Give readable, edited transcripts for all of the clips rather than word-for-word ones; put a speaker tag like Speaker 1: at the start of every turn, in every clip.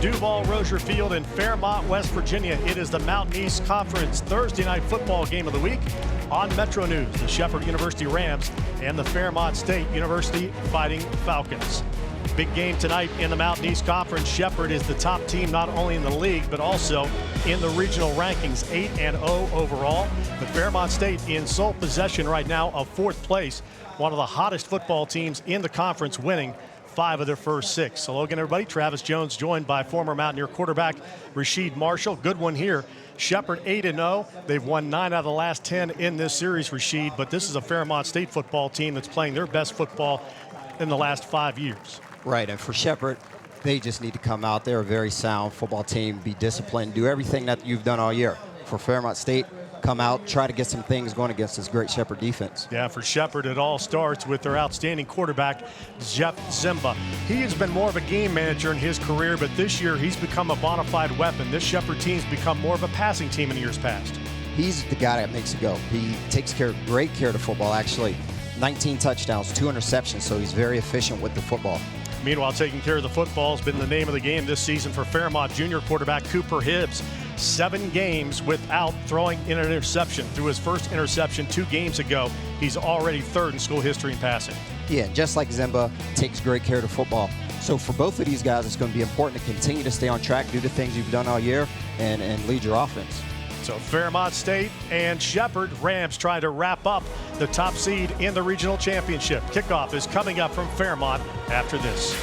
Speaker 1: Duval-Rozier Field in Fairmont, West Virginia. It is the Mountain East Conference Thursday night football game of the week on Metro News. The Shepherd University Rams and the Fairmont State University Fighting Falcons. Big game tonight in the Mountain East Conference. Shepherd is the top team not only in the league but also in the regional rankings, 8-0 overall. But Fairmont State in sole possession right now of fourth place, one of the hottest football teams in the conference, winning 5 of their first 6. Hello again, everybody. Travis Jones joined by former Mountaineer quarterback Rasheed Marshall. Good one here. Shepherd 8-0. They've won 9 out of the last 10 in this series, Rasheed, but this is a Fairmont State football team that's playing their best football in the last 5 years.
Speaker 2: Right, and for Shepherd, they just need to come out. They're a very sound football team, be disciplined, do everything that you've done all year. For Fairmont State, come out, try to get some things going against this great Shepherd defense.
Speaker 1: Yeah, for Shepherd, it all starts with their outstanding quarterback, Jeff Zimba. He has been more of a game manager in his career, but this year he's become a bona fide weapon. This Shepherd team's become more of a passing team in years past.
Speaker 2: He's the guy that makes it go. He takes great care of the football, actually. 19 touchdowns, 2 interceptions, so he's very efficient with the football.
Speaker 1: Meanwhile, taking care of the football has been the name of the game this season for Fairmont junior quarterback Cooper Hibbs. 7 games without throwing an interception. Through his first interception 2 games ago, he's already 3rd in school history in passing.
Speaker 2: Yeah, just like Zimba, takes great care of the football. So for both of these guys, it's going to be important to continue to stay on track, do the things you've done all year, and lead your offense.
Speaker 1: So Fairmont State and Shepherd Rams try to wrap up the top seed in the regional championship. Kickoff is coming up from Fairmont after this.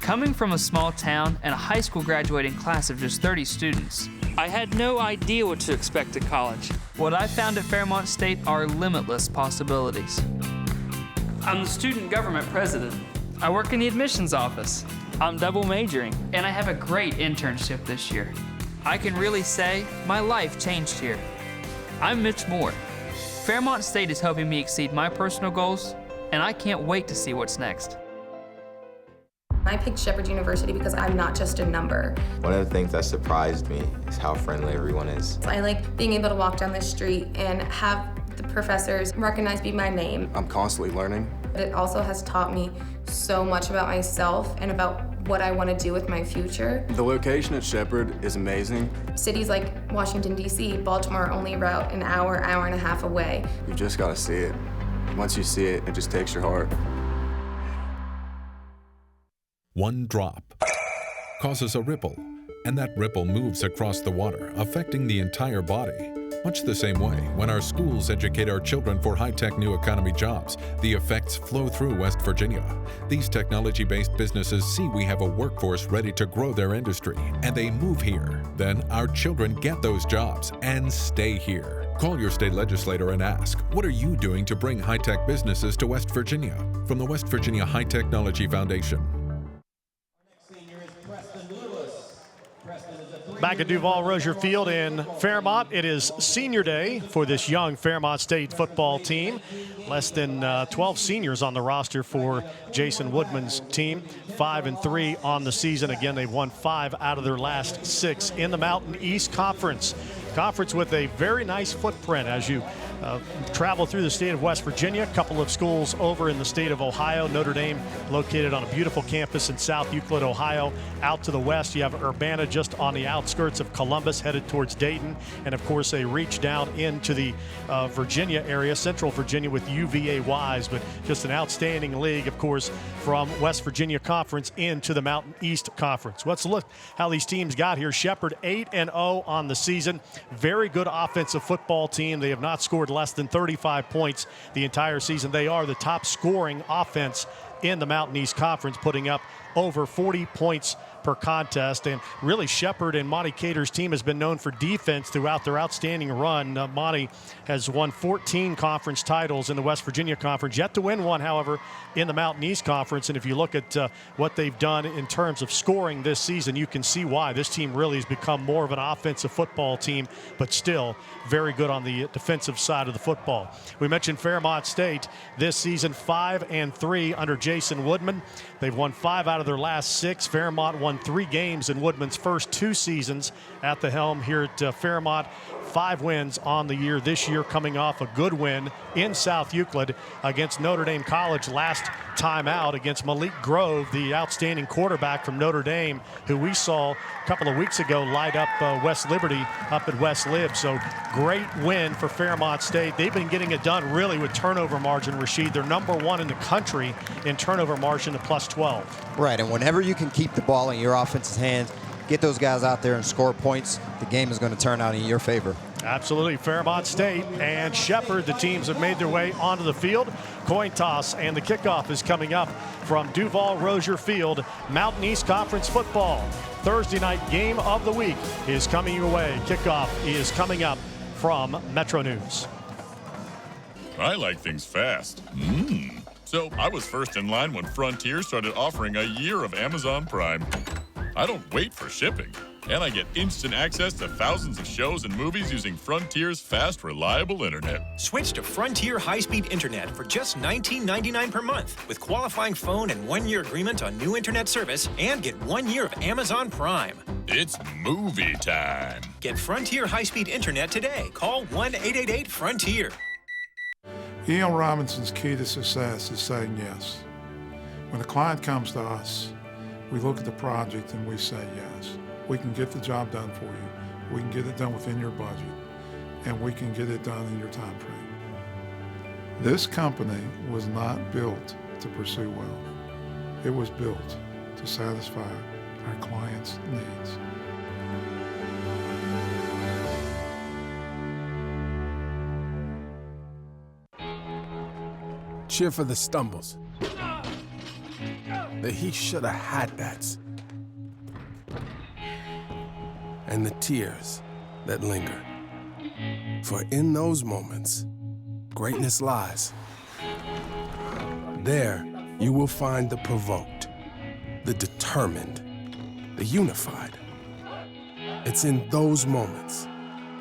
Speaker 3: Coming from a small town and a high school graduating class of just 30 students,
Speaker 4: I had no idea what to expect at college.
Speaker 3: what I found at Fairmont State are limitless possibilities.
Speaker 4: I'm the student government president.
Speaker 3: I work in the admissions office,
Speaker 4: I'm double majoring.
Speaker 3: and I have a great internship this year. I can really say my life changed here. I'm Mitch Moore. Fairmont State is helping me exceed my personal goals, and I can't wait to see what's next.
Speaker 5: I picked Shepherd University because I'm not just a number.
Speaker 6: One of the things that surprised me is how friendly everyone is.
Speaker 5: I like being able to walk down the street and have the professors recognize me by name.
Speaker 7: I'm constantly learning.
Speaker 5: But it also has taught me so much about myself and about what I want to do with my future.
Speaker 7: The location at Shepherd is amazing.
Speaker 5: Cities like Washington, D.C., Baltimore are only about an hour, hour and a half away.
Speaker 7: You just got to see it. Once you see it, it just takes your heart.
Speaker 8: One drop causes a ripple, and that ripple moves across the water, affecting the entire body. Much the same way, when our schools educate our children for high-tech new economy jobs, the effects flow through West Virginia. These technology-based businesses see we have a workforce ready to grow their industry, and they move here. Then our children get those jobs and stay here. Call your state legislator and ask, what are you doing to bring high-tech businesses to West Virginia? From the West Virginia High Technology Foundation.
Speaker 1: Back at Duval-Rozier Field in Fairmont, it is senior day for this young Fairmont State football team. Less than 12 seniors on the roster for Jason Woodman's team. 5-3 on the season. Again, they've won 5 out of their last 6 in the Mountain East Conference. Conference with a very nice footprint as you travel through the state of West Virginia. A couple of schools over in the state of Ohio. Notre Dame located on a beautiful campus in South Euclid, Ohio. Out to the west, you have Urbana just on the outskirts of Columbus, headed towards Dayton. And of course, a reach down into the Virginia area, Central Virginia, with UVA-Wise. But just an outstanding league, of course, from West Virginia Conference into the Mountain East Conference. Let's look how these teams got here. Shepherd 8-0 on the season. Very good offensive football team. They have not scored less than 35 points the entire season. They are the top scoring offense in the Mountain East Conference, putting up over 40 points per contest. And really, Shepherd and Monty Cater's team has been known for defense throughout their outstanding run. Monty has won 14 conference titles in the West Virginia Conference, yet to win one, however, in the Mountain East Conference. And if you look at what they've done in terms of scoring this season, you can see why this team really has become more of an offensive football team, but still very good on the defensive side of the football. We mentioned Fairmont State this season, 5-3 under Jason Woodman. They've won 5 out of their last 6. Fairmont won 3 games in Woodman's first 2 seasons at the helm here at Fairmont. 5 wins on the year this year, coming off a good win in South Euclid against Notre Dame College last time out against Malik Grove, the outstanding quarterback from Notre Dame, who we saw a couple of weeks ago light up West Liberty up at West Lib. So great win for Fairmont State. They've been getting it done really with turnover margin, Rashid. They're #1 in the country in turnover margin at +12.
Speaker 2: Right, and whenever you can keep the ball in your offense's hands, get those guys out there and score points, the game is going to turn out in your favor.
Speaker 1: Absolutely. Fairmont State and Shepherd, the teams have made their way onto the field. Coin toss and the kickoff is coming up from Duval-Rozier Field. Mountain East Conference football. Thursday night game of the week is coming your way. Kickoff is coming up from Metro News.
Speaker 9: I like things fast. So I was first in line when Frontier started offering a year of Amazon Prime. I don't wait for shipping, and I get instant access to thousands of shows and movies using Frontier's fast, reliable internet.
Speaker 10: Switch to Frontier high-speed internet for just $19.99 per month with qualifying phone and 1-year agreement on new internet service, and get 1 year of Amazon Prime.
Speaker 9: It's movie time.
Speaker 10: Get Frontier high-speed internet today. Call 1-888-FRONTIER.
Speaker 11: E.L. Robinson's key to success is saying yes. When a client comes to us, we look at the project and we say yes. We can get the job done for you. We can get it done within your budget, and we can get it done in your time frame. This company was not built to pursue wealth. It was built to satisfy our clients' needs.
Speaker 12: Cheer for the stumbles. The he shoulda had that's. And the tears that linger. For in those moments, greatness lies. There, you will find the provoked, the determined, the unified. It's in those moments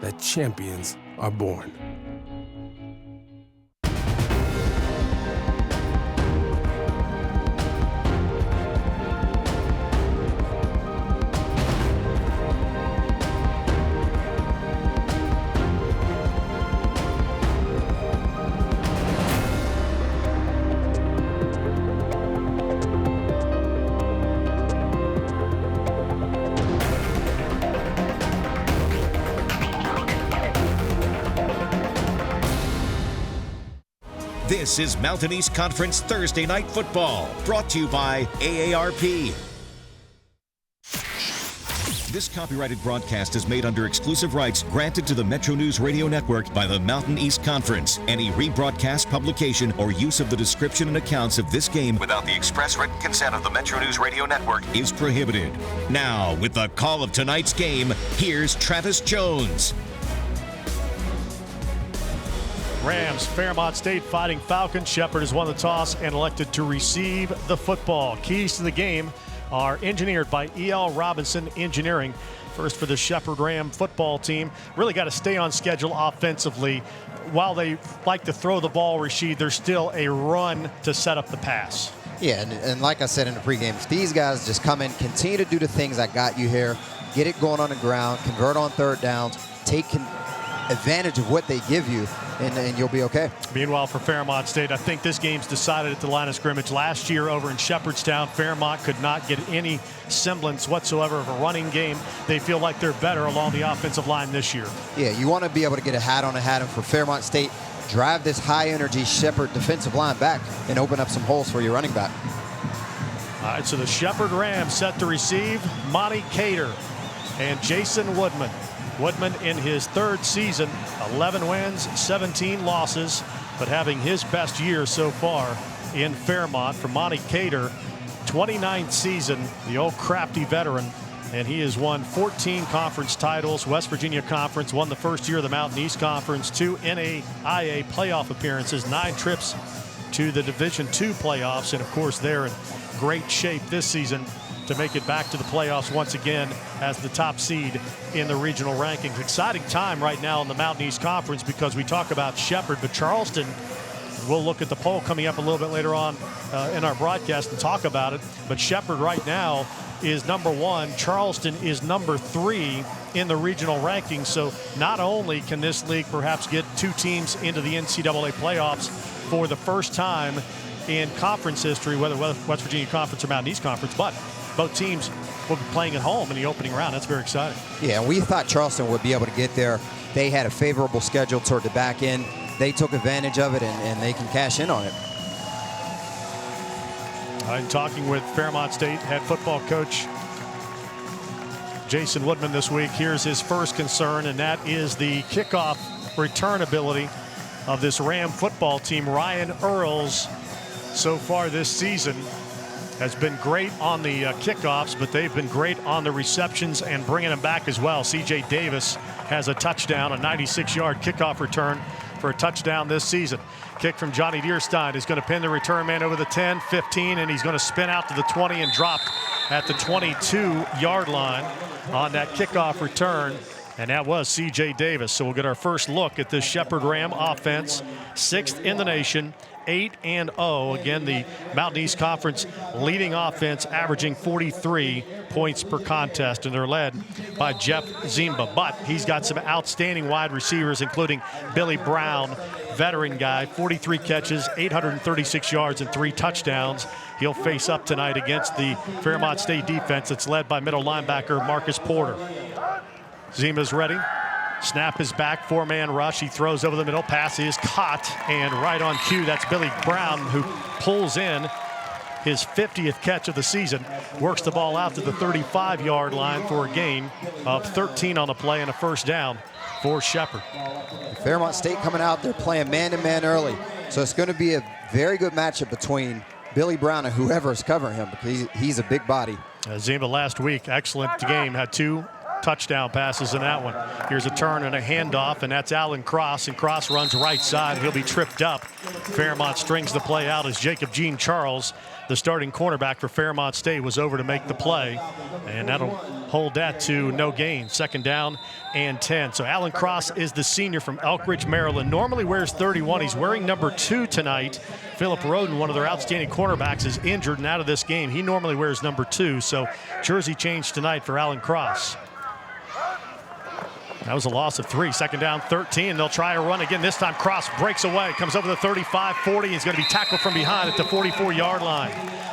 Speaker 12: that champions are born.
Speaker 13: This is Mountain East Conference Thursday Night Football, brought to you by AARP. This copyrighted broadcast is made under exclusive rights granted to the Metro News Radio Network by the Mountain East Conference. Any rebroadcast, publication, or use of the description and accounts of this game without the express written consent of the Metro News Radio Network is prohibited. Now, with the call of tonight's game, here's Travis Jones.
Speaker 1: Rams, Fairmont State fighting Falcons. Shepherd has won the toss and elected to receive the football. Keys to the game are engineered by E.L. Robinson Engineering. First for the Shepherd Ram football team. Really got to stay on schedule offensively. While they like to throw the ball, Rashid, there's still a run to set up the pass.
Speaker 2: Yeah, and like I said in the pregame, these guys just come in, continue to do the things that got you here, get it going on the ground, convert on third downs, take advantage of what they give you, and you'll be okay.
Speaker 1: Meanwhile, for Fairmont State, I think this game's decided at the line of scrimmage. Last year over in Shepherdstown, Fairmont could not get any semblance whatsoever of a running game. They feel like they're better along the offensive line this year.
Speaker 2: Yeah, you want to be able to get a hat on a hat, and for Fairmont State, drive this high-energy Shepherd defensive line back and open up some holes for your running back.
Speaker 1: All right, so the Shepherd Rams set to receive Monty Cater and Jason Woodman. Woodman in his third season, 11 wins, 17 losses, but having his best year so far in Fairmont. For Monty Cater, 29th season, the old crafty veteran, and he has won 14 conference titles, West Virginia Conference, won the first year of the Mountain East Conference, 2 NAIA playoff appearances, 9 trips to the Division II playoffs, and of course they're in great shape this season to make it back to the playoffs once again as the top seed in the regional rankings. Exciting time right now in the Mountain East Conference because we talk about Shepherd, but Charleston, we'll look at the poll coming up a little bit later on in our broadcast and talk about it. But Shepherd right now is number 1. Charleston is number 3 in the regional rankings. So not only can this league perhaps get 2 teams into the NCAA playoffs for the first time in conference history, whether West Virginia Conference or Mountain East Conference, but both teams will be playing at home in the opening round. That's very exciting.
Speaker 2: Yeah, we thought Charleston would be able to get there. They had a favorable schedule toward the back end. They took advantage of it, and they can cash in on it.
Speaker 1: I'm talking with Fairmont State head football coach Jason Woodman this week. Here's his first concern, and that is the kickoff return ability of this Ram football team. Ryan Earls, so far this season, has been great on the kickoffs, but they've been great on the receptions and bringing them back as well. C.J. Davis has a touchdown, a 96-yard kickoff return for a touchdown this season. Kick from Johnny Deerstein is going to pin the return man over the 10, 15, and he's going to spin out to the 20 and drop at the 22-yard line on that kickoff return. And that was C.J. Davis. So we'll get our first look at this Shepherd Ram offense, 6th in the nation, 8-0. Again, the Mountain East Conference leading offense, averaging 43 points per contest, and they're led by Jeff Zimba. But he's got some outstanding wide receivers, including Billy Brown, veteran guy, 43 catches, 836 yards, and 3 touchdowns. He'll face up tonight against the Fairmont State defense that's led by middle linebacker Marcus Porter. Zima's ready. Snap is back, 4-man rush. He throws over the middle. Pass is caught, and right on cue, that's Billy Brown, who pulls in his 50th catch of the season, works the ball out to the 35-yard line for a gain of 13 on the play and a first down for Shepherd.
Speaker 2: Fairmont State coming out, they're playing man-to-man early, so it's going to be a very good matchup between Billy Brown and whoever is covering him, because he's a big body.
Speaker 1: Zimba last week, excellent game, had 2 touchdown passes in that one. Here's a turn and a handoff, and that's Alan Cross, and Cross runs right side. He'll be tripped up. Fairmont strings the play out as Jacob Jean Charles, the starting cornerback for Fairmont State, was over to make the play, and that'll hold that to no gain. 2nd down and 10. So Alan Cross is the senior from Elk Ridge, Maryland. Normally wears 31. He's wearing number 2 tonight. Philip Roden, one of their outstanding cornerbacks, is injured and out of this game. He normally wears number 2, so jersey change tonight for Alan Cross. That was a loss of 3. 2nd down, 13. They'll try a run again. This time Cross breaks away, comes over the 35, 40. He's going to be tackled from behind at the 44-yard line.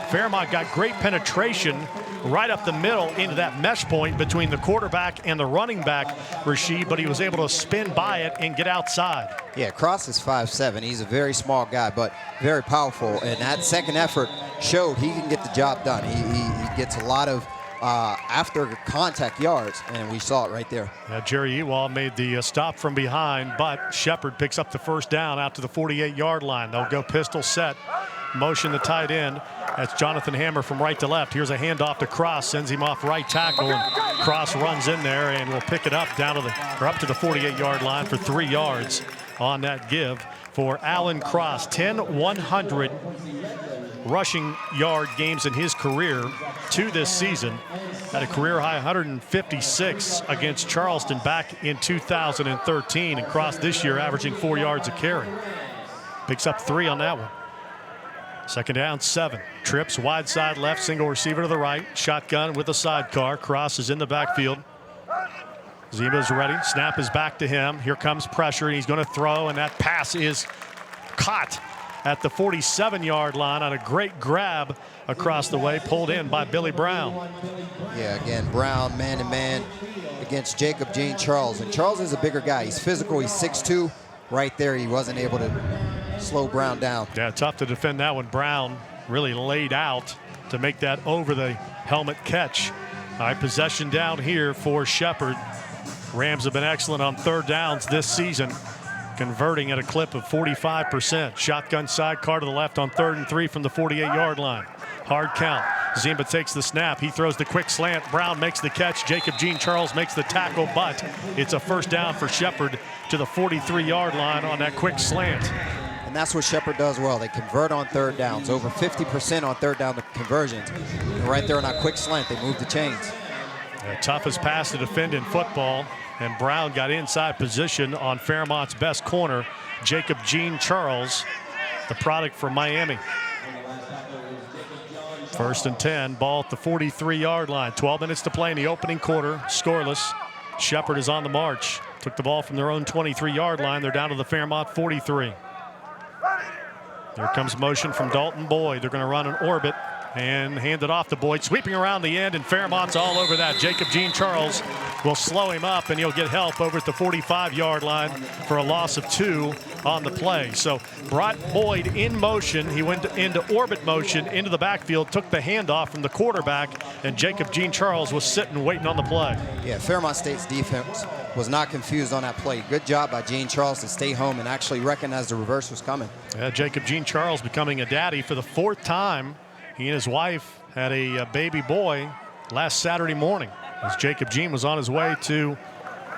Speaker 1: Fairmont got great penetration right up the middle into that mesh point between the quarterback and the running back, Rasheed, but he was able to spin by it and get outside.
Speaker 2: Yeah, Cross is 5'7". He's a very small guy, but very powerful. And that second effort showed he can get the job done. He gets a lot of after contact yards, and we saw it right there.
Speaker 1: Jerry Ewald made the stop from behind, but Shepherd picks up the first down out to the 48-yard line. They'll go pistol set, motion the tight end. That's Jonathan Hammer from right to left. Here's a handoff to Cross, sends him off right tackle, and Cross runs in there and will pick it up down to up to the 48-yard line for 3 yards on that give for Alan Cross. 100 rushing yard games in his career, 2 this season. Had a career high 156 against Charleston back in 2013, and Cross this year averaging 4 yards a carry. Picks up 3 on that one. 2nd down, 7. Trips wide side left, single receiver to the right. Shotgun with a sidecar. Cross is in the backfield. Zima's ready. Snap is back to him. Here comes pressure, and he's going to throw, and that pass is caught at the 47-yard line on a great grab across the way, pulled in by Billy Brown.
Speaker 2: Yeah, again, Brown man-to-man against Jacob Jean Charles. And Charles is a bigger guy. He's physical. He's 6'2". Right there, he wasn't able to slow Brown down.
Speaker 1: Yeah, tough to defend that one. Brown really laid out to make that over-the-helmet catch. All right, possession down here for Shepherd. Rams have been excellent on 3rd downs this season, converting at a clip of 45%. Shotgun sidecar to the left on 3rd and 3 from the 48-yard line. Hard count. Zimba takes the snap. He throws the quick slant. Brown makes the catch. Jacob Jean Charles makes the tackle, but it's a first down for Shepherd to the 43-yard line on that quick slant.
Speaker 2: And that's what Shepherd does well. They convert on third downs, over 50% on third down conversions. And right there on that quick slant, they move the chains.
Speaker 1: The toughest pass to defend in football, and Brown got inside position on Fairmont's best corner, Jacob Jean Charles, the product from Miami. First and 10, ball at the 43-yard line. 12 minutes to play in the opening quarter, scoreless. Shepherd is on the march. Took the ball from their own 23-yard line. They're down to the Fairmont 43. Here comes motion from Dalton Boyd. They're going to run an orbit and hand it off to Boyd. Sweeping around the end, and Fairmont's all over that. Jacob Jean Charles will slow him up, and he'll get help over at the 45-yard line for a loss of 2 on the play. So brought Boyd in motion. He went into orbit motion into the backfield, took the handoff from the quarterback, and Jacob Jean Charles was sitting waiting on the play.
Speaker 2: Yeah, Fairmont State's defense was not confused on that play. Good job by Jean Charles to stay home and actually recognize the reverse was coming.
Speaker 1: Yeah, Jacob Jean Charles becoming a daddy for the 4th time. He and his wife had a baby boy last Saturday morning as Jacob Jean was on his way to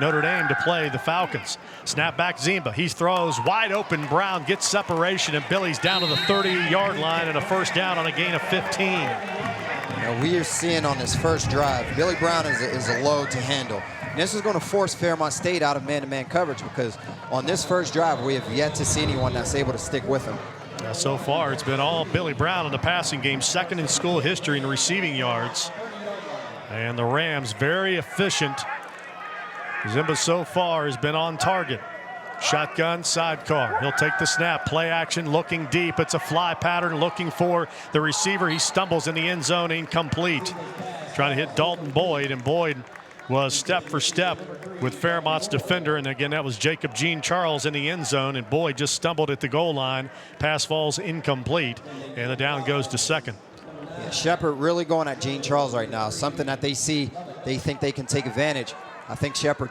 Speaker 1: Notre Dame to play the Falcons. Snap back Zimba. He throws wide open. Brown gets separation, and Billy's down to the 30-yard line and a first down on a gain of 15.
Speaker 2: Now we are seeing on this first drive, Billy Brown is a load to handle. And this is going to force Fairmont State out of man-to-man coverage, because on this first drive, we have yet to see anyone that's able to stick with him.
Speaker 1: So far, it's been all Billy Brown in the passing game, second in school history in receiving yards. And the Rams very efficient. Zimba so far has been on target. Shotgun, sidecar. He'll take the snap. Play action, looking deep. It's a fly pattern, looking for the receiver. He stumbles in the end zone, incomplete. Trying to hit Dalton Boyd, and Boyd was step for step with Fairmont's defender. And again, that was Jacob Jean Charles in the end zone, and Boyd just stumbled at the goal line. Pass falls incomplete, and the down goes to second.
Speaker 2: Yeah, Shepherd really going at Jean Charles right now. Something that they see, they think they can take advantage. I think Shepherd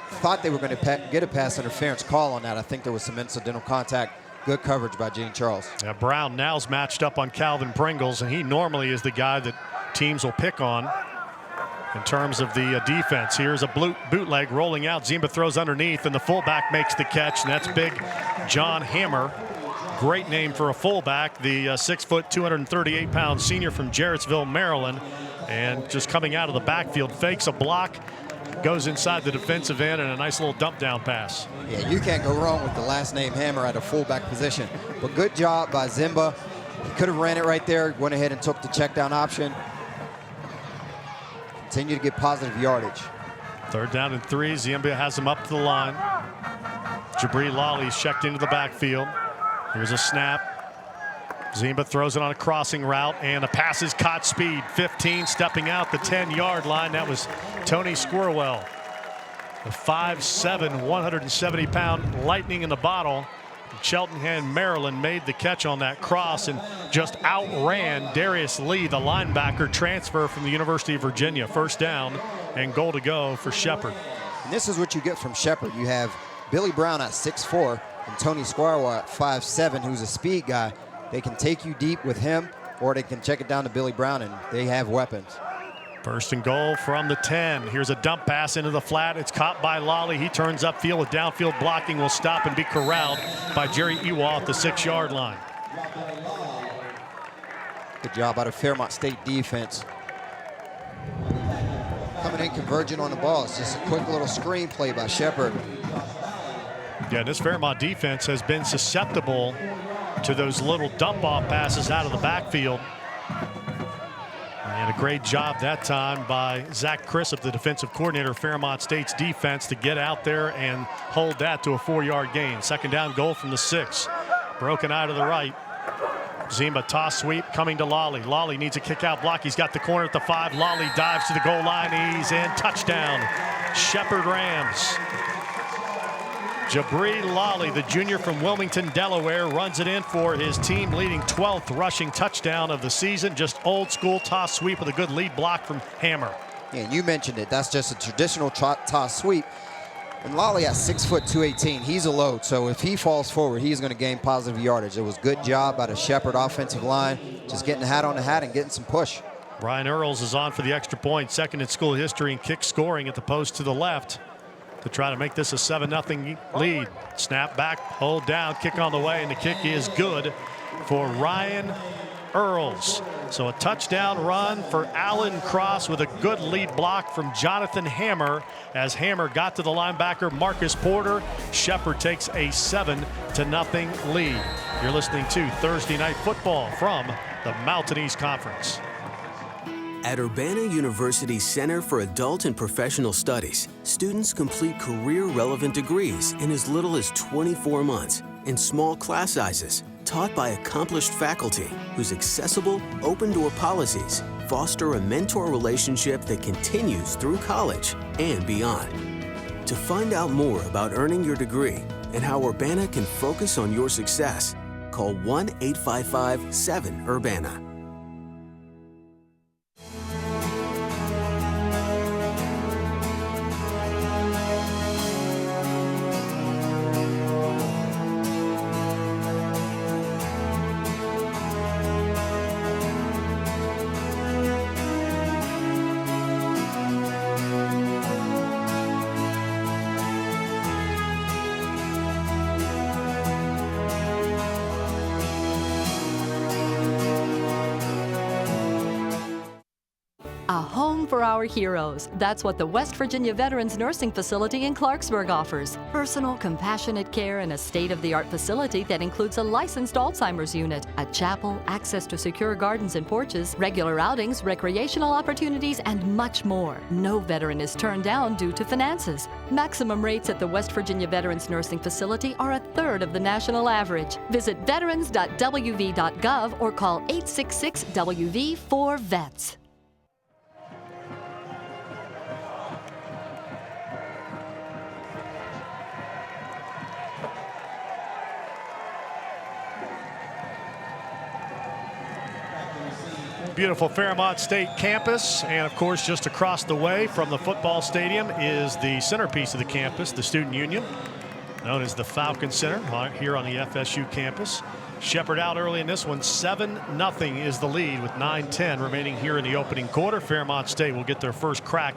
Speaker 2: thought they were going to get a pass interference call on that. I think there was some incidental contact. Good coverage by Jean Charles.
Speaker 1: Yeah, Brown now's matched up on Calvin Pringles, and he normally is the guy that teams will pick on in terms of the defense. Here's a bootleg rolling out. Zimba throws underneath, and the fullback makes the catch, and that's big John Hammer. Great name for a fullback, the 6', 238-pound senior from Jarrettsville, Maryland. And just coming out of the backfield, fakes a block, goes inside the defensive end, and a nice little dump down pass.
Speaker 2: Yeah, you can't go wrong with the last name Hammer at a fullback position. But good job by Zimba. He could have ran it right there, went ahead and took the check down option. Continue to get positive yardage.
Speaker 1: 3rd down and 3. Zimba has him up to the line. Jabri Lawley's checked into the backfield. Here's a snap. Zimba throws it on a crossing route, and the pass is caught speed. 15 stepping out the 10-yard line. That was Tony Squirwell. The 5'7", 170-pound lightning in the bottle. Cheltenham, Maryland made the catch on that cross and just outran Darius Lee, the linebacker transfer from the University of Virginia. First down and goal to go for Shepherd.
Speaker 2: And this is what you get from Shepherd. You have Billy Brown at 6'4", and Tony Squirwell at 5'7", who's a speed guy. They can take you deep with him, or they can check it down to Billy Brown, and they have weapons.
Speaker 1: First and goal from the 10. Here's a dump pass into the flat. It's caught by Lawley. He turns upfield with downfield blocking. Will stop and be corralled by Jerry Ewald at the 6-yard line.
Speaker 2: Good job out of Fairmont State defense. Coming in converging on the ball. It's just a quick little screen play by Shepherd.
Speaker 1: Yeah, this Fairmont defense has been susceptible to those little dump-off passes out of the backfield. And a great job that time by Zach Crisp, the defensive coordinator of Fairmont State's defense, to get out there and hold that to a 4-yard gain. Second down goal from the 6. Broken out of the right. Zimba toss sweep coming to Lawley. Lawley needs a kick-out block. He's got the corner at the 5. Lawley dives to the goal line. He's in. Touchdown. Shepherd Rams. Jabri Lawley, the junior from Wilmington, Delaware, runs it in for his team-leading 12th rushing touchdown of the season. Just old-school toss sweep with a good lead block from Hammer.
Speaker 2: Yeah, and you mentioned it. That's just a traditional toss sweep. And Lawley at 6', 218. He's a load, so if he falls forward, he's going to gain positive yardage. It was good job by the Shepherd offensive line, just getting the hat on the hat and getting some push.
Speaker 1: Ryan Earls is on for the extra point, second in school history in kick scoring at the post to the left to try to make this a 7-0 lead. Snap back, hold down, kick on the way, and the kick is good for Ryan Earls. So a touchdown run for Alan Cross with a good lead block from Jonathan Hammer as Hammer got to the linebacker Marcus Porter. Shepherd takes a 7-0 lead. You're listening to Thursday Night Football from the Mountain East Conference.
Speaker 14: At Urbana University's Center for Adult and Professional Studies, students complete career-relevant degrees in as little as 24 months in small class sizes, taught by accomplished faculty whose accessible, open-door policies foster a mentor relationship that continues through college and beyond. To find out more about earning your degree and how Urbana can focus on your success, call 1-855-7-URBANA.
Speaker 15: A home for our heroes. That's what the West Virginia Veterans Nursing Facility in Clarksburg offers. Personal, compassionate care in a state-of-the-art facility that includes a licensed Alzheimer's unit, a chapel, access to secure gardens and porches, regular outings, recreational opportunities, and much more. No veteran is turned down due to finances. Maximum rates at the West Virginia Veterans Nursing Facility are a third of the national average. Visit veterans.wv.gov or call 866-WV-4VETS.
Speaker 1: Beautiful Fairmont State campus, and of course just across the way from the football stadium is the centerpiece of the campus, the Student Union, known as the Falcon Center here on the FSU campus. Shepherd out early in this one. 7-0 is the lead with 9:10 remaining here in the opening quarter. Fairmont State will get their first crack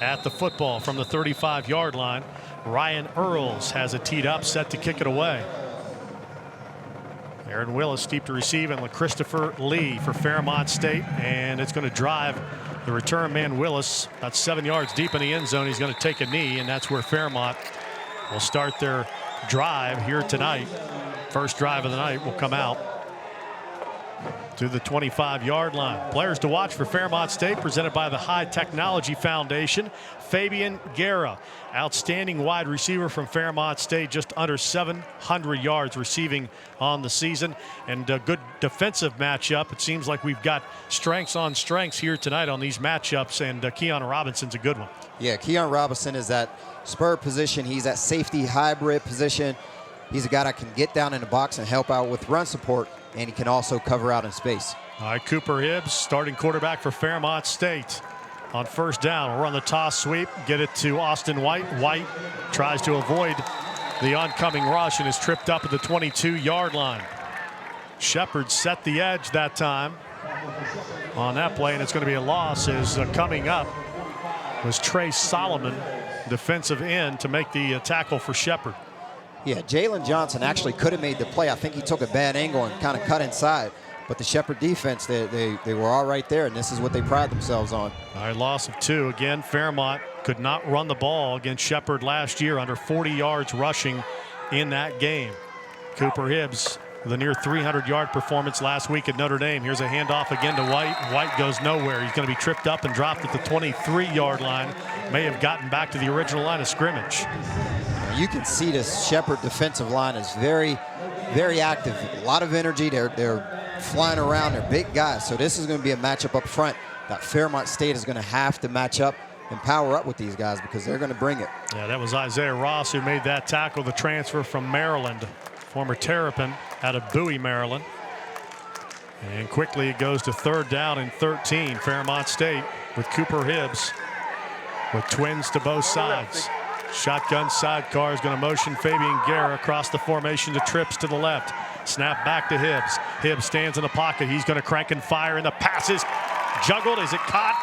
Speaker 1: at the football from the 35-yard line. Ryan Earls has it teed up, set to kick it away. Aaron Willis deep to receive, and Christopher Lee for Fairmont State, and it's going to drive the return man Willis about 7 yards deep in the end zone. He's going to take a knee, and that's where Fairmont will start their drive here tonight. First drive of the night will come out to the 25-yard line. Players to watch for Fairmont State, presented by the High Technology Foundation. Fabian Guerra, outstanding wide receiver from Fairmont State, just under 700 yards receiving on the season, and a good defensive matchup. It seems like we've got strengths on strengths here tonight on these matchups, and Keon Robinson's a good one.
Speaker 2: Yeah, Keon Robinson is that spur position. He's that safety hybrid position. He's a guy that can get down in the box and help out with run support, and he can also cover out in space.
Speaker 1: All right, Cooper Hibbs, starting quarterback for Fairmont State. On first down, we'll run the toss sweep, get it to Austin White. White tries to avoid the oncoming rush and is tripped up at the 22-yard line. Shepherd set the edge that time on that play, and it's going to be a loss. As coming up was Trey Solomon, defensive end, to make the tackle for Shepherd.
Speaker 2: Yeah, Jalen Johnson actually could have made the play. I think he took a bad angle and kind of cut inside. But the Shepherd defense, they were all right there, and this is what they pride themselves on.
Speaker 1: All right, loss of 2. Again, Fairmont could not run the ball against Shepherd last year, under 40 yards rushing in that game. Cooper Hibbs, the near 300-yard performance last week at Notre Dame. Here's a handoff again to White. White goes nowhere. He's going to be tripped up and dropped at the 23-yard line. May have gotten back to the original line of scrimmage.
Speaker 2: You can see this Shepherd defensive line is very, very active. A lot of energy. They're flying around. They're big guys. So this is going to be a matchup up front that Fairmont State is going to have to match up and power up with these guys, because they're going to bring it.
Speaker 1: Yeah, that was Isaiah Ross who made that tackle, the transfer from Maryland, former Terrapin out of Bowie, Maryland. And quickly it goes to third down and 13. Fairmont State with Cooper Hibbs with twins to both sides. Shotgun sidecar is going to motion Fabian Guerra across the formation to trips to the left. Snap back to Hibbs. Hibbs stands in the pocket. He's going to crank and fire, and the pass is Juggled. Is it caught?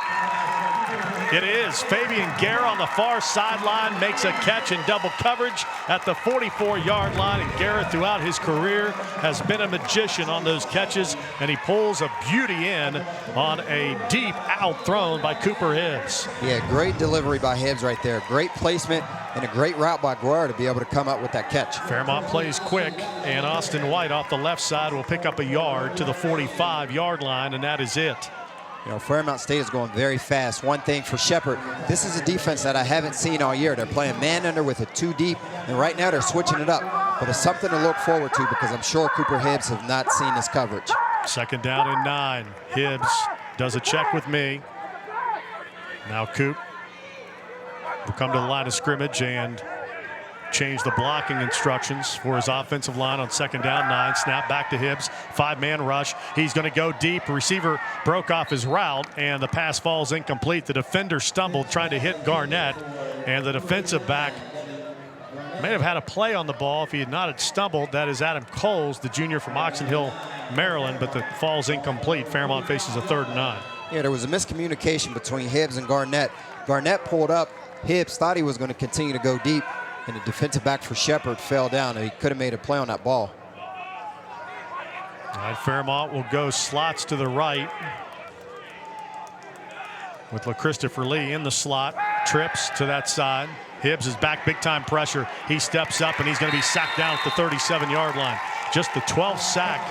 Speaker 1: It is. Fabian Guerre on the far sideline makes a catch in double coverage at the 44-yard line. And Guerre, throughout his career, has been a magician on those catches, and he pulls a beauty in on a deep out thrown by Cooper Hibbs.
Speaker 2: Yeah, great delivery by Hibbs right there. Great placement and a great route by Guerre to be able to come up with that catch.
Speaker 1: Fairmont plays quick, and Austin White off the left side will pick up a yard to the 45-yard line, and that is it.
Speaker 2: You know, Fairmont State is going very fast. One thing for Shepherd, this is a defense that I haven't seen all year. They're playing man under with a 2 deep, and right now they're switching it up. But it's something to look forward to because I'm sure Cooper Hibbs have not seen this coverage.
Speaker 1: 2nd down and 9. Hibbs does a check with me. Now Coop will come to the line of scrimmage and change the blocking instructions for his offensive line on 2nd down, 9. Snap back to Hibbs. 5-man rush. He's going to go deep. Receiver broke off his route, and the pass falls incomplete. The defender stumbled trying to hit Garnett, and the defensive back may have had a play on the ball if he had not stumbled. That is Adam Coles, the junior from Oxon Hill, Maryland, but the fall's incomplete. Fairmont faces a 3rd and 9.
Speaker 2: Yeah, there was a miscommunication between Hibbs and Garnett. Garnett pulled up. Hibbs thought he was going to continue to go deep, and the defensive back for Shepherd fell down, and he could have made a play on that ball.
Speaker 1: All right, Fairmont will go slots to the right with LaChristopher Lee in the slot. Trips to that side. Hibbs is back, big time pressure. He steps up, and he's going to be sacked down at the 37-yard line. Just the 12th sack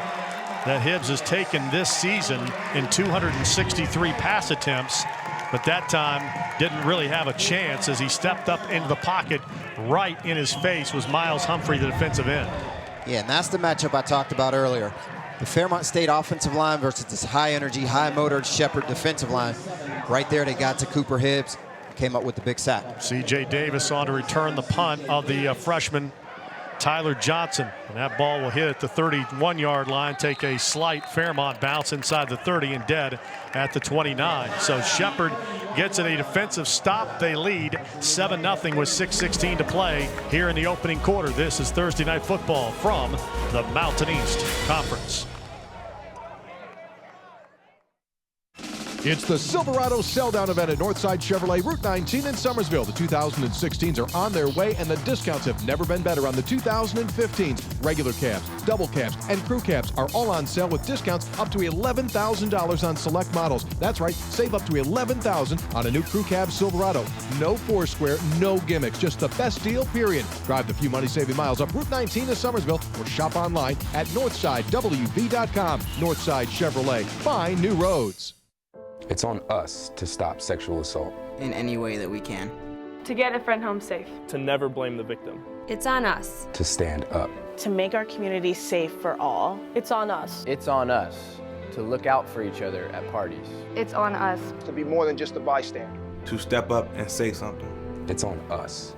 Speaker 1: that Hibbs has taken this season in 263 pass attempts, but that time didn't really have a chance as he stepped up into the pocket. Right in his face was Miles Humphrey, the defensive end.
Speaker 2: Yeah, and that's the matchup I talked about earlier. The Fairmont State offensive line versus this high-energy, high-motored Shepherd defensive line. Right there, they got to Cooper Hibbs, came up with the big sack.
Speaker 1: C.J. Davis on to return the punt of the freshman Tyler Johnson. And that ball will hit at the 31-yard line, take a slight Fairmont bounce inside the 30 and dead at the 29. So Shepherd gets a defensive stop. They lead 7-0 with 6:16 to play here in the opening quarter. This is Thursday Night Football from the Mountain East Conference.
Speaker 16: It's the Silverado Sell-Down event at Northside Chevrolet, Route 19 in Summersville. The 2016s are on their way, and the discounts have never been better on the 2015s. Regular cabs, double cabs, and crew cabs are all on sale with discounts up to $11,000 on select models. That's right, save up to $11,000 on a new crew cab Silverado. No Foursquare, no gimmicks, just the best deal, period. Drive the few money-saving miles up Route 19 to Summersville or shop online at NorthsideWV.com. Northside Chevrolet, find new roads.
Speaker 17: It's on us to stop sexual assault.
Speaker 18: In any way that we can.
Speaker 19: To get a friend home safe.
Speaker 20: To never blame the victim.
Speaker 19: It's on us.
Speaker 17: To stand up.
Speaker 21: To make our community safe for all.
Speaker 19: It's on us.
Speaker 22: It's on us to look out for each other at parties.
Speaker 19: It's on us.
Speaker 23: To be more than just a bystander.
Speaker 24: To step up and say something.
Speaker 17: It's on us.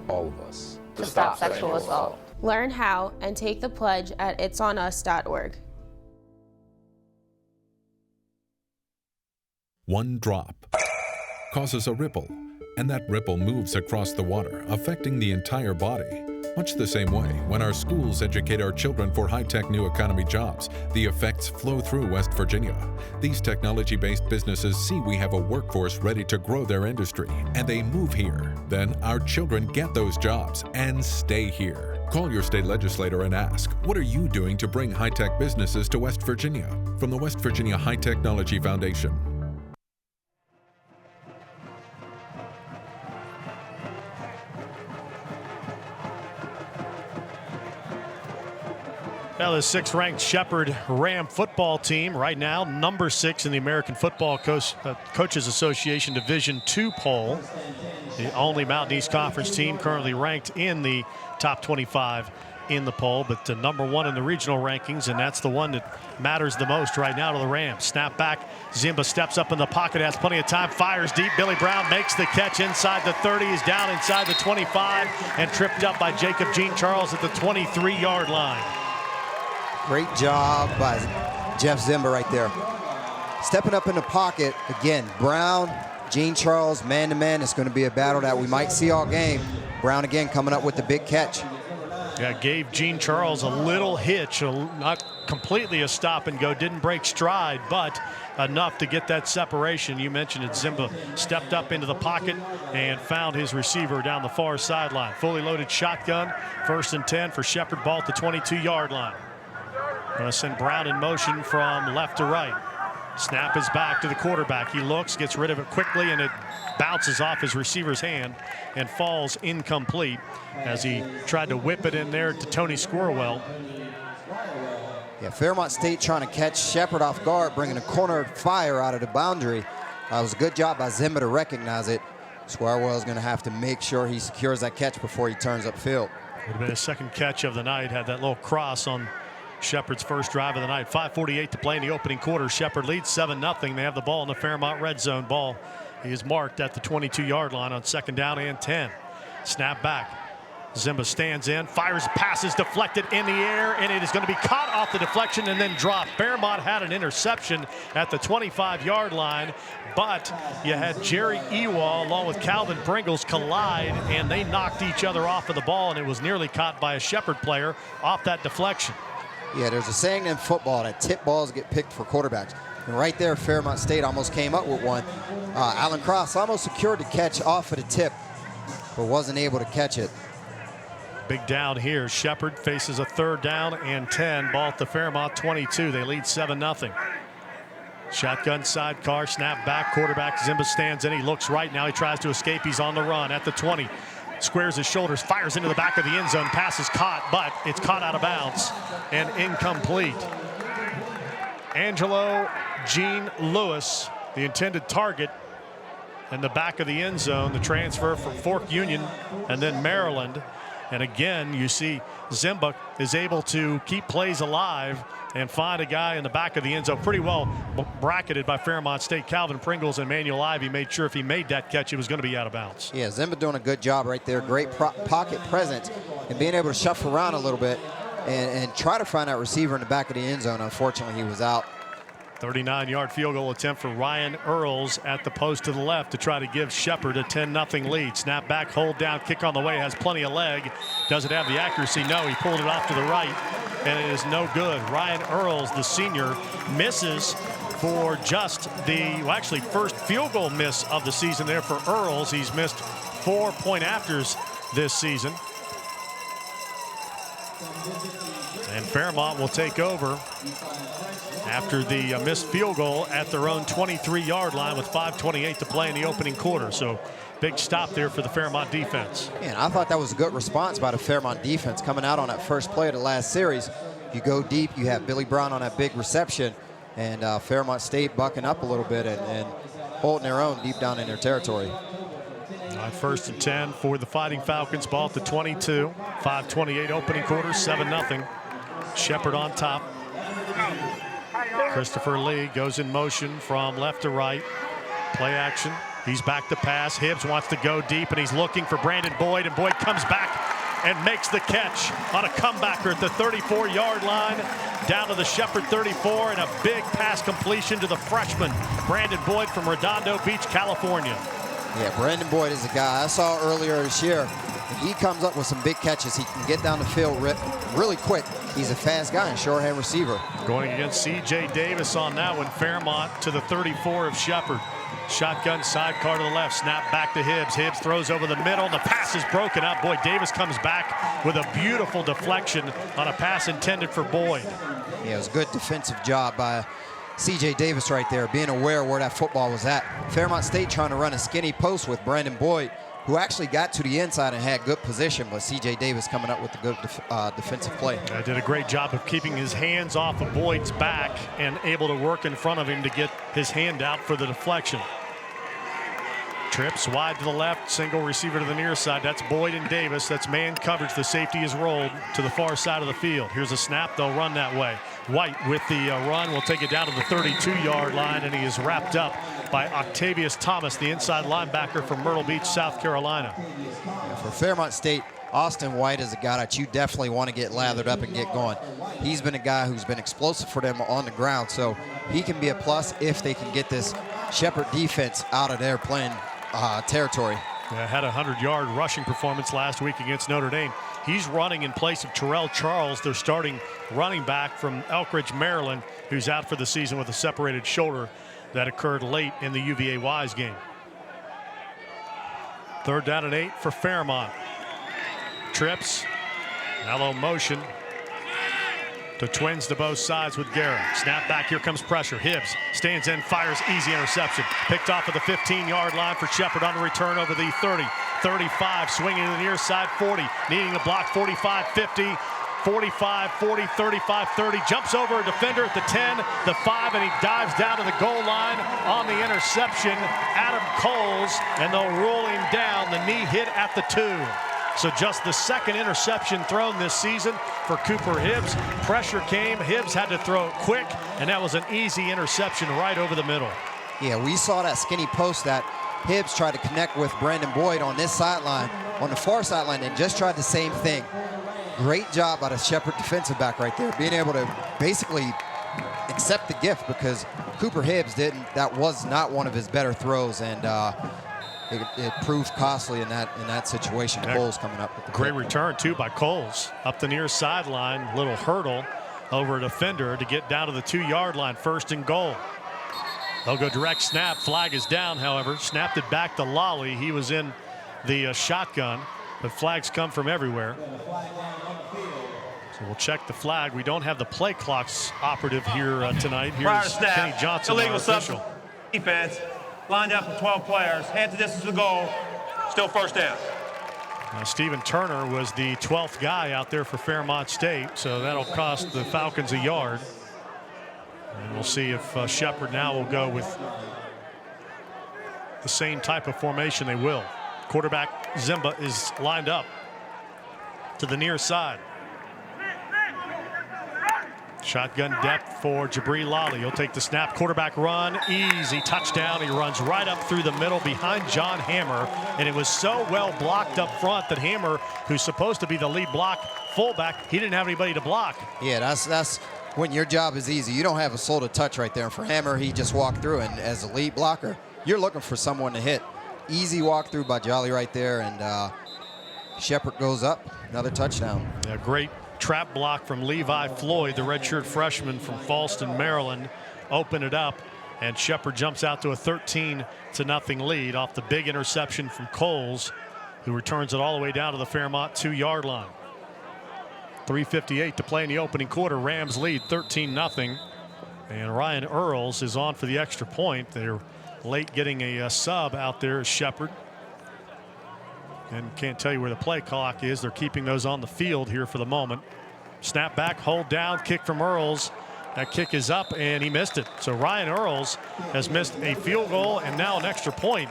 Speaker 17: All of us.
Speaker 19: To stop sexual assault.
Speaker 25: Learn how and take the pledge at itsonus.org.
Speaker 8: One drop causes a ripple, and that ripple moves across the water, affecting the entire body. Much the same way, when our schools educate our children for high-tech new economy jobs, the effects flow through West Virginia. These technology-based businesses see we have a workforce ready to grow their industry, and they move here. Then our children get those jobs and stay here. Call your state legislator and ask, what are you doing to bring high-tech businesses to West Virginia? From the West Virginia High Technology Foundation.
Speaker 1: Well, the 6th-ranked Shepherd Ram football team right now, number 6 in the American Football Coaches Association Division II poll. The only Mountain East Conference team currently ranked in the top 25 in the poll, but number 1 in the regional rankings, and that's the one that matters the most right now to the Rams. Snap back, Zimba steps up in the pocket, has plenty of time, fires deep. Billy Brown makes the catch inside the 30. He's down inside the 25 and tripped up by Jacob Jean Charles at the 23-yard line.
Speaker 2: Great job by Jeff Zimba right there. Stepping up in the pocket, again, Brown, Jean Charles, man-to-man. It's going to be a battle that we might see all game. Brown again coming up with the big catch.
Speaker 1: Yeah, gave Gene Charles a little hitch, not completely a stop and go, didn't break stride, but enough to get that separation. You mentioned it, Zimba stepped up into the pocket and found his receiver down the far sideline. Fully loaded shotgun, 1st and 10 for Shepherd, ball at the 22-yard line. Going to send Brown in motion from left to right. Snap is back to the quarterback. He looks, gets rid of it quickly, and it bounces off his receiver's hand and falls incomplete as he tried to whip it in there to Tony Squirwell.
Speaker 2: Yeah, Fairmont State trying to catch Shepherd off guard, bringing a corner fire out of the boundary. It was a good job by Zimba to recognize it. Squirwell is going to have to make sure he secures that catch before he turns upfield.
Speaker 1: Would have been his 2nd catch of the night. Had that little cross on Shepherd's first drive of the night. 5:48 to play in the opening quarter. Shepherd leads 7-0. They have the ball in the Fairmont red zone. Ball is marked at the 22-yard line on 2nd down and 10. Snap back. Zimba stands in, fires, passes deflected in the air, and it is going to be caught off the deflection and then dropped. Fairmont had an interception at the 25-yard line, but you had Jerry Ewall along with Calvin Pringles collide, and they knocked each other off of the ball, and it was nearly caught by a Shepherd player off that deflection.
Speaker 2: Yeah, there's a saying in football that tip balls get picked for quarterbacks. And right there, Fairmont State almost came up with one. Alan Cross almost secured the catch off of the tip, but wasn't able to catch it.
Speaker 1: Big down here. Shepherd faces a 3rd down and 10. Ball at the Fairmont 22. They lead 7-0. Shotgun sidecar, snap back. Quarterback Zimba stands in. He looks right now. He tries to escape. He's on the run at the 20. Squares his shoulders, fires into the back of the end zone. Pass is caught, but it's caught out of bounds and incomplete. Angelo Gene Lewis, the intended target, in the back of the end zone. The transfer from Fork Union and then Maryland. And again, you see Zimba is able to keep plays alive and find a guy in the back of the end zone. Pretty well bracketed by Fairmont State. Calvin Pringles and Manuel Ivey made sure if he made that catch, it was going to be out of bounds.
Speaker 2: Yeah, Zimba doing a good job right there. Great pocket presence and being able to shuffle around a little bit and try to find that receiver in the back of the end zone. Unfortunately, he was out.
Speaker 1: 39-yard field goal attempt for Ryan Earls at the post to the left to try to give Shepherd a 10-0 lead. Snap back, hold down, kick on the way, has plenty of leg. Does it have the accuracy? No, he pulled it off to the right, and it is no good. Ryan Earls, the senior, misses for just the, well, actually first field goal miss of the season there for Earls. He's missed 4 point-afters this season. And Fairmont will take over after the missed field goal at their own 23-yard line with 5:28 to play in the opening quarter. So big stop there for the Fairmont defense.
Speaker 2: And I thought that was a good response by the Fairmont defense coming out on that first play of the last series. You go deep, you have Billy Brown on that big reception, and Fairmont State bucking up a little bit and holding their own deep down in their territory.
Speaker 1: 1st and 10 for the Fighting Falcons. Ball at the 22. 5:28 opening quarter, 7-0. Shepherd on top. Christopher Lee goes in motion from left to right. Play action. He's back to pass. Hibbs wants to go deep, and he's looking for Brandon Boyd, and Boyd comes back and makes the catch on a comebacker at the 34-yard line, down to the Shepherd 34, and a big pass completion to the freshman, Brandon Boyd from Redondo Beach, California.
Speaker 2: Yeah, Brandon Boyd is a guy I saw earlier this year. He comes up with some big catches. He can get down the field really quick. He's a fast guy and short-hand receiver.
Speaker 1: Going against C.J. Davis on that one. Fairmont to the 34 of Shepherd. Shotgun sidecar to the left. Snap back to Hibbs. Hibbs throws over the middle. The pass is broken up. Boy, Davis comes back with a beautiful deflection on a pass intended for Boyd.
Speaker 2: Yeah, it was a good defensive job by C.J. Davis right there, being aware of where that football was at. Fairmont State trying to run a skinny post with Brandon Boyd, who actually got to the inside and had good position, but C.J. Davis coming up with the good defensive play.
Speaker 1: Did a great job of keeping his hands off of Boyd's back and able to work in front of him to get his hand out for the deflection. Trips wide to the left, single receiver to the near side. That's Boyd and Davis. That's man coverage. The safety is rolled to the far side of the field. Here's a snap. They'll run that way. White with the run will take it down to the 32-yard line, and he is wrapped up by Octavius Thomas, the inside linebacker from Myrtle Beach, South Carolina.
Speaker 2: Yeah, for Fairmont State, Austin White is a guy that you definitely want to get lathered up and get going. He's been a guy who's been explosive for them on the ground, so he can be a plus if they can get this Shepherd defense out of their playing territory.
Speaker 1: Had a 100-yard rushing performance last week against Notre Dame. He's running in place of Terrell Charles, their starting running back from Elkridge, Maryland, who's out for the season with a separated shoulder that occurred late in the UVA-Wise game. 3rd down and 8 for Fairmont. Trips, mellow motion to twins to both sides with Garrett. Snap back, here comes pressure. Hibbs stands in, fires, easy interception. Picked off at the 15-yard line for Shepard on the return over the 30, 35, swinging to the near side, 40, needing a block, 45, 50, 45, 40, 35, 30, jumps over a defender at the 10, the 5, and he dives down to the goal line on the interception. Adam Coles, and they'll rule him down. The knee hit at the 2. So just the 2nd interception thrown this season for Cooper Hibbs. Pressure came, Hibbs had to throw it quick, and that was an easy interception right over the middle.
Speaker 2: Yeah, we saw that skinny post that Hibbs tried to connect with Brandon Boyd on this sideline, on the far sideline, and just tried the same thing. Great job by the Shepard defensive back right there, being able to basically accept the gift, because Cooper Hibbs didn't. That was not one of his better throws, and it proved costly in that situation.
Speaker 1: Yeah.
Speaker 2: Coles coming up with the
Speaker 1: great
Speaker 2: pick.
Speaker 1: return too by Coles up the near sideline, little hurdle over a defender to get down to the 2-yard line. 1st and goal. They'll go direct snap. Flag is down, however. Snapped it back to Lolly. He was in the shotgun, but flags come from everywhere. So we'll check the flag. We don't have the play clocks operative here tonight. Here's Kenny Johnson,
Speaker 3: illegal
Speaker 1: our official.
Speaker 3: Defense lined up with 12 players. Head to distance to the goal. Still 1st down.
Speaker 1: Stephen Turner was the 12th guy out there for Fairmont State, so that'll cost the Falcons a yard. And we'll see if Shepard now will go with the same type of formation. They will. Quarterback Zimba is lined up to the near side. Shotgun depth for Jabri Lolly. He'll take the snap. Quarterback run. Easy touchdown. He runs right up through the middle behind John Hammer. And it was so well blocked up front that Hammer, who's supposed to be the lead block fullback, he didn't have anybody to block.
Speaker 2: Yeah, that's when your job is easy. You don't have a soul to touch right there. And for Hammer, he just walked through. And as a lead blocker, you're looking for someone to hit. Easy walk through by Jolly right there. And Shepard goes up. Another touchdown.
Speaker 1: Yeah, great trap block from Levi Floyd, the redshirt freshman from Falston, Maryland. Open it up, and Shepard jumps out to a 13-0 lead off the big interception from Coles, who returns it all the way down to the Fairmont 2-yard line. 3:58 to play in the opening quarter. Rams lead 13-0, and Ryan Earls is on for the extra point. They're late getting a sub out there as Shepard. And can't tell you where the play clock is. They're keeping those on the field here for the moment. Snap back, hold down, kick from Earls. That kick is up, and he missed it. So Ryan Earls has missed a field goal and now an extra point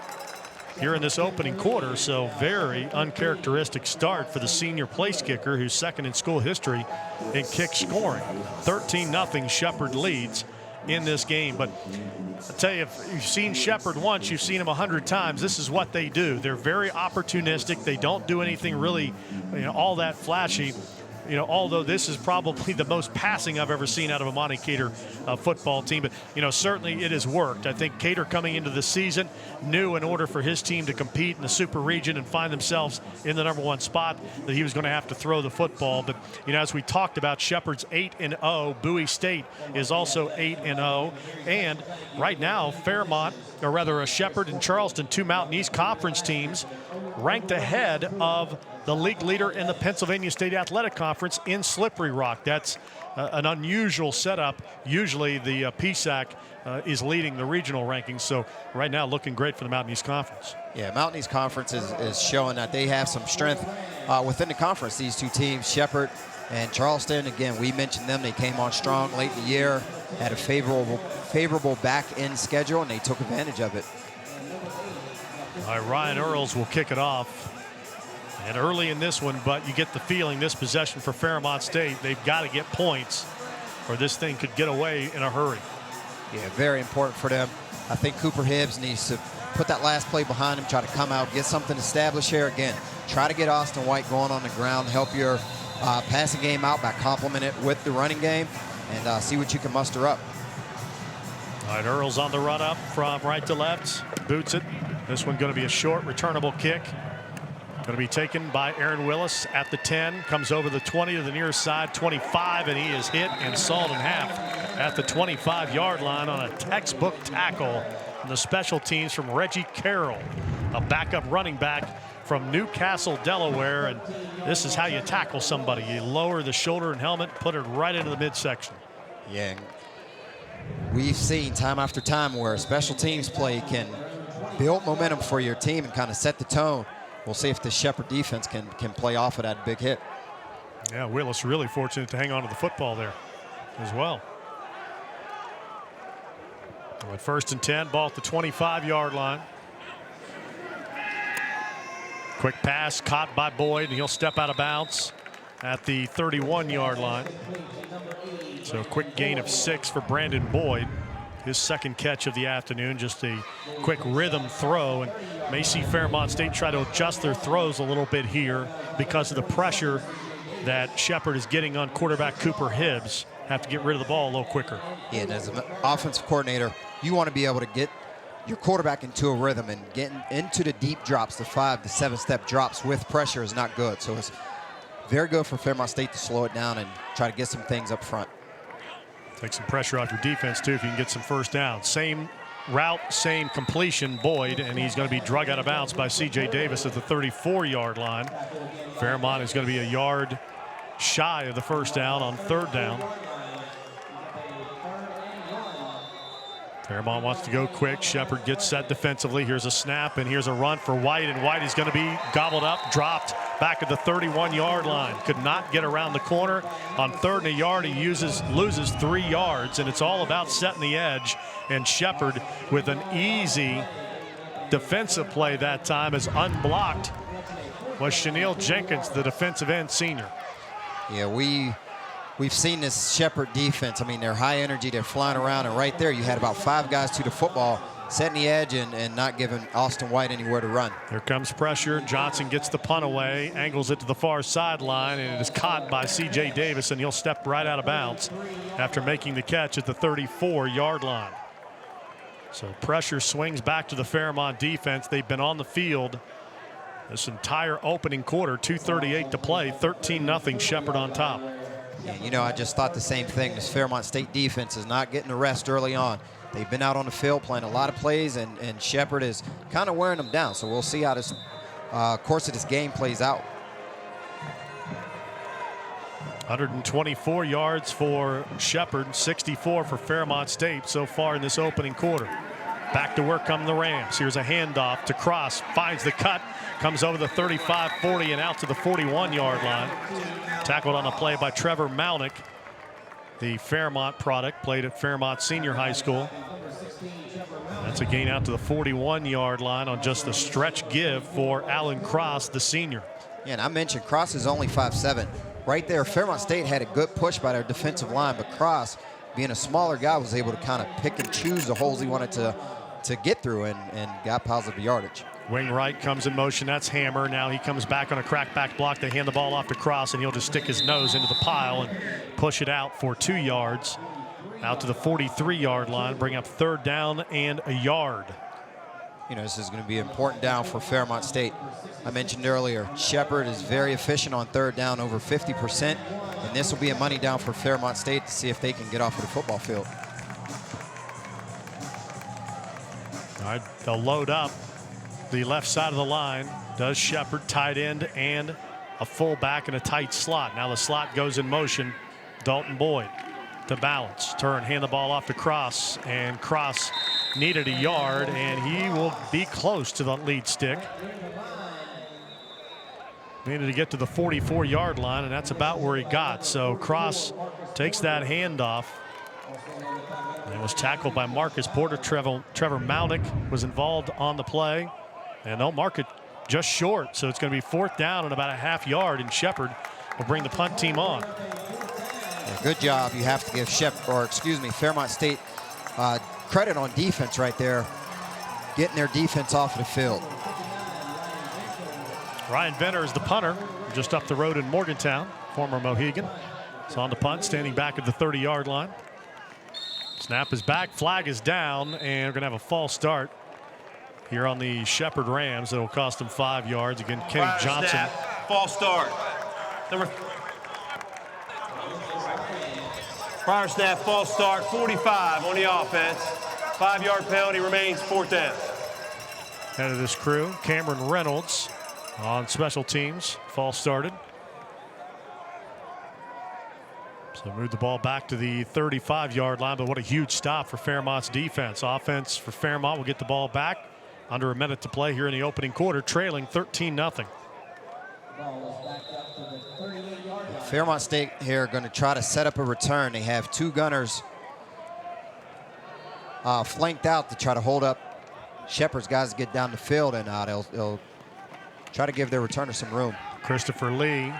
Speaker 1: here in this opening quarter. So very uncharacteristic start for the senior place kicker, who's 2nd in school history in kick scoring. 13-0 Shepard leads in this game. But I'll tell you, if you've seen Shepard once, you've seen him 100 times. This is what they do. They're very opportunistic. They don't do anything really, all that flashy. Although this is probably the most passing I've ever seen out of a Monte Cater football team. But, certainly it has worked. I think Cater coming into the season knew in order for his team to compete in the super region and find themselves in the #1 spot that he was going to have to throw the football. But, as we talked about, Shepard's 8-0. Bowie State is also 8-0. And right now, Fairmont, or rather Shepard and Charleston, 2 Mountain East Conference teams, ranked ahead of the league leader in the Pennsylvania State Athletic Conference in Slippery Rock. That's an unusual setup. Usually the PSAC is leading the regional rankings. So right now looking great for the Mountain East Conference.
Speaker 2: Yeah, Mountain East Conference is showing that they have some strength within the conference. These 2 teams, Shepard and Charleston, again, we mentioned them. They came on strong late in the year, had a favorable back-end schedule, and they took advantage of it.
Speaker 1: All right, Ryan Earls will kick it off. And early in this one, but you get the feeling this possession for Fairmont State, they've got to get points or this thing could get away in a hurry.
Speaker 2: Yeah, very important for them. I think Cooper Hibbs needs to put that last play behind him, try to come out, get something established here. Again, try to get Austin White going on the ground, help your passing game out by complementing it with the running game, and see what you can muster up.
Speaker 1: All right, Earls on the run up from right to left, boots it, This one going to be a short returnable kick. Going to be taken by Aaron Willis at the 10. Comes over the 20 to the near side, 25, and he is hit and sawed in half at the 25-yard line on a textbook tackle from the special teams from Reggie Carroll, a backup running back from Newcastle, Delaware. And this is how you tackle somebody. You lower the shoulder and helmet, put it right into the midsection.
Speaker 2: Yeah. We've seen time after time where special teams play can build momentum for your team and kind of set the tone. We'll see if the Shepherd defense can play off of that big hit.
Speaker 1: Yeah, Willis really fortunate to hang on to the football there as well. At 1st and 10, ball at the 25-yard line. Quick pass caught by Boyd, and he'll step out of bounds at the 31-yard line. So a quick gain of 6 for Brandon Boyd. His second catch of the afternoon, just a quick rhythm throw, and may see Fairmont State try to adjust their throws a little bit here because of the pressure that Shepherd is getting on quarterback Cooper Hibbs. Have to get rid of the ball a little quicker.
Speaker 2: Yeah, and as an offensive coordinator, you want to be able to get your quarterback into a rhythm, and getting into the deep drops, the 5 to 7 step drops with pressure is not good. So it's very good for Fairmont State to slow it down and try to get some things up front.
Speaker 1: Take some pressure off your defense, too, if you can get some first down. Same route, same completion, Boyd, and he's going to be drug out of bounds by C.J. Davis at the 34-yard line. Fairmont is going to be a yard shy of the first down on 3rd down. Fairmont wants to go quick. Shepherd gets set defensively. Here's a snap, and here's a run for White, and White is going to be gobbled up, dropped back at the 31-yard line. Could not get around the corner. On 3rd and a yard, he loses 3 yards, and it's all about setting the edge. And Shepherd, with an easy defensive play that time, is unblocked, was Chenille Jenkins, the defensive end senior.
Speaker 2: Yeah, we've seen this Shepherd defense. I mean, they're high energy, they're flying around, and right there you had about 5 guys to the football, setting the edge and not giving Austin White anywhere to run.
Speaker 1: Here comes pressure. Johnson gets the punt away, angles it to the far sideline, and it is caught by C.J. Davis, and he'll step right out of bounds after making the catch at the 34-yard line. So pressure swings back to the Fairmont defense. They've been on the field this entire opening quarter, 2:38 to play, 13-0 Shepherd on top.
Speaker 2: Yeah, you know, I just thought the same thing. This Fairmont State defense is not getting the rest early on. They've been out on the field playing a lot of plays, and Shepherd is kind of wearing them down. So we'll see how this course of this game plays out.
Speaker 1: 124 yards for Shepherd, 64 for Fairmont State so far in this opening quarter. Back to work come the Rams. Here's a handoff to Cross, finds the cut, comes over the 35-40 and out to the 41-yard line. Tackled on the play by Trevor Malnick, the Fairmont product, played at Fairmont Senior High School. That's a gain out to the 41-yard line on just a stretch give for Alan Cross, the senior.
Speaker 2: Yeah, and I mentioned Cross is only 5'7". Right there, Fairmont State had a good push by their defensive line, but Cross, being a smaller guy, was able to kind of pick and choose the holes he wanted to get through and got positive yardage.
Speaker 1: Wing right comes in motion. That's Hammer. Now he comes back on a crackback block. They hand the ball off to Cross, and he'll just stick his nose into the pile and push it out for 2 yards. Out to the 43-yard line, bring up 3rd down and a yard.
Speaker 2: You know, this is going to be an important down for Fairmont State. I mentioned earlier, Shepherd is very efficient on 3rd down, over 50%, and this will be a money down for Fairmont State to see if they can get off of the football field.
Speaker 1: All right, they'll load up the left side of the line. Does Shepherd, tight end and a fullback in a tight slot. Now the slot goes in motion. Dalton Boyd to balance, turn, hand the ball off to Cross, and Cross needed a yard, and he will be close to the lead stick. Needed to get to the 44-yard line, and that's about where he got. So Cross takes that handoff. And was tackled by Marcus Porter. Trevor Malnick was involved on the play, and they'll mark it just short. So it's going to be 4th down and about a half yard, and Shepherd will bring the punt team on.
Speaker 2: Yeah, good job. You have to give Fairmont State credit on defense right there, getting their defense off of the field.
Speaker 1: Ryan Venner is the punter, just up the road in Morgantown, former Mohegan. It's on the punt, standing back at the 30-yard line. Snap is back, flag is down, and we're going to have a false start here on the Shepherd Rams. That'll cost them 5 yards. Again, Kenny
Speaker 3: Prior
Speaker 1: Johnson.
Speaker 3: snap, false start. Prior snap, false start, 45 on the offense. 5-yard penalty, remains 4th down.
Speaker 1: Head of this crew, Cameron Reynolds on special teams. False started. So move the ball back to the 35-yard line, but what a huge stop for Fairmont's defense. Offense for Fairmont will get the ball back. Under a minute to play here in the opening quarter, trailing 13-0.
Speaker 2: Fairmont State here going to try to set up a return. They have 2 gunners flanked out to try to hold up Shepherd's guys to get down the field, and they'll try to give their returner some room.
Speaker 1: Christopher Lee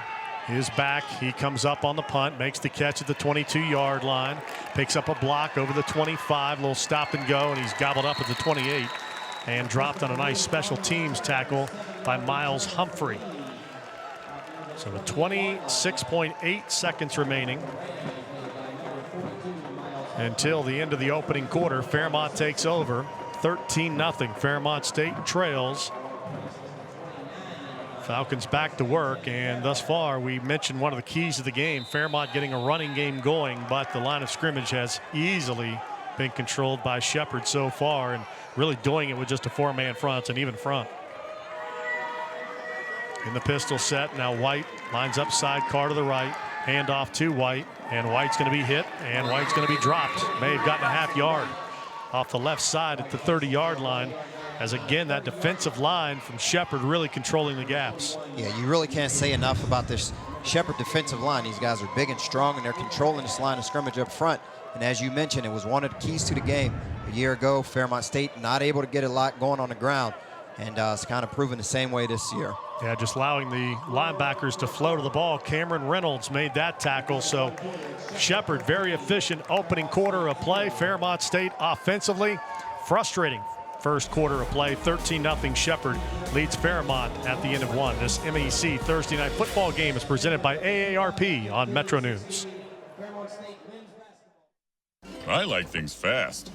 Speaker 1: is back. He comes up on the punt, makes the catch at the 22-yard line, picks up a block over the 25, little stop and go, and he's gobbled up at the 28 and dropped on a nice special teams tackle by Miles Humphrey. So with 26.8 seconds remaining until the end of the opening quarter, Fairmont takes over 13-0. Fairmont State trails. Falcons back to work, and thus far we mentioned one of the keys of the game, Fairmont getting a running game going, but the line of scrimmage has easily been controlled by Shepherd so far, and really doing it with just a 4-man front. It's an even front. In the pistol set, now White lines up sidecar to the right, handoff to White, and White's going to be hit, and White's going to be dropped. May have gotten a half yard off the left side at the 30-yard line, as again that defensive line from Shepherd really controlling the gaps.
Speaker 2: Yeah, you really can't say enough about this Shepherd defensive line. These guys are big and strong, and they're controlling this line of scrimmage up front. And as you mentioned, it was one of the keys to the game. A year ago, Fairmont State not able to get a lot going on the ground, and it's kind of proven the same way this year.
Speaker 1: Yeah, just allowing the linebackers to flow to the ball. Cameron Reynolds made that tackle. So Shepherd, very efficient opening quarter of play. Fairmont State offensively, frustrating first quarter of play. 13-0 Shepherd leads Fairmont at the end of one. This MEC Thursday night football game is presented by AARP on Metro News.
Speaker 9: I like things fast.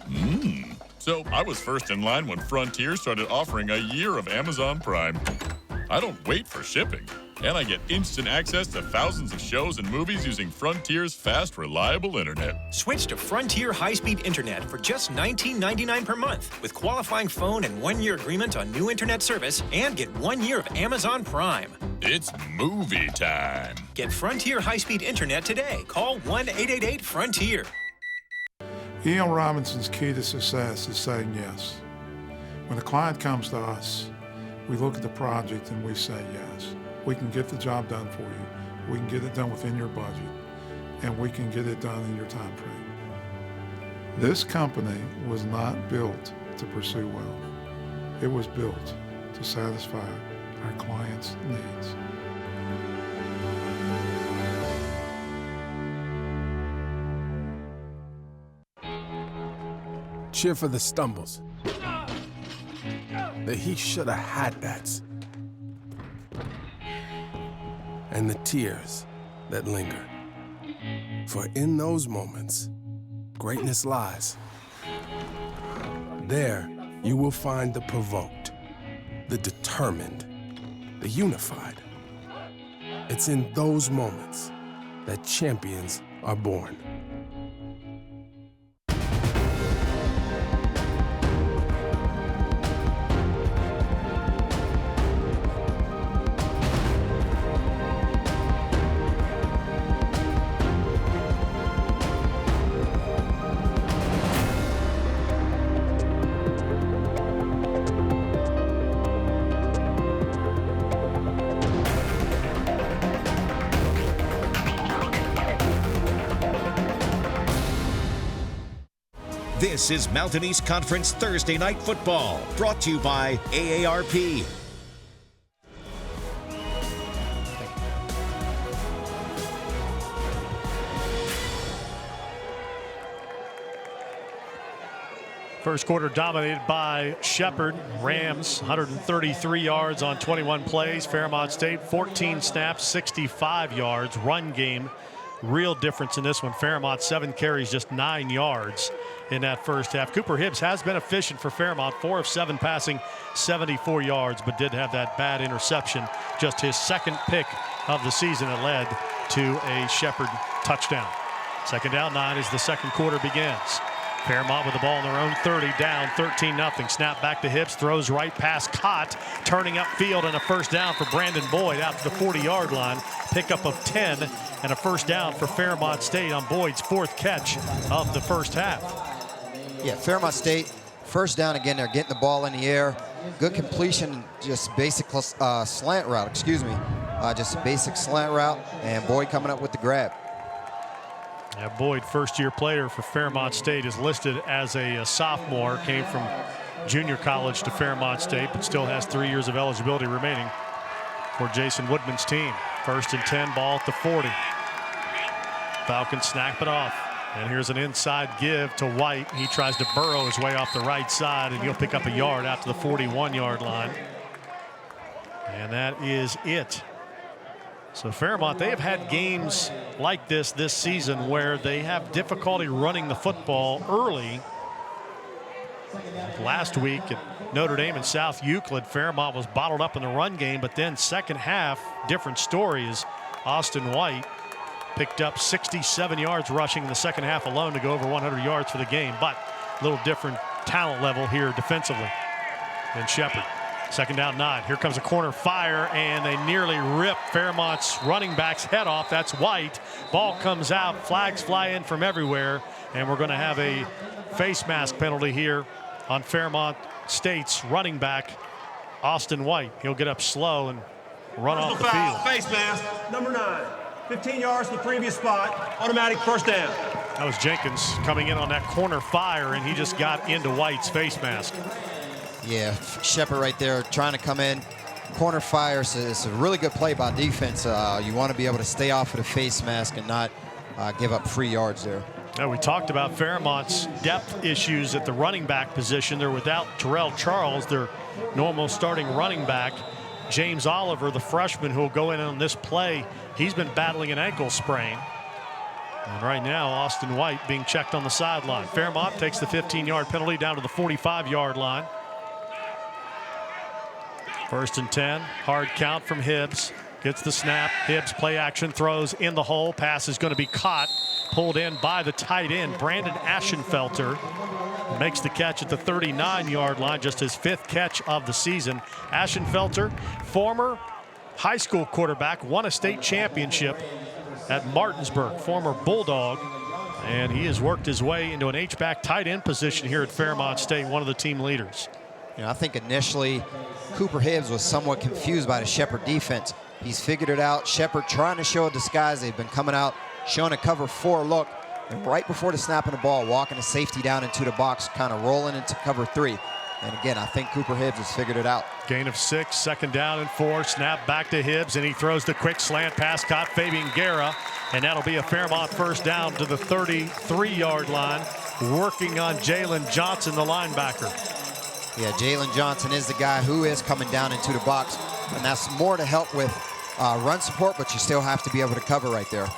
Speaker 9: So I was first in line when Frontier started offering a year of Amazon Prime. I don't wait for shipping, and I get instant access to thousands of shows and movies using Frontier's fast, reliable internet.
Speaker 10: Switch to Frontier high-speed internet for just $19.99 per month with qualifying phone and 1-year agreement on new internet service, and get 1 year of Amazon Prime.
Speaker 9: It's movie time.
Speaker 10: Get Frontier high-speed internet today. Call 1-888-FRONTIER.
Speaker 11: E.L. Robinson's key to success is saying yes. When a client comes to us, we look at the project and we say yes. We can get the job done for you. We can get it done within your budget, and we can get it done in your time frame. This company was not built to pursue wealth. It was built to satisfy our clients' needs.
Speaker 12: Cheer for the stumbles. The he shoulda had that's. And the tears that linger. For in those moments, greatness lies. There, you will find the provoked, the determined, the unified. It's in those moments that champions are born.
Speaker 13: This is Mountain East Conference Thursday Night Football, brought to you by AARP.
Speaker 1: First quarter dominated by Shepherd. Rams 133 yards on 21 plays. Fairmont State 14 snaps, 65 yards. Run game real difference in this one. Fairmont 7 carries, just 9 yards in that first half. Cooper Hibbs has been efficient for Fairmont, 4 of 7 passing, 74 yards, but did have that bad interception, just his second pick of the season that led to a Shepherd touchdown. Second down, 9 as the second quarter begins. Fairmont with the ball in their own 30, down 13-0. Snap back to Hibbs, throws right past Cott, turning upfield, and a first down for Brandon Boyd out to the 40-yard line. Pickup of 10 and a first down for Fairmont State on Boyd's 4th catch of the first half.
Speaker 2: Yeah, Fairmont State, first down again. They're getting the ball in the air. Good completion, just basic slant route, just a basic slant route, and Boyd coming up with the grab.
Speaker 1: Yeah, Boyd, first-year player for Fairmont State, is listed as a sophomore. Came from junior college to Fairmont State, but still has 3 years of eligibility remaining for Jason Woodman's team. 1st and 10, ball at the 40. Falcons snap it off. And here's an inside give to White. He tries to burrow his way off the right side, and he'll pick up a yard out to the 41-yard line. And that is it. So Fairmont, they have had games like this season where they have difficulty running the football early. Last week at Notre Dame and South Euclid, Fairmont was bottled up in the run game, but then second half, different story, is Austin White picked up 67 yards rushing in the second half alone to go over 100 yards for the game, but a little different talent level here defensively than Shepherd. Second down, 9. Here comes a corner fire, and they nearly rip Fairmont's running back's head off. That's White. Ball comes out, flags fly in from everywhere, and we're going to have a face mask penalty here on Fairmont State's running back, Austin White. He'll get up slow and run off the field.
Speaker 3: Face mask, number 9. 15 yards to the previous spot, automatic first down.
Speaker 1: That was Jenkins coming in on that corner fire, and he just got into White's face mask.
Speaker 2: Yeah, Shepherd right there trying to come in. Corner fire, so it's a really good play by defense. You want to be able to stay off of the face mask and not give up free yards there.
Speaker 1: Now, we talked about Fairmont's depth issues at the running back position. They're without Terrell Charles, their normal starting running back. James Oliver, the freshman who will go in on this play, he's been battling an ankle sprain. And right now, Austin White being checked on the sideline. Fairmont takes the 15-yard penalty down to the 45-yard line. 1st and 10, hard count from Hibbs. Gets the snap. Hibbs play action, throws in the hole. Pass is going to be caught, pulled in by the tight end, Brandon Aschenfelter. Makes the catch at the 39-yard line, just his 5th catch of the season. Aschenfelter, former high school quarterback, won a state championship at Martinsburg, former Bulldog, and he has worked his way into an H-back tight end position here at Fairmont State, one of the team leaders.
Speaker 2: You know, I think initially Cooper Hibbs was somewhat confused by the Shepherd defense. He's figured it out. Shepherd trying to show a disguise. They've been coming out, showing a cover 4 look, and right before the snap of the ball, walking a safety down into the box, kind of rolling into cover 3. And again, I think Cooper Hibbs has figured it out.
Speaker 1: Gain of 6, second down and 4. Snap back to Hibbs, and he throws the quick slant pass, caught Fabian Guerra, and that'll be a Fairmont first down to the 33-yard line, working on Jalen Johnson, the linebacker.
Speaker 2: Yeah, Jalen Johnson is the guy who is coming down into the box, and that's more to help with run support, but you still have to be able to cover right there.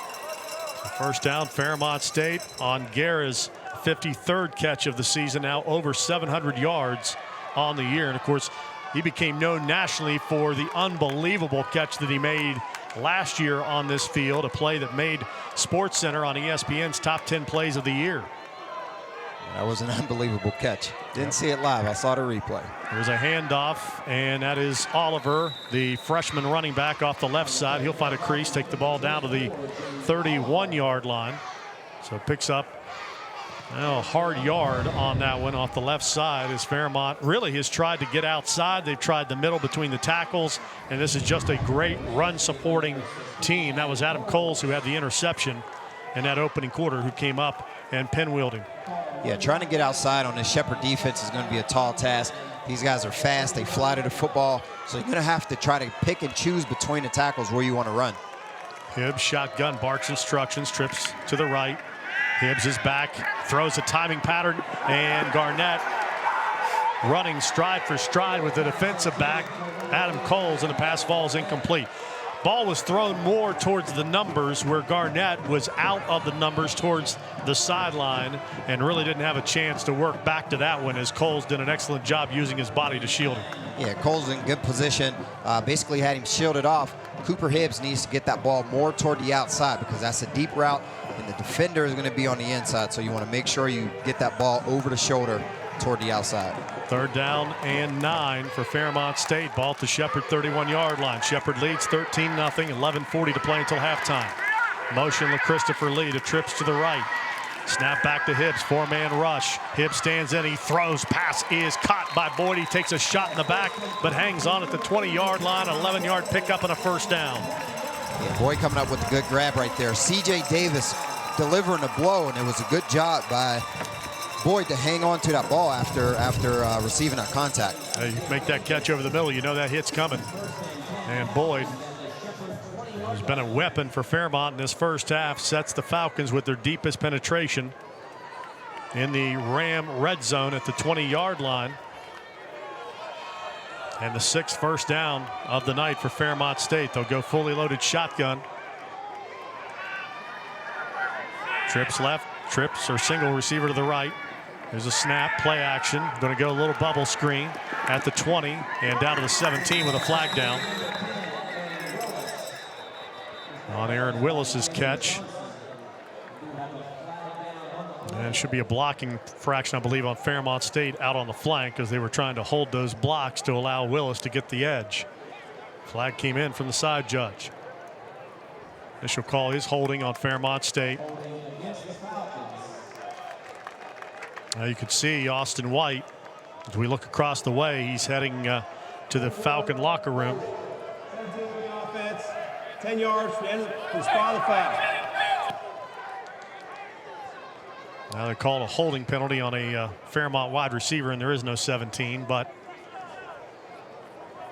Speaker 1: First down, Fairmont State on Guerra's 53rd catch of the season, now over 700 yards on the year. And of course, he became known nationally for the unbelievable catch that he made last year on this field, a play that made SportsCenter on ESPN's top 10 plays of the year.
Speaker 2: That was an unbelievable catch. Didn't see it live. I saw the replay.
Speaker 1: There's a handoff, and that is Oliver, the freshman running back off the left side. He'll find a crease, take the ball down to the 31-yard line. So picks up a hard yard on that one off the left side, as Fairmont really has tried to get outside. They've tried the middle between the tackles, and this is just a great run-supporting team. That was Adam Coles who had the interception in that opening quarter, who came up and pinwheeled him.
Speaker 2: Yeah, trying to get outside on this Shepherd defense is going to be a tall task. These guys are fast. They fly to the football. So you're going to have to try to pick and choose between the tackles where you want to run.
Speaker 1: Hibbs shotgun, barks instructions, trips to the right. Hibbs is back, throws a timing pattern, and Garnett running stride for stride with the defensive back, Adam Coles, and the pass falls incomplete. Ball was thrown more towards the numbers, where Garnett was out of the numbers towards the sideline and really didn't have a chance to work back to that one, as Coles did an excellent job using his body to shield him.
Speaker 2: Yeah, Coles in good position, basically had him shielded off. Cooper Hibbs needs to get that ball more toward the outside because that's a deep route and the defender is going to be on the inside. So you want to make sure you get that ball over the shoulder toward the outside.
Speaker 1: 3rd down and 9 for Fairmont State. Ball at the Shepherd 31-yard line. Shepherd leads 13-0, 11:40 to play until halftime. Motion to Christopher Lee to trips to the right. Snap back to Hibbs, 4-man rush. Hibbs stands in, he throws, pass is caught by Boyd. He takes a shot in the back, but hangs on at the 20-yard line, 11-yard pickup and a 1st down.
Speaker 2: Yeah, Boyd coming up with a good grab right there. C.J. Davis delivering a blow, and it was a good job by Boyd to hang on to that ball after receiving that contact.
Speaker 1: You make that catch over the middle, you know that hit's coming. And Boyd has been a weapon for Fairmont in this first half. Sets the Falcons with their deepest penetration in the Ram red zone at the 20-yard line. And the 6th first down of the night for Fairmont State. They'll go fully loaded shotgun. Trips left, trips or single receiver to the right. There's a snap, play action. Going to go a little bubble screen at the 20 and down to the 17 with a flag down. On Aaron Willis's catch. And it should be a blocking fraction, I believe, on Fairmont State out on the flank as they were trying to hold those blocks to allow Willis to get the edge. Flag came in from the side judge. Initial call is holding on Fairmont State. Now you can see Austin White as we look across the way. He's heading to the Falcon locker room.
Speaker 3: 10 yards from the end of the spot of the foul.
Speaker 1: Now they called a holding penalty on a Fairmont wide receiver, and there is no 17, but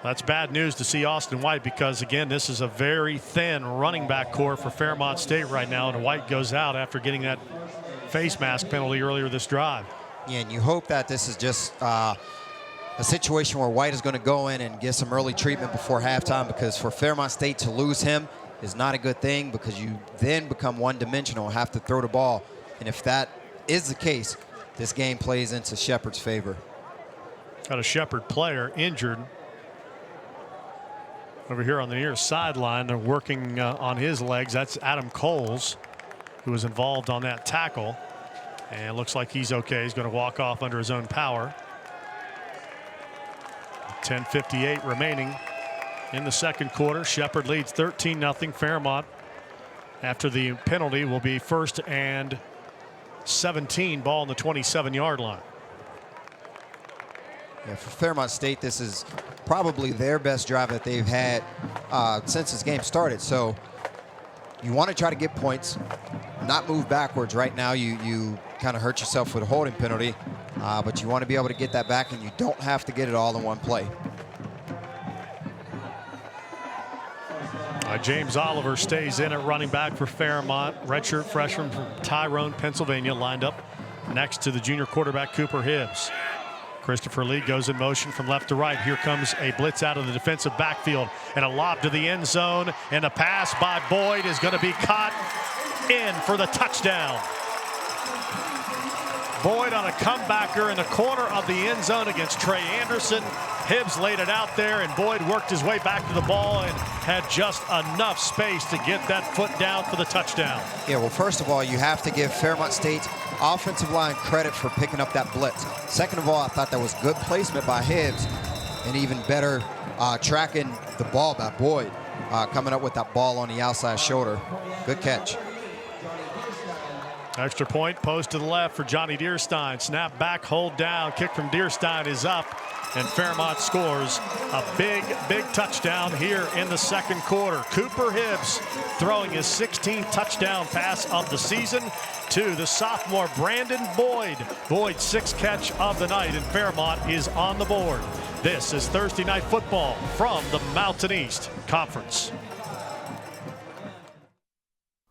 Speaker 1: that's bad news to see Austin White because, again, this is a very thin running back core for Fairmont State right now, and White goes out after getting that face mask penalty earlier this drive.
Speaker 2: Yeah, and you hope that this is just a situation where White is going to go in and get some early treatment before halftime, because for Fairmont State to lose him is not a good thing because you then become one-dimensional and have to throw the ball. And if that is the case, this game plays into Shepherd's favor.
Speaker 1: Got a Shepherd player injured over here on the near sideline. They're working on his legs. That's Adam Coles, who was involved on that tackle. And looks like he's okay. He's going to walk off under his own power. 10:58 remaining in the second quarter. Shepherd leads 13-0. Fairmont, after the penalty, will be 1st and 17, ball on the 27-yard line.
Speaker 2: Yeah, for Fairmont State, this is probably their best drive that they've had since this game started. So you want to try to get points, not move backwards. Right now you kind of hurt yourself with a holding penalty, but you want to be able to get that back, and you don't have to get it all in one play.
Speaker 1: James Oliver stays in at running back for Fairmont. Redshirt freshman from Tyrone, Pennsylvania, lined up next to the junior quarterback Cooper Hibbs. Christopher Lee goes in motion from left to right. Here comes a blitz out of the defensive backfield and a lob to the end zone, and a pass by Boyd is going to be caught in for the touchdown. Boyd on a comebacker in the corner of the end zone against Trey Anderson. Hibbs laid it out there, and Boyd worked his way back to the ball and had just enough space to get that foot down for the touchdown.
Speaker 2: Yeah, well, first of all, you have to give Fairmont State's offensive line credit for picking up that blitz. Second of all, I thought that was good placement by Hibbs, and even better tracking the ball by Boyd, coming up with that ball on the outside shoulder. Good catch.
Speaker 1: Extra point, post to the left for Johnny Deerstein. Snap back, hold down, kick from Deerstein is up, and Fairmont scores a big touchdown here in the second quarter. Cooper Hibbs throwing his 16th touchdown pass of the season to the sophomore Brandon Boyd. Boyd's 6th catch of the night, and Fairmont is on the board. This is Thursday Night Football from the Mountain East Conference.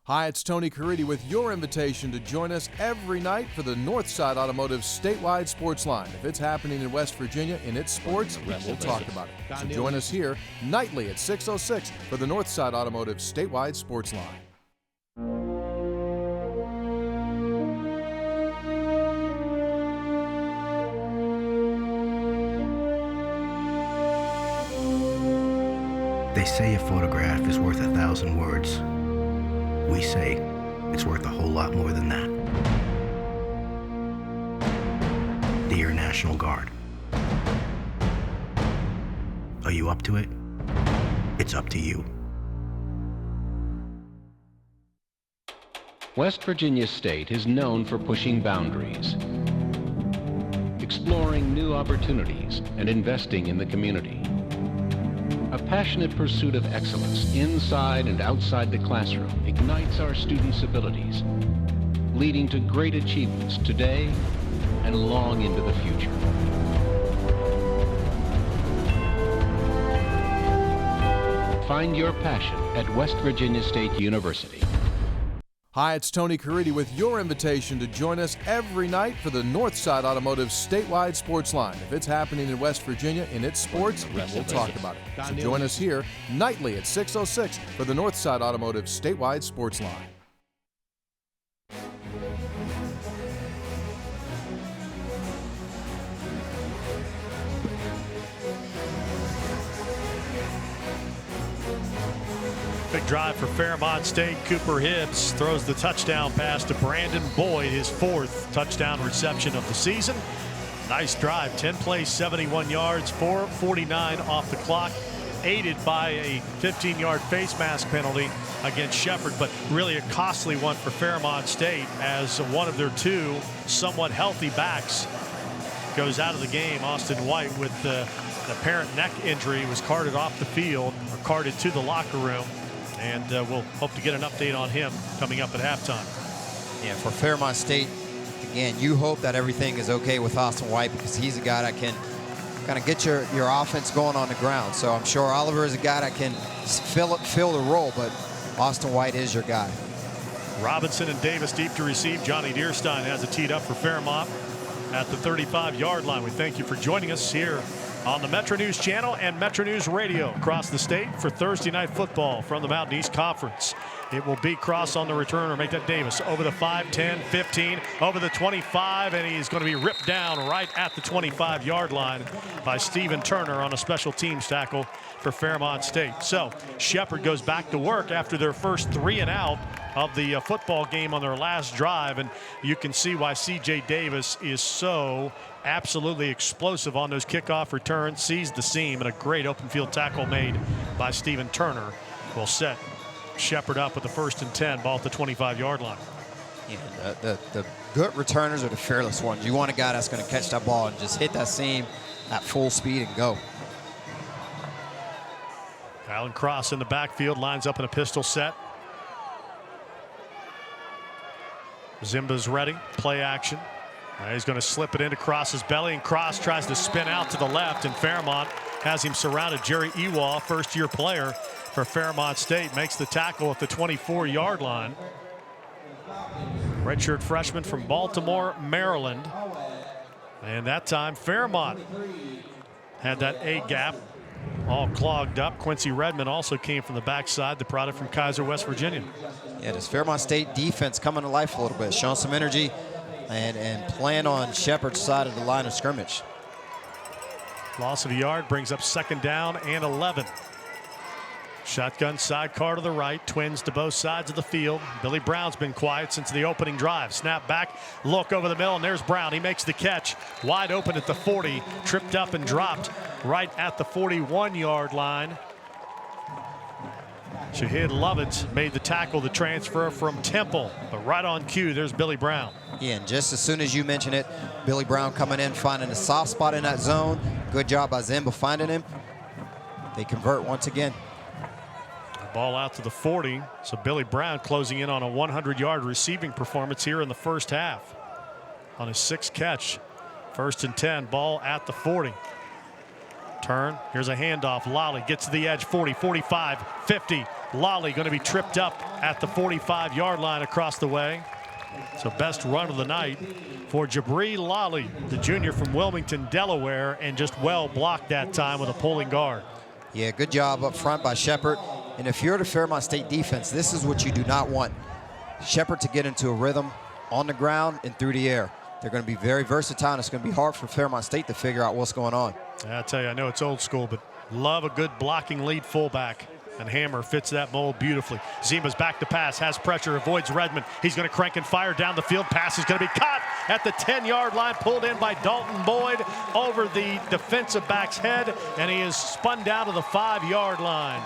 Speaker 16: Hi, it's Tony Caridi with your invitation to join us every night for the Northside Automotive statewide sports line. If it's happening in West Virginia and it's sports, we'll talk about it. So join us here nightly at 6:06 for the Northside Automotive statewide sports line.
Speaker 4: They say a photograph is worth 1,000 words. We say it's worth a whole lot more than that. Dear National Guard, are you up to it? It's up to you.
Speaker 5: West Virginia State is known for pushing boundaries, exploring new opportunities, and investing in the community. A passionate pursuit of excellence inside and outside the classroom ignites our students' abilities, leading to great achievements today and long into the future. Find your passion at West Virginia State University.
Speaker 16: Hi, it's Tony Caridi with your invitation to join us every night for the Northside Automotive statewide sports line. If it's happening in West Virginia and it's sports, we'll talk about it. So join us here nightly at 6:06 for the Northside Automotive statewide sports line.
Speaker 1: Big drive for Fairmont State. Cooper Hibbs throws the touchdown pass to Brandon Boyd, his 4th touchdown reception of the season. Nice drive, 10 plays, 71 yards, 4:49 off the clock, aided by a 15-yard face mask penalty against Shepherd, but really a costly one for Fairmont State as one of their 2 somewhat healthy backs goes out of the game. Austin White, with the apparent neck injury, was carted off the field, or carted to the locker room. And we'll hope to get an update on him coming up at halftime.
Speaker 2: Yeah, for Fairmont State, again, you hope that everything is okay with Austin White, because he's a guy that can kind of get your offense going on the ground. So I'm sure Oliver is a guy that can fill the role, but Austin White is your guy.
Speaker 1: Robinson and Davis deep to receive. Johnny Deerstein has it teed up for Fairmont at the 35-yard line. We thank you for joining us here on the Metro News Channel and Metro News Radio across the state for Thursday night football from the Mountain East Conference. It will be Cross on the return, or make that Davis over the 5, 10, 15, over the 25, and he's going to be ripped down right at the 25-yard line by Stephen Turner on a special teams tackle for Fairmont State. So Shepherd goes back to work after their first 3 and out of the football game on their last drive, and you can see why C.J. Davis is so absolutely explosive on those kickoff returns. Sees the seam, and a great open field tackle made by Stephen Turner will set Shepherd up with the 1st and 10, ball at the 25-yard line.
Speaker 2: Yeah, the good returners are the fearless ones. You want a guy that's going to catch that ball and just hit that seam at full speed and go.
Speaker 1: Alan Cross in the backfield, lines up in a pistol set. Zimba's ready, play action. He's going to slip it into Cross's belly, and Cross tries to spin out to the left, and Fairmont has him surrounded. Jerry Ewall, first-year player for Fairmont State, makes the tackle at the 24-yard line. Redshirt freshman from Baltimore, Maryland. And that time, Fairmont had that A gap all clogged up. Quincy Redmond also came from the backside, the product from Kaiser, West Virginia.
Speaker 2: Yeah, this Fairmont State defense coming to life a little bit, showing some energy and playing on Shepherd's side of the line of scrimmage.
Speaker 1: Loss of a yard brings up 2nd down and 11. Shotgun sidecar to the right, twins to both sides of the field. Billy Brown's been quiet since the opening drive. Snap back, look over the middle, and there's Brown. He makes the catch, wide open at the 40, tripped up and dropped right at the 41-yard line. Shahid Lovett made the tackle, the transfer from Temple, but right on cue, there's Billy Brown.
Speaker 2: Yeah, and just as soon as you mention it, Billy Brown coming in, finding a soft spot in that zone. Good job by Zimba finding him. They convert once again.
Speaker 1: Ball out to the 40. So Billy Brown closing in on a 100-yard receiving performance here in the first half on his 6th catch. 1st and 10, ball at the 40. Turn, here's a handoff. Lally gets to the edge, 40, 45, 50, Lally going to be tripped up at the 45-yard line across the way. So best run of the night for Jabri Lally, the junior from Wilmington, Delaware, and just well blocked that time with a pulling guard.
Speaker 2: Yeah, good job up front by Shepard. And if you're the Fairmont State defense, this is what you do not want. Shepard to get into a rhythm on the ground and through the air. They're going to be very versatile, and it's going to be hard for Fairmont State to figure out what's going on.
Speaker 1: I tell you, I know it's old school, but love a good blocking lead fullback. And Hammer fits that mold beautifully. Zima's back to pass, has pressure, avoids Redmond. He's going to crank and fire down the field. Pass is going to be caught at the 10-yard line, pulled in by Dalton Boyd over the defensive back's head, and he is spun down to the 5-yard line.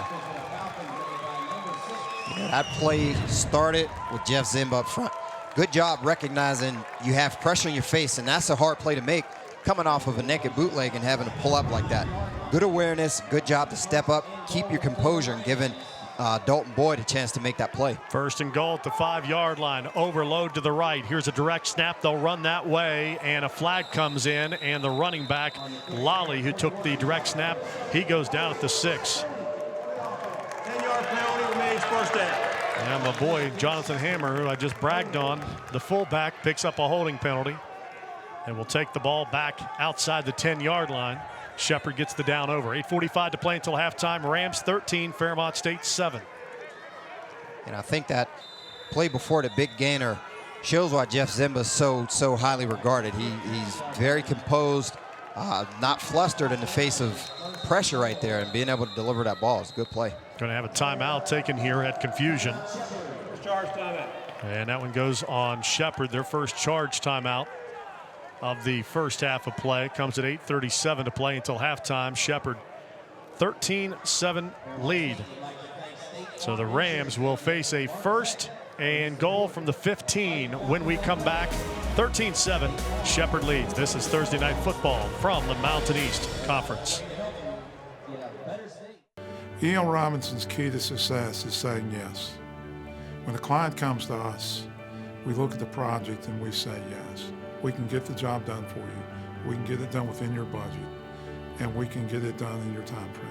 Speaker 2: Yeah, that play started with Jeff Zimba up front. Good job recognizing you have pressure in your face, and that's a hard play to make coming off of a naked bootleg and having to pull up like that. Good awareness, good job to step up, keep your composure, and giving Dalton Boyd a chance to make that play.
Speaker 1: First and goal at the 5-yard line. Overload to the right. Here's a direct snap. They'll run that way, and a flag comes in, and the running back, Lally, who took the direct snap, he goes down at the 6.
Speaker 3: 10-yard penalty remains first down.
Speaker 1: And my boy, Jonathan Hammer, who I just bragged on, the fullback, picks up a holding penalty and will take the ball back outside the 10-yard line. Shepard gets the down over. 8:45 to play until halftime. Rams 13, Fairmont State 7.
Speaker 2: And I think that play before the big gainer shows why Jeff Zimba is so highly regarded. He's very composed, not flustered in the face of pressure right there, and being able to deliver that ball is a good play.
Speaker 1: Going to have a timeout taken here at confusion.
Speaker 3: Charge timeout.
Speaker 1: And that one goes on Shepard. Their first charge timeout of the first half of play comes at 8:37 to play until halftime. Shepard 13-7 lead. So the Rams will face a first and goal from the 15 when we come back. 13-7, Shepard leads. This is Thursday Night Football from the Mountain East Conference.
Speaker 11: E.L. Robinson's key to success is saying yes. When a client comes to us, we look at the project and we say yes. We can get the job done for you. We can get it done within your budget, and we can get it done in your time frame.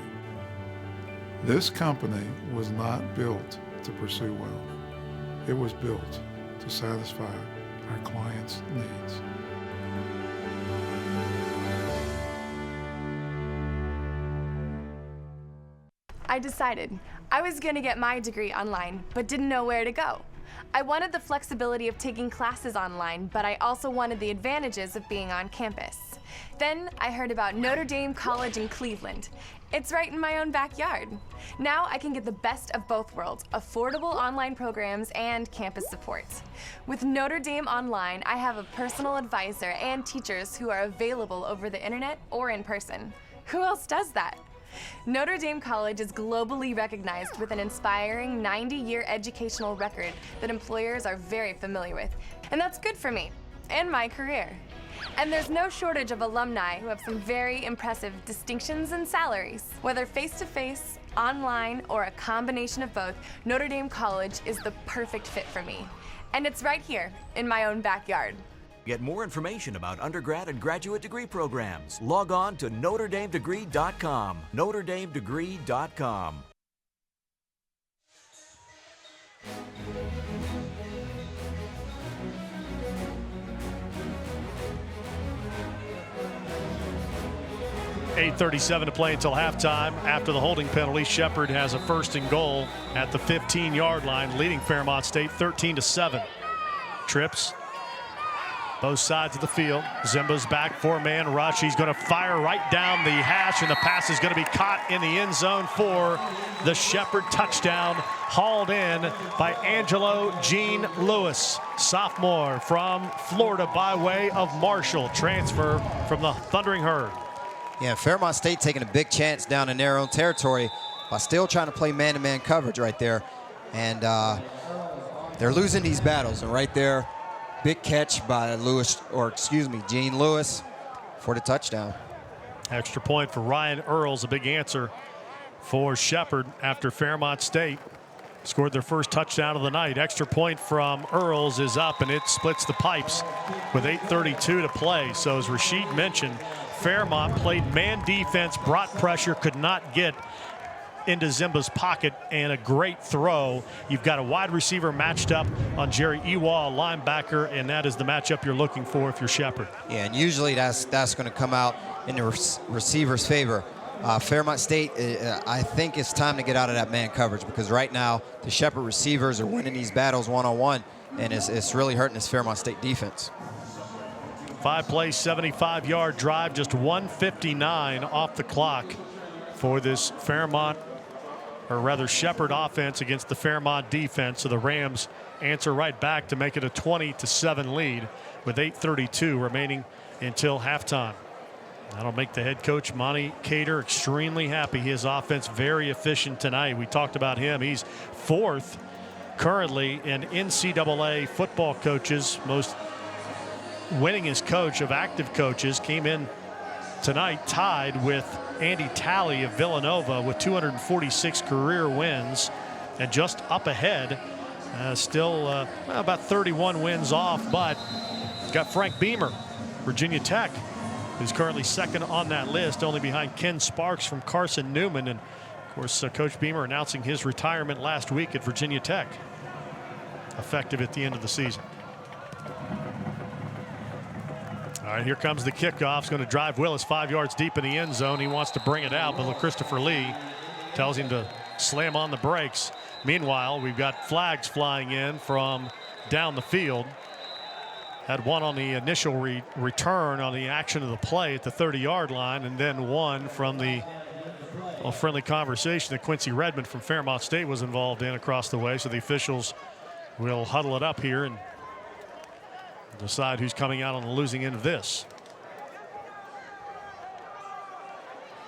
Speaker 11: This company was not built to pursue wealth. It was built to satisfy our clients' needs.
Speaker 6: I decided I was going to get my degree online, but didn't know where to go. I wanted the flexibility of taking classes online, but I also wanted the advantages of being on campus. Then I heard about Notre Dame College in Cleveland. It's right in my own backyard. Now I can get the best of both worlds, affordable online programs and campus support. With Notre Dame Online, I have a personal advisor and teachers who are available over the internet or in person. Who else does that? Notre Dame College is globally recognized with an inspiring 90-year educational record that employers are very familiar with. And that's good for me and my career. And there's no shortage of alumni who have some very impressive distinctions and salaries. Whether face-to-face, online, or a combination of both, Notre Dame College is the perfect fit for me. And it's right here in my own backyard.
Speaker 7: Get more information about undergrad and graduate degree programs. Log on to NotreDameDegree.com. NotreDameDegree.com.
Speaker 1: $8:37 to play until halftime. After the holding penalty, Shepard has a first and goal at the 15-yard line, leading Fairmont State 13-7. Trips both sides of the field. Zimba's back, four-man rush. He's going to fire right down the hash, and the pass is going to be caught in the end zone for the Shepard touchdown, hauled in by Angelo Gene Lewis, sophomore from Florida by way of Marshall, transfer from the Thundering Herd.
Speaker 2: Yeah, Fairmont State taking a big chance down in their own territory by still trying to play man-to-man coverage right there. And they're losing these battles, and right there, big catch by Gene Lewis for the touchdown.
Speaker 1: Extra point for Ryan Earls, a big answer for Shepard after Fairmont State scored their first touchdown of the night. Extra point from Earls is up, and it splits the pipes with 8:32 to play. So as Rashid mentioned, Fairmont played man defense, brought pressure, could not get into Zimba's pocket and a great throw. You've got a wide receiver matched up on Jerry Ewall, linebacker, and that is the matchup you're looking for if you're Shepherd.
Speaker 2: Yeah, and usually that's going to come out in the receiver's favor. Fairmont State, I think it's time to get out of that man coverage, because right now the Shepherd receivers are winning these battles one-on-one, and it's really hurting this Fairmont State defense.
Speaker 1: 5-play, 75-yard drive, just 1:59 off the clock for this Fairmont, or rather Shepherd offense against the Fairmont defense. So the Rams answer right back to make it a 20-7 lead with 8:32 remaining until halftime. That'll make the head coach, Monty Cater, extremely happy. His offense very efficient tonight. We talked about him. He's 4th currently in NCAA football coaches, most winningest coach of active coaches. Came in tonight tied with Andy Talley of Villanova with 246 career wins, and just up ahead, still about 31 wins off, but he's got Frank Beamer, Virginia Tech, who's currently 2nd on that list, only behind Ken Sparks from Carson Newman. And of course, Coach Beamer announcing his retirement last week at Virginia Tech, effective at the end of the season. All right, here comes the kickoff. It's going to drive Willis 5 yards deep in the end zone. He wants to bring it out, but Christopher Lee tells him to slam on the brakes. Meanwhile, we've got flags flying in from down the field. Had one on the initial return on the action of the play at the 30-yard line, and then one from the friendly conversation that Quincy Redmond from Fairmont State was involved in across the way. So the officials will huddle it up here and decide who's coming out on the losing end of this.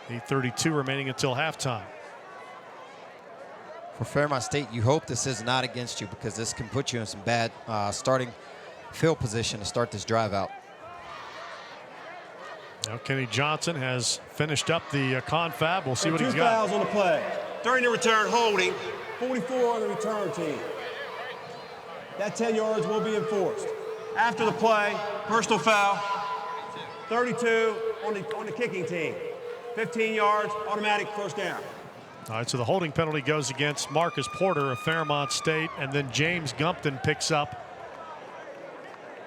Speaker 1: 8:32 remaining until halftime.
Speaker 2: For Fairmont State, you hope this is not against you, because this can put you in some bad starting field position to start this drive out.
Speaker 1: Now Kenny Johnson has finished up the confab. We'll see what he's got.
Speaker 14: 2 fouls on the play. During the return, holding. 44 on the return team. That 10 yards will be enforced. After the play, personal foul. 32 on the kicking team. 15 yards, automatic first down.
Speaker 1: All right, so the holding penalty goes against Marcus Porter of Fairmont State, and then James Gumpton picks up,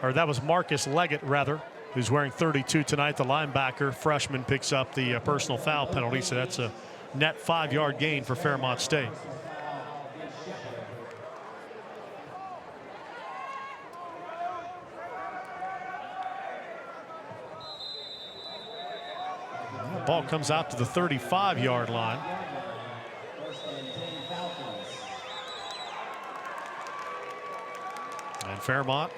Speaker 1: or that was Marcus Leggett, rather, who's wearing 32 tonight. The linebacker, freshman, picks up the personal foul penalty, so that's a net 5-yard gain for Fairmont State. The ball comes out to the 35-yard line. And Fairmont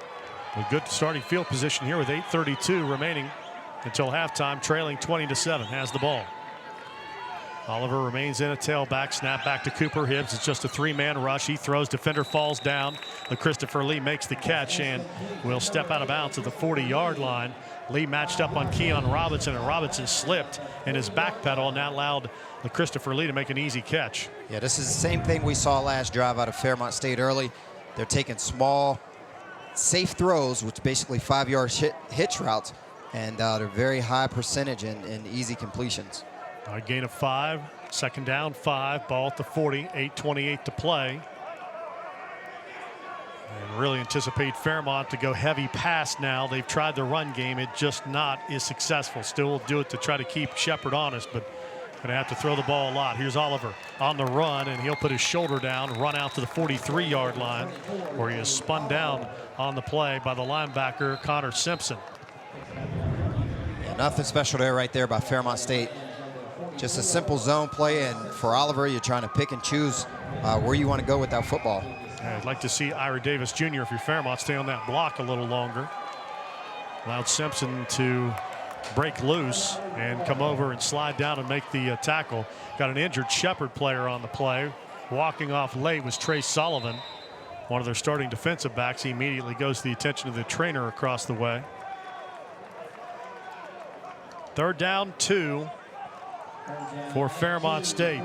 Speaker 1: with good starting field position here with 8:32 remaining until halftime, trailing 20-7, has the ball. Oliver remains in a tailback, snap back to Cooper Hibbs. It's just a 3-man rush. He throws, defender falls down. Christopher Lee makes the catch and will step out of bounds at the 40-yard line. Lee matched up on Keon Robinson, and Robinson slipped in his back pedal, and that allowed Christopher Lee to make an easy catch.
Speaker 2: Yeah, this is the same thing we saw last drive out of Fairmont State early. They're taking small, safe throws, which basically 5-yard hitch routes, and they're very high percentage in easy completions.
Speaker 1: A gain of 5, 2nd down, 5, ball at the 40, 8:28 to play. And really anticipate Fairmont to go heavy pass now. They've tried the run game, it just not is successful. Still will do it to try to keep Shepherd honest, but going to have to throw the ball a lot. Here's Oliver on the run, and he'll put his shoulder down, run out to the 43-yard line, where he is spun down on the play by the linebacker, Connor Simpson.
Speaker 2: Yeah, nothing special there right there by Fairmont State. Just a simple zone play, and for Oliver, you're trying to pick and choose where you want to go with that football.
Speaker 1: I'd like to see Ira Davis Jr., if you're Fairmont, stay on that block a little longer. Allowed Simpson to break loose and come over and slide down and make the tackle. Got an injured Shepherd player on the play. Walking off late was Trey Sullivan, one of their starting defensive backs. He immediately goes to the attention of the trainer across the way. 3rd down, 2 for Fairmont State.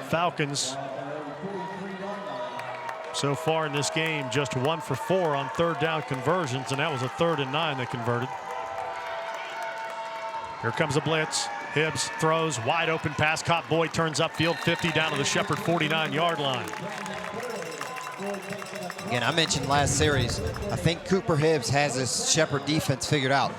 Speaker 1: Falcons so far in this game just 1 for 4 on 3rd down conversions, and that was a 3rd and 9 they converted. Here comes a blitz. Hibbs throws, wide open pass, caught Boyd, turns upfield, 50 down to the Shepherd 49-yard line.
Speaker 2: Again, I mentioned last series, I think Cooper Hibbs has this Shepherd defense figured out.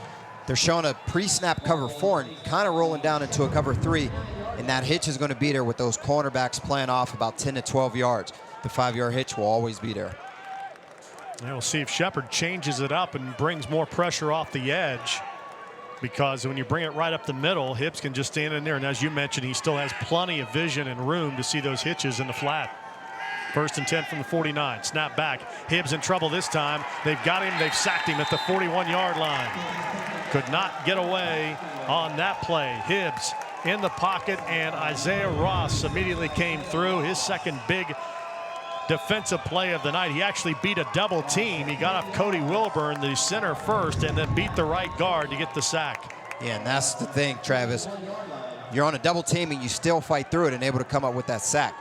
Speaker 2: They're showing a pre-snap cover 4 and kind of rolling down into a cover 3, and that hitch is going to be there with those cornerbacks playing off about 10 to 12 yards. The 5-yard hitch will always be there.
Speaker 1: And we'll see if Shepherd changes it up and brings more pressure off the edge, because when you bring it right up the middle, Hibbs can just stand in there, and as you mentioned, he still has plenty of vision and room to see those hitches in the flat. 1st and 10 from the 49. Snap back. Hibbs in trouble this time. They've got him. They've sacked him at the 41-yard line. Could not get away on that play. Hibbs in the pocket, and Isaiah Ross immediately came through. His second big defensive play of the night. He actually beat a double team. He got off Cody Wilburn, the center, first, and then beat the right guard to get the sack.
Speaker 2: Yeah, and that's the thing, Travis. You're on a double team and you still fight through it and able to come up with that sack.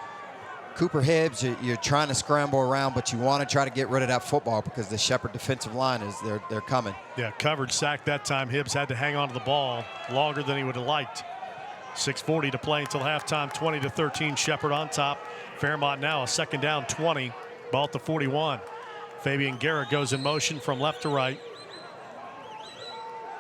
Speaker 2: Cooper Hibbs, you're trying to scramble around, but you want to try to get rid of that football because the Shepherd defensive line is they're coming.
Speaker 1: Yeah, covered sack that time. Hibbs had to hang on to the ball longer than he would have liked. 6:40 to play until halftime. 20-13, Shepherd on top. Fairmont now a 2nd down, 20. Ball at the 41. Fabian Garrett goes in motion from left to right.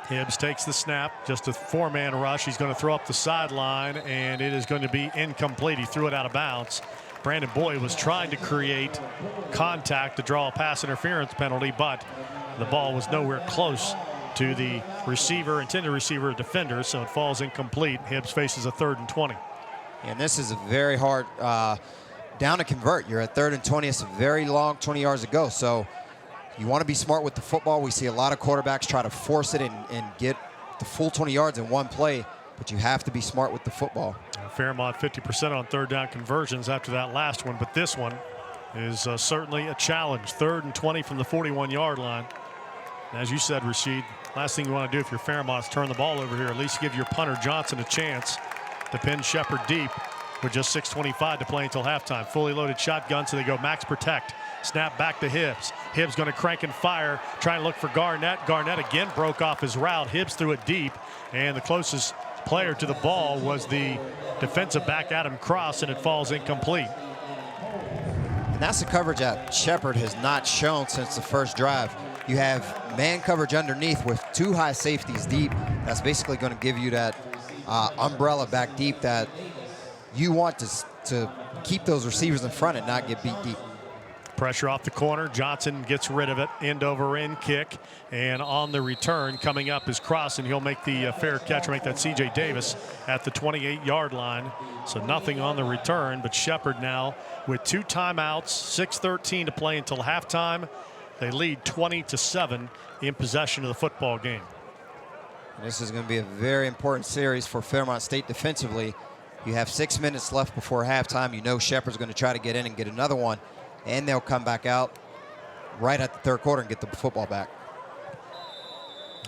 Speaker 1: Hibbs takes the snap, just a 4-man rush. He's going to throw up the sideline, and it is going to be incomplete. He threw it out of bounds. Brandon Boyd was trying to create contact to draw a pass interference penalty, but the ball was nowhere close to the receiver, intended receiver, or defender, so it falls incomplete. Hibbs faces a 3rd and 20.
Speaker 2: And this is a very hard down to convert. You're at 3rd and 20. It's a very long 20 yards to go, so you want to be smart with the football. We see a lot of quarterbacks try to force it and get the full 20 yards in one play, but you have to be smart with the football.
Speaker 1: Fairmont 50% on 3rd down conversions after that last one, but this one is certainly a challenge. 3rd and 20 from the 41-yard line. And as you said, Rashid, last thing you want to do if you're Fairmont is turn the ball over here. At least give your punter Johnson a chance to pin Shepherd deep with just 6:25 to play until halftime. Fully loaded shotgun, so they go max protect. Snap back to Hibbs. Hibbs going to crank and fire, trying to look for Garnett. Garnett again broke off his route. Hibbs threw it deep, and the closest player to the ball was the defensive back Adam Cross, and it falls incomplete.
Speaker 2: And that's the coverage that Shepherd has not shown since the first drive. You have man coverage underneath with 2 high safeties deep. That's basically going to give you that umbrella back deep that you want to keep those receivers in front and not get beat deep.
Speaker 1: Pressure off the corner. Johnson gets rid of it. End over end kick. And on the return coming up is Cross, and he'll make the fair catch, or make that C.J. Davis at the 28-yard line. So nothing on the return, but Shepherd now with 2 timeouts, 6:13 to play until halftime. They lead 20-7 in possession of the football game.
Speaker 2: And this is going to be a very important series for Fairmont State defensively. You have 6 minutes left before halftime. You know Shepherd's going to try to get in and get another one, and they'll come back out right at the 3rd quarter and get the football back.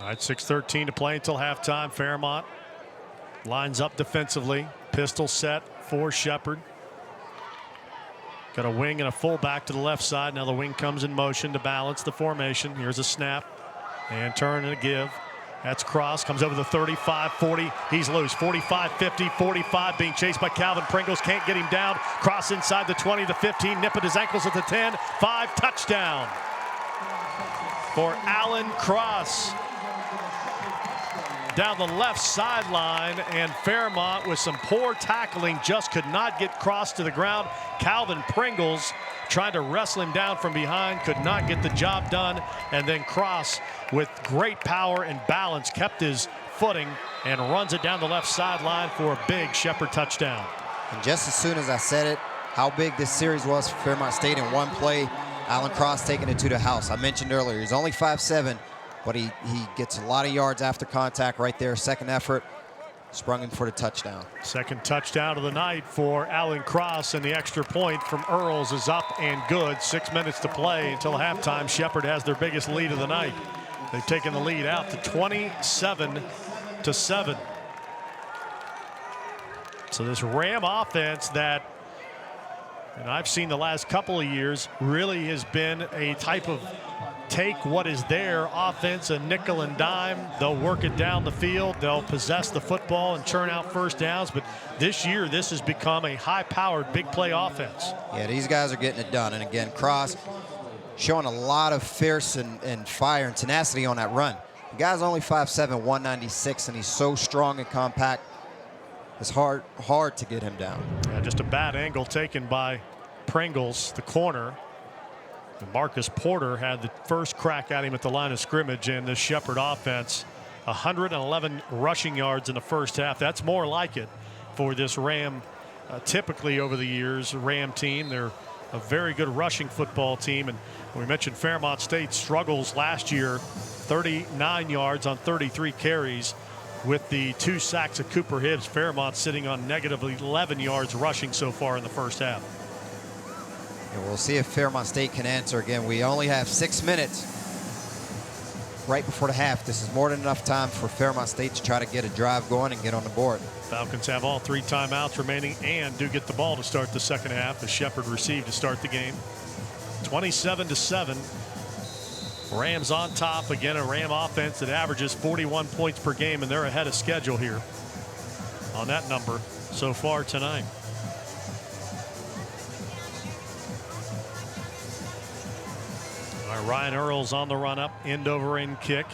Speaker 1: All right, 6:13 to play until halftime. Fairmont lines up defensively. Pistol set for Shepherd. Got a wing and a fullback to the left side. Now the wing comes in motion to balance the formation. Here's a snap and turn and a give. That's Cross, comes over the 35, 40. He's loose. 45, 50, 45, being chased by Calvin Pringles. Can't get him down. Cross inside the 20, the 15. Nip at his ankles at the 10. 5, touchdown for Alan Cross. Down the left sideline, and Fairmont with some poor tackling just could not get Cross to the ground. Calvin Pringles trying to wrestle him down from behind, could not get the job done, and then Cross with great power and balance kept his footing and runs it down the left sideline for a big Shepherd touchdown.
Speaker 2: And just as soon as I said it, how big this series was for Fairmont State in one play, Alan Cross taking it to the house. I mentioned earlier, he's only 5'7", but he gets a lot of yards after contact right there. Second effort, sprung him for the touchdown.
Speaker 1: Second touchdown of the night for Alan Cross, and the extra point from Earls is up and good. 6 minutes to play until halftime. Shepherd has their biggest lead of the night. They've taken the lead out to 27-7. So this Ram offense that, and I've seen the last couple of years, really has been a type of take what is their offense, a nickel and dime. They'll work it down the field. They'll possess the football and churn out first downs. But this year, this has become a high-powered, big play offense.
Speaker 2: Yeah, these guys are getting it done. And again, Cross showing a lot of fierce and fire and tenacity on that run. The guy's only 5'7", 196, and he's so strong and compact. It's hard to get him down.
Speaker 1: Yeah, just a bad angle taken by Pringles, the corner. And Marcus Porter had the first crack at him at the line of scrimmage, and the Shepherd offense, 111 rushing yards in the first half. That's more like it for this Ram. Typically over the years, Ram team, they're a very good rushing football team. And we mentioned Fairmont State struggles last year, 39 yards on 33 carries. With the 2 sacks of Cooper Hibbs, Fairmont sitting on negative 11 yards rushing so far in the first half.
Speaker 2: And we'll see if Fairmont State can answer. Again, we only have 6 minutes right before the half. This is more than enough time for Fairmont State to try to get a drive going and get on the board.
Speaker 1: Falcons have all 3 timeouts remaining and do get the ball to start the second half. The Shepherd received to start the game. 27-7. Rams on top. Again, a Ram offense that averages 41 points per game, and they're ahead of schedule here on that number so far tonight. All right, Ryan Earls on the run up, end over end kick.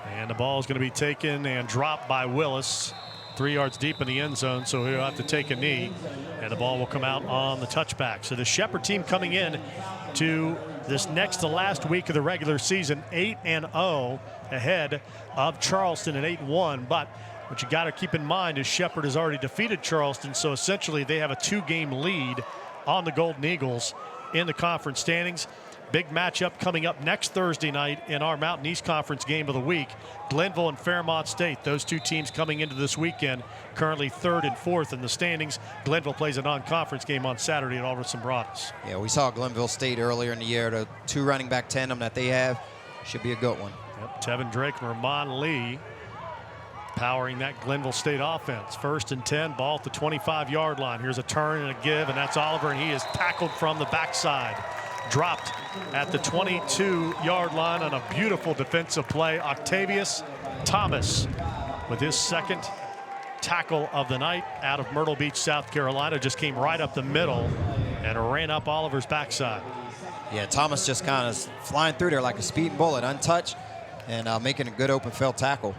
Speaker 1: And the ball is going to be taken and dropped by Willis 3 yards deep in the end zone, so he'll have to take a knee, and the ball will come out on the touchback. So the Shepherd team coming in to this next to last week of the regular season, 8-0 ahead of Charleston at 8-1. But what you got to keep in mind is Shepherd has already defeated Charleston, so essentially they have a 2-game lead on the Golden Eagles in the conference standings. Big matchup coming up next Thursday night in our Mountain East Conference game of the week. Glenville and Fairmont State, those 2 teams coming into this weekend, currently 3rd and 4th in the standings. Glenville plays a non-conference game on Saturday at Alderson Broaddus.
Speaker 2: Yeah, we saw Glenville State earlier in the year. The 2 running back tandem that they have should be a good one.
Speaker 1: Yep, Tevin Drake and Ramon Lee powering that Glenville State offense. 1st and 10, ball at the 25-yard line. Here's a turn and a give, and that's Oliver, and he is tackled from the backside. Dropped at the 22-yard line on a beautiful defensive play. Octavius Thomas with his 2nd tackle of the night out of Myrtle Beach, South Carolina. Just came right up the middle and ran up Oliver's backside.
Speaker 2: Yeah, Thomas just kind of flying through there like a speeding bullet, untouched, and making a good open field tackle.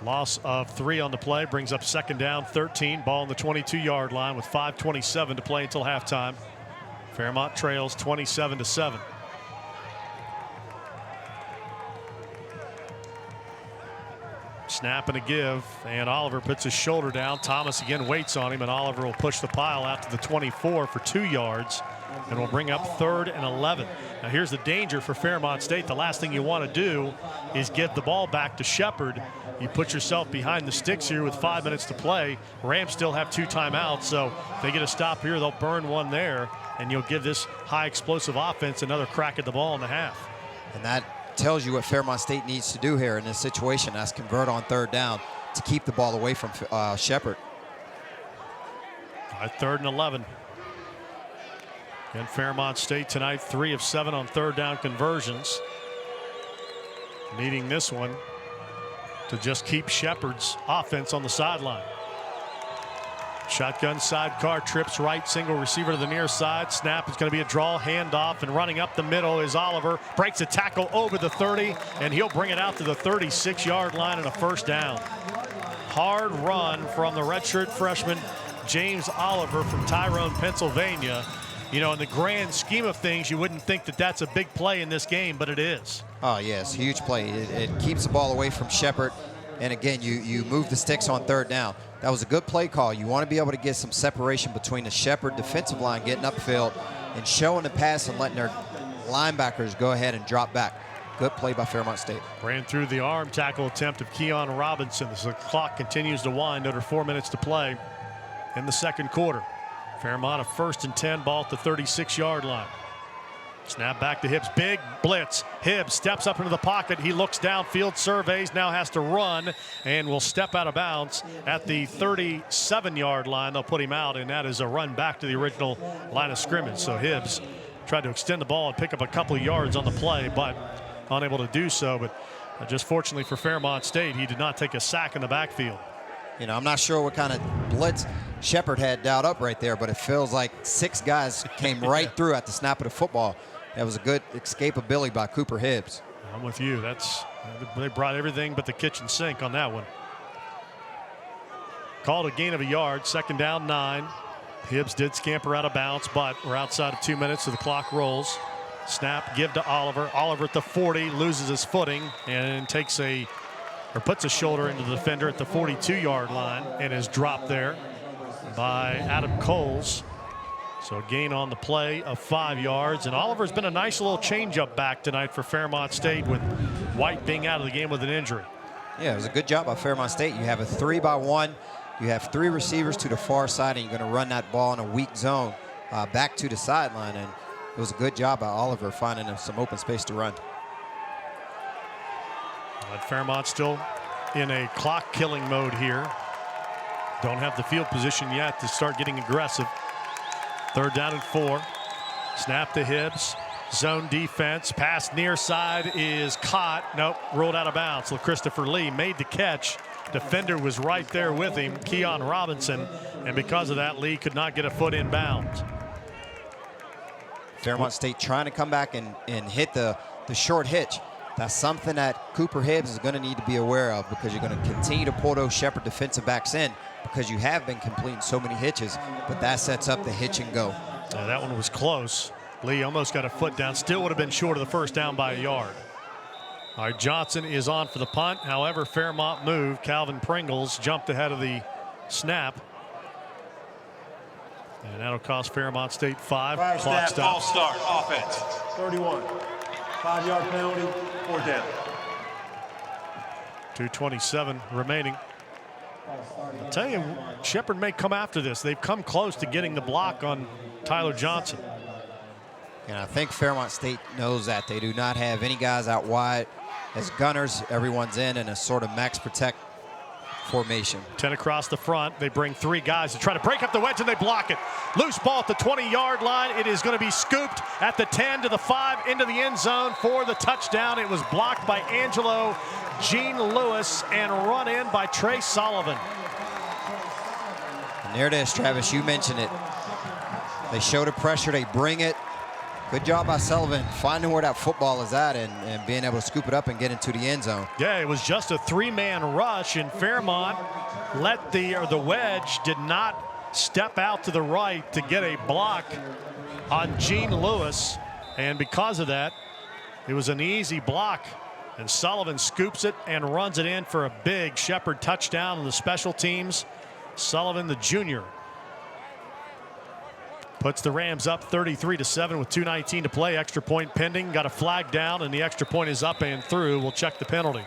Speaker 1: Loss of 3 on the play brings up 2nd down, 13. Ball on the 22-yard line with 5:27 to play until halftime. Fairmont trails 27-7. Snap and a give, and Oliver puts his shoulder down. Thomas again waits on him, and Oliver will push the pile out to the 24 for 2 yards, and will bring up 3rd and 11. Now here's the danger for Fairmont State. The last thing you want to do is give the ball back to Shepherd. You put yourself behind the sticks here with 5 minutes to play. Rams still have 2 timeouts, so if they get a stop here, they'll burn one there, and you'll give this high explosive offense another crack at the ball in the half.
Speaker 2: And that tells you what Fairmont State needs to do here in this situation. That's convert on 3rd down to keep the ball away from Shepherd.
Speaker 1: All right, 3rd and 11. And Fairmont State tonight 3 of 7 on 3rd down conversions. Needing this one to just keep Shepherd's offense on the sideline. Shotgun sidecar, trips right, single receiver to the near side. Snap is going to be a draw, handoff, and running up the middle is Oliver. Breaks a tackle over the 30, and he'll bring it out to the 36-yard line and a 1st down. Hard run from the redshirt freshman James Oliver from Tyrone, Pennsylvania. You know, in the grand scheme of things, you wouldn't think that that's a big play in this game, but it is.
Speaker 2: Oh, yes, huge play. It keeps the ball away from Shepherd. And again, you move the sticks on 3rd down. That was a good play call. You want to be able to get some separation between the Shepherd defensive line getting upfield and showing the pass and letting their linebackers go ahead and drop back. Good play by Fairmont State.
Speaker 1: Ran through the arm tackle attempt of Keon Robinson as the clock continues to wind under 4 minutes to play in the 2nd quarter. Fairmont a 1st and 10, ball at the 36-yard line. Snap back to Hibbs, big blitz. Hibbs steps up into the pocket. He looks downfield, surveys, now has to run, and will step out of bounds at the 37-yard line. They'll put him out, and that is a run back to the original line of scrimmage. So Hibbs tried to extend the ball and pick up a couple of yards on the play, but unable to do so. But just fortunately for Fairmont State, he did not take a sack in the backfield.
Speaker 2: You know, I'm not sure what kind of blitz Shepard had dialed up right there, but it feels like 6 guys came right through at the snap of the football. That was a good escapability by Cooper Hibbs.
Speaker 1: I'm with you. They brought everything but the kitchen sink on that one. Called a gain of a yard, 2nd down 9. Hibbs did scamper out of bounds, but we're outside of 2 minutes, so the clock rolls. Snap, give to Oliver. Oliver at the 40, loses his footing and puts a shoulder into the defender at the 42-yard line and is dropped there by Adam Coles. So a gain on the play of 5 yards. And Oliver's been a nice little changeup back tonight for Fairmont State, with White being out of the game with an injury.
Speaker 2: Yeah, it was a good job by Fairmont State. You have a 3-by-1. You have 3 receivers to the far side, and you're going to run that ball in a weak zone back to the sideline. And it was a good job by Oliver finding some open space to run.
Speaker 1: But Fairmont still in a clock-killing mode here. Don't have the field position yet to start getting aggressive. 3rd down and 4. Snap to Hibbs. Zone defense. Pass near side is caught. Nope, rolled out of bounds. Christopher Lee made the catch. Defender was right there with him, Keon Robinson, and because of that, Lee could not get a foot in bounds.
Speaker 2: Fairmont State trying to come back and hit the short hitch. That's something that Cooper Hibbs is going to need to be aware of, because you're going to continue to pull those Shepherd defensive backs in, because you have been completing so many hitches, but that sets up the hitch and go.
Speaker 1: That one was close. Lee almost got a foot down. Still would have been short of the 1st down by a yard. All right, Johnson is on for the punt. However, Fairmont moved. Calvin Pringles jumped ahead of the snap. And that'll cost Fairmont State 5. Clock stop.
Speaker 14: False start. Offense. 31. 5-yard penalty. 4th down.
Speaker 1: 2:27 remaining. I'll tell you, Shepherd may come after this. They've come close to getting the block on Tyler Johnson.
Speaker 2: And I think Fairmont State knows that. They do not have any guys out wide. As gunners, everyone's in a sort of max protect formation.
Speaker 1: 10 across the front. They bring 3 guys to try to break up the wedge, and they block it. Loose ball at the 20-yard line. It is going to be scooped at the 10 to the 5 into the end zone for the touchdown. It was blocked by Angelo Gene Lewis and run in by Trey Sullivan.
Speaker 2: And there it is, Travis. You mentioned it. They show the pressure. They bring it. Good job by Sullivan finding where that football is at and being able to scoop it up and get into the end zone.
Speaker 1: Yeah, it was just a 3-man rush, and Fairmont let the wedge did not step out to the right to get a block on Gene Lewis, and because of that, it was an easy block, and Sullivan scoops it and runs it in for a big Shepherd touchdown on the special teams. Sullivan, the junior, puts the Rams up 33-7 with 2:19 to play. Extra point pending. Got a flag down, and the extra point is up and through. We'll check the penalty.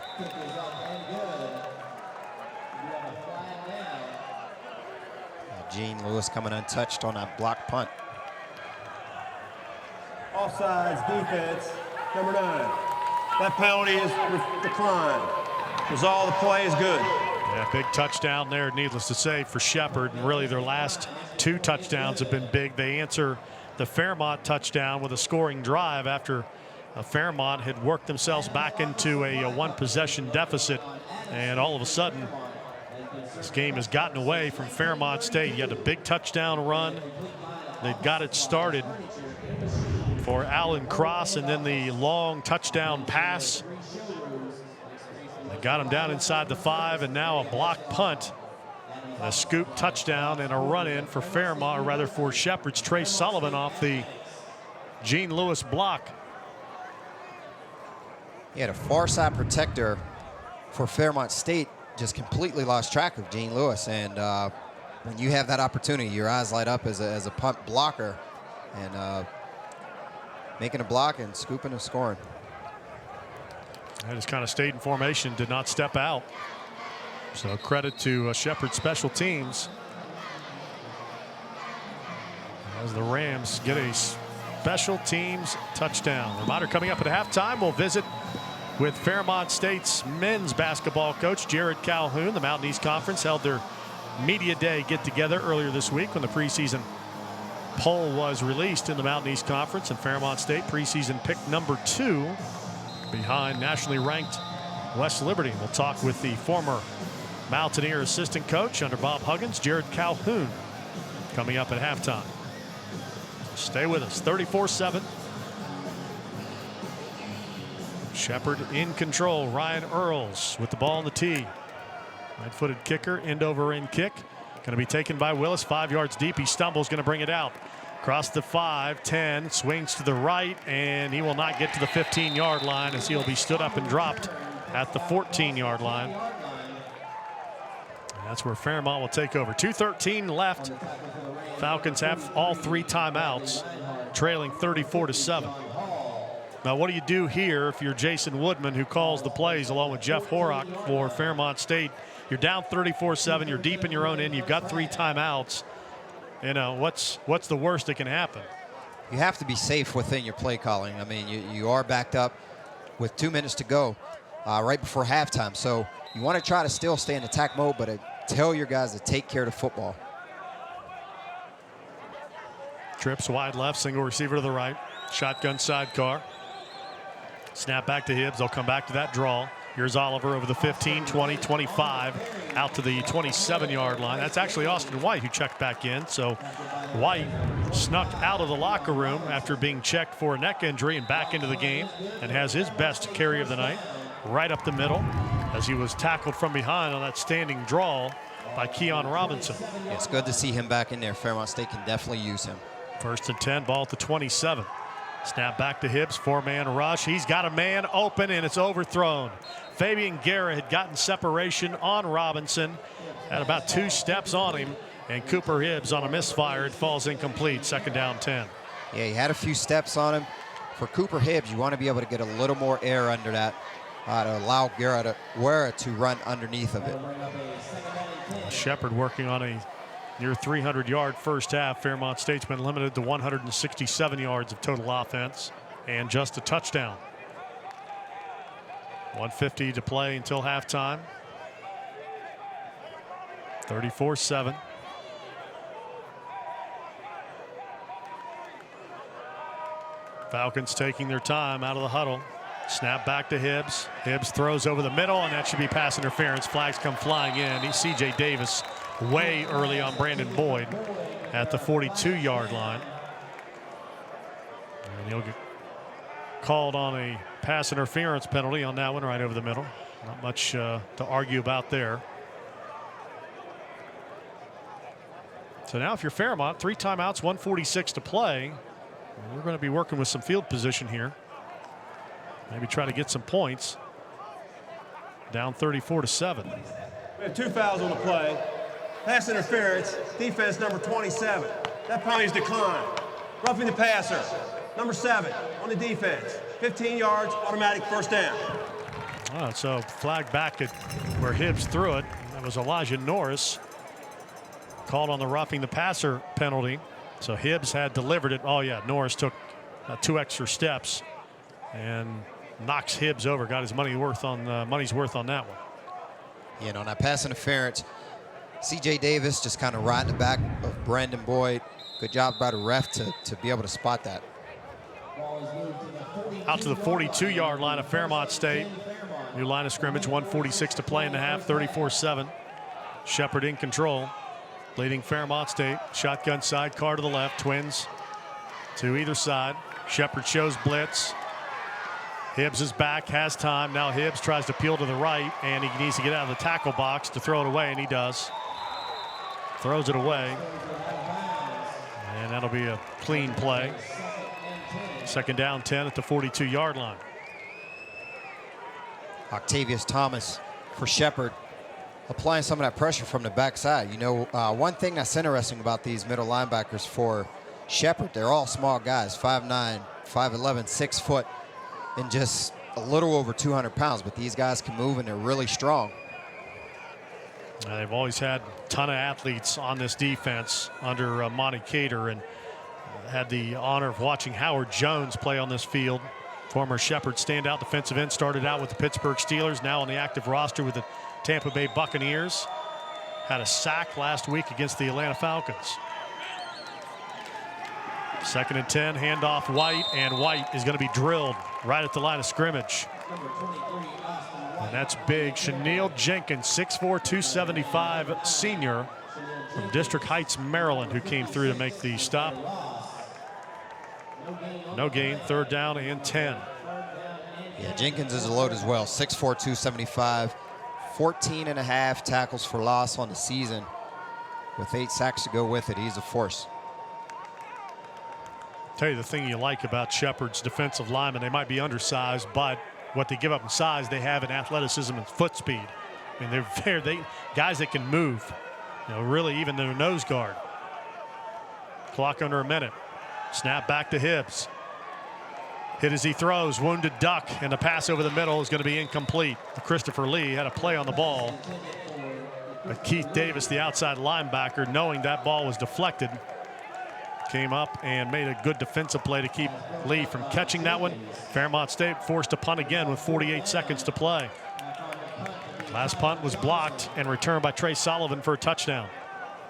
Speaker 2: Gene Lewis coming untouched on that block punt.
Speaker 14: Offsides defense, number 9. That penalty is declined. Result of the play is good.
Speaker 1: Yeah, big touchdown there, needless to say, for Shepherd. And really their last 2 touchdowns have been big. They answer the Fairmont touchdown with a scoring drive after Fairmont had worked themselves back into a 1-possession deficit. And all of a sudden, this game has gotten away from Fairmont State. You had a big touchdown run. They got it started for Alan Cross, and then the long touchdown pass. They got him down inside the 5, and now a block punt, a scoop touchdown, and a run-in for Fairmont, or rather for Shepherd's Trey Sullivan off the Gene Lewis block.
Speaker 2: He had a far side protector for Fairmont State, just completely lost track of Gene Lewis, and when you have that opportunity, your eyes light up as a punt blocker, and making a block and scooping and scoring.
Speaker 1: That just kind of stayed in formation, did not step out. So credit to Shepherd special teams, as the Rams get a special teams touchdown. Reminder, coming up at halftime, we'll visit with Fairmont State's men's basketball coach, Jared Calhoun. The Mountain East Conference held their media day get-together earlier this week when the preseason poll was released in the Mountain East Conference, and Fairmont State preseason pick number 2 behind nationally ranked West Liberty. We'll talk with the former Mountaineer assistant coach under Bob Huggins, Jared Calhoun, coming up at halftime. Stay with us. 34-7. Shepherd in control. Ryan Earls with the ball on the tee. Right-footed kicker, end over end kick. Going to be taken by Willis, 5 yards deep. He stumbles, going to bring it out. Across the 5, 10, swings to the right, and he will not get to the 15-yard line as he'll be stood up and dropped at the 14-yard line. And that's where Fairmont will take over. 2:13 left. Falcons have all 3 timeouts, trailing 34-7. Now, what do you do here if you're Jason Woodman, who calls the plays along with Jeff Horrock for Fairmont State? You're down 34-7. You're deep in your own end. You've got 3 timeouts. You know, what's the worst that can happen?
Speaker 2: You have to be safe within your play calling. I mean, you are backed up with 2 minutes to go right before halftime. So you want to try to still stay in attack mode, but tell your guys to take care of the football.
Speaker 1: Trips wide left, single receiver to the right. Shotgun sidecar. Snap back to Hibbs. They'll come back to that draw. Here's Oliver over the 15, 20, 25, out to the 27-yard line. That's actually Austin White who checked back in. So White snuck out of the locker room after being checked for a neck injury and back into the game, and has his best carry of the night right up the middle as he was tackled from behind on that standing draw by Keon Robinson.
Speaker 2: It's good to see him back in there. Fairmont State can definitely use him.
Speaker 1: 1st and 10, ball at the 27. Snap back to Hibbs, 4-man rush. He's got a man open, and it's overthrown. Fabian Guerra had gotten separation on Robinson, had about 2 steps on him, and Cooper Hibbs on a misfire. It falls incomplete, 2nd down 10.
Speaker 2: Yeah, he had a few steps on him. For Cooper Hibbs, you want to be able to get a little more air under that to allow Guerra to run underneath of it.
Speaker 1: Shepherd working on a near 300-yard first half. Fairmont State's been limited to 167 yards of total offense and just a touchdown. 1:50 to play until halftime. 34-7. Falcons taking their time out of the huddle. Snap back to Hibbs. Hibbs throws over the middle, and that should be pass interference. Flags come flying in. He's C.J. Davis way early on Brandon Boyd at the 42-yard line. And he'll get called on a pass interference penalty on that one right over the middle. Not much to argue about there. So now if you're Fairmont, 3 timeouts, 1:46 to play. We're going to be working with some field position here. Maybe try to get some points. Down 34-7.
Speaker 14: We have 2 fouls on the play. Pass interference, defense number 27. That penalty is declined. Roughing the passer, number 7 on the defense. 15 yards, automatic first down.
Speaker 1: So flag back at where Hibbs threw it. That was Elijah Norris. Called on the roughing the passer penalty. So Hibbs had delivered it. Oh yeah, Norris took 2 extra steps and knocks Hibbs over. Got his money's worth on that one.
Speaker 2: You know, on that pass interference, C.J. Davis just kind of riding the back of Brandon Boyd. Good job by the ref to be able to spot that.
Speaker 1: Out to the 42-yard line of Fairmont State. New line of scrimmage, 1:46 to play in the half, 34-7. Shepherd in control, leading Fairmont State. Shotgun sidecar to the left, twins to either side. Shepherd shows blitz. Hibbs is back, has time. Now Hibbs tries to peel to the right, and he needs to get out of the tackle box to throw it away, and he does. Throws it away. And that'll be a clean play. 2nd down 10 at the 42-yard line.
Speaker 2: Octavius Thomas for Shepherd, applying some of that pressure from the backside. You know, one thing that's interesting about these middle linebackers for Shepherd, they're all small guys, 5'9", 5'11", 6 foot, and just a little over 200 pounds. But these guys can move, and they're really strong.
Speaker 1: They've always had a ton of athletes on this defense under Monty Cater, and had the honor of watching Howard Jones play on this field. Former Shepherd standout defensive end, started out with the Pittsburgh Steelers, now on the active roster with the Tampa Bay Buccaneers. Had a sack last week against the Atlanta Falcons. 2nd and 10, handoff White, and White is going to be drilled right at the line of scrimmage. And that's big. Chenille Jenkins, 6'4", 275 senior from District Heights, Maryland, who came through to make the stop. No gain, 3rd down and 10.
Speaker 2: Yeah, Jenkins is a load as well, 6'4", 275, 14.5 tackles for loss on the season. With 8 sacks to go with it, he's a force.
Speaker 1: Tell you the thing you like about Shepherd's defensive linemen, they might be undersized, but what they give up in size, they have in athleticism and foot speed. I mean, they're guys that can move. You know, really even their nose guard. Clock under a minute. Snap back to Hibbs. Hit as he throws, wounded duck, and the pass over the middle is going to be incomplete. Christopher Lee had a play on the ball. But Keith Davis, the outside linebacker, knowing that ball was deflected, came up and made a good defensive play to keep Lee from catching that one. Fairmont State forced to punt again with 48 seconds to play. Last punt was blocked and returned by Trey Sullivan for a touchdown.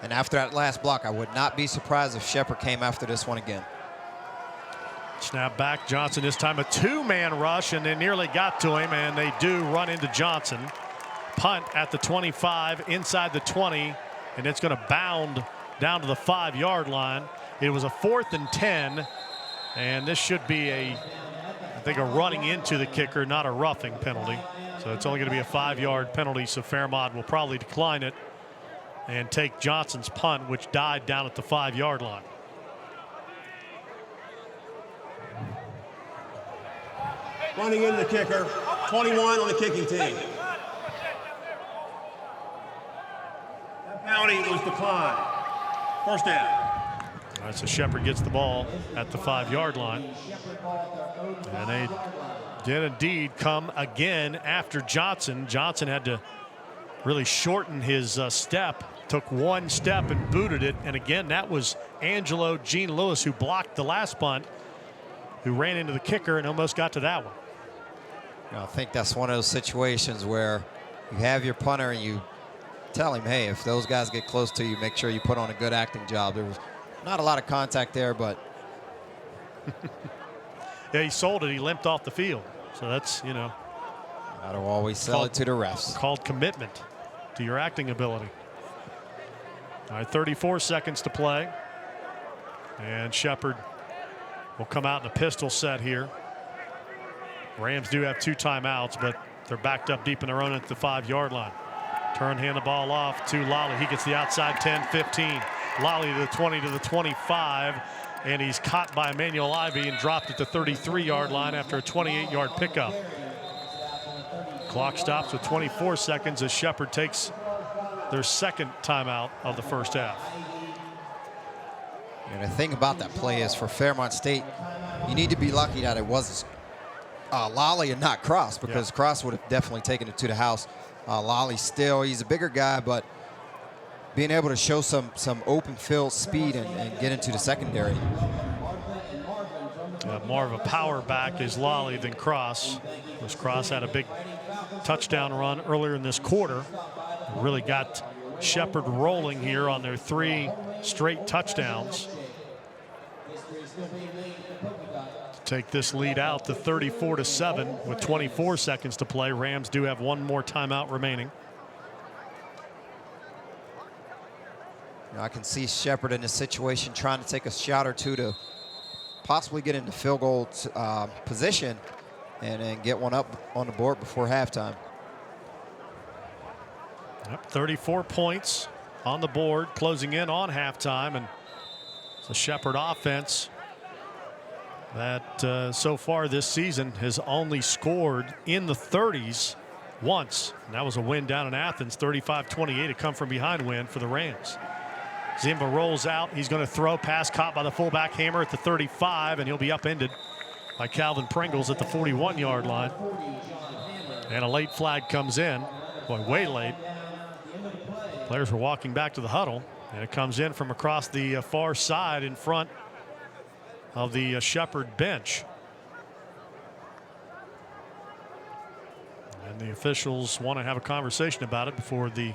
Speaker 2: And after that last block, I would not be surprised if Shepherd came after this one again.
Speaker 1: Snap back, Johnson this time a 2-man rush, and they nearly got to him, and they do run into Johnson. Punt at the 25, inside the 20, and it's going to bound down to the 5-yard line. It was a 4th and 10, and this should be I think a running into the kicker, not a roughing penalty. So it's only going to be a 5-yard penalty, so Fairmont will probably decline it and take Johnson's punt, which died down at the 5-yard line.
Speaker 14: Running in the kicker, 21 on the kicking team. That penalty was declined. 1st down.
Speaker 1: All right, so Shepherd gets the ball at the 5-yard line. And they did indeed come again after Johnson. Johnson had to really shorten his step, took 1 step and booted it. And again, that was Angelo Gene Lewis who blocked the last punt, who ran into the kicker and almost got to that one.
Speaker 2: I think that's one of those situations where you have your punter and you tell him, hey, if those guys get close to you, make sure you put on a good acting job. There was not a lot of contact there, but.
Speaker 1: Yeah, he sold it. He limped off the field. So that's, you know.
Speaker 2: Got to always sell it to the refs.
Speaker 1: Called commitment to your acting ability. All right, 34 seconds to play. And Shepherd will come out in a pistol set here. Rams do have 2 timeouts, but they're backed up deep in their own at the 5-yard line. Hand the ball off to Lally. He gets the outside 10, 15. Lally to the 20, to the 25, and he's caught by Emmanuel Ivey and dropped at the 33-yard line after a 28-yard pickup. Clock stops with 24 seconds as Shepherd takes their 2nd timeout of the 1st half.
Speaker 2: And the thing about that play is for Fairmont State, you need to be lucky that it was Lally and not Cross, because Cross would have definitely taken it to the house. Lally still, he's a bigger guy, but being able to show some open field speed and get into the secondary.
Speaker 1: More of a power back is Lally than Cross. Because Cross had a big touchdown run earlier in this quarter. Really got Shepherd rolling here on their 3 straight touchdowns. Take this lead out to 34-7 with 24 seconds to play. Rams do have 1 more timeout remaining.
Speaker 2: I can see Shepherd in this situation trying to take a shot or two to possibly get into field goal position and get one up on the board before halftime.
Speaker 1: Yep, 34 points on the board, closing in on halftime, and it's a Shepherd offense that so far this season has only scored in the 30s once. And that was a win down in Athens, 35-28, a come from behind win for the Rams. Zimba rolls out. He's going to throw, pass caught by the fullback Hammer at the 35, and he'll be upended by Calvin Pringles at the 41-yard line. And a late flag comes in, boy, way late. Players were walking back to the huddle, and it comes in from across the far side in front of the Shepherd bench. And the officials want to have a conversation about it before the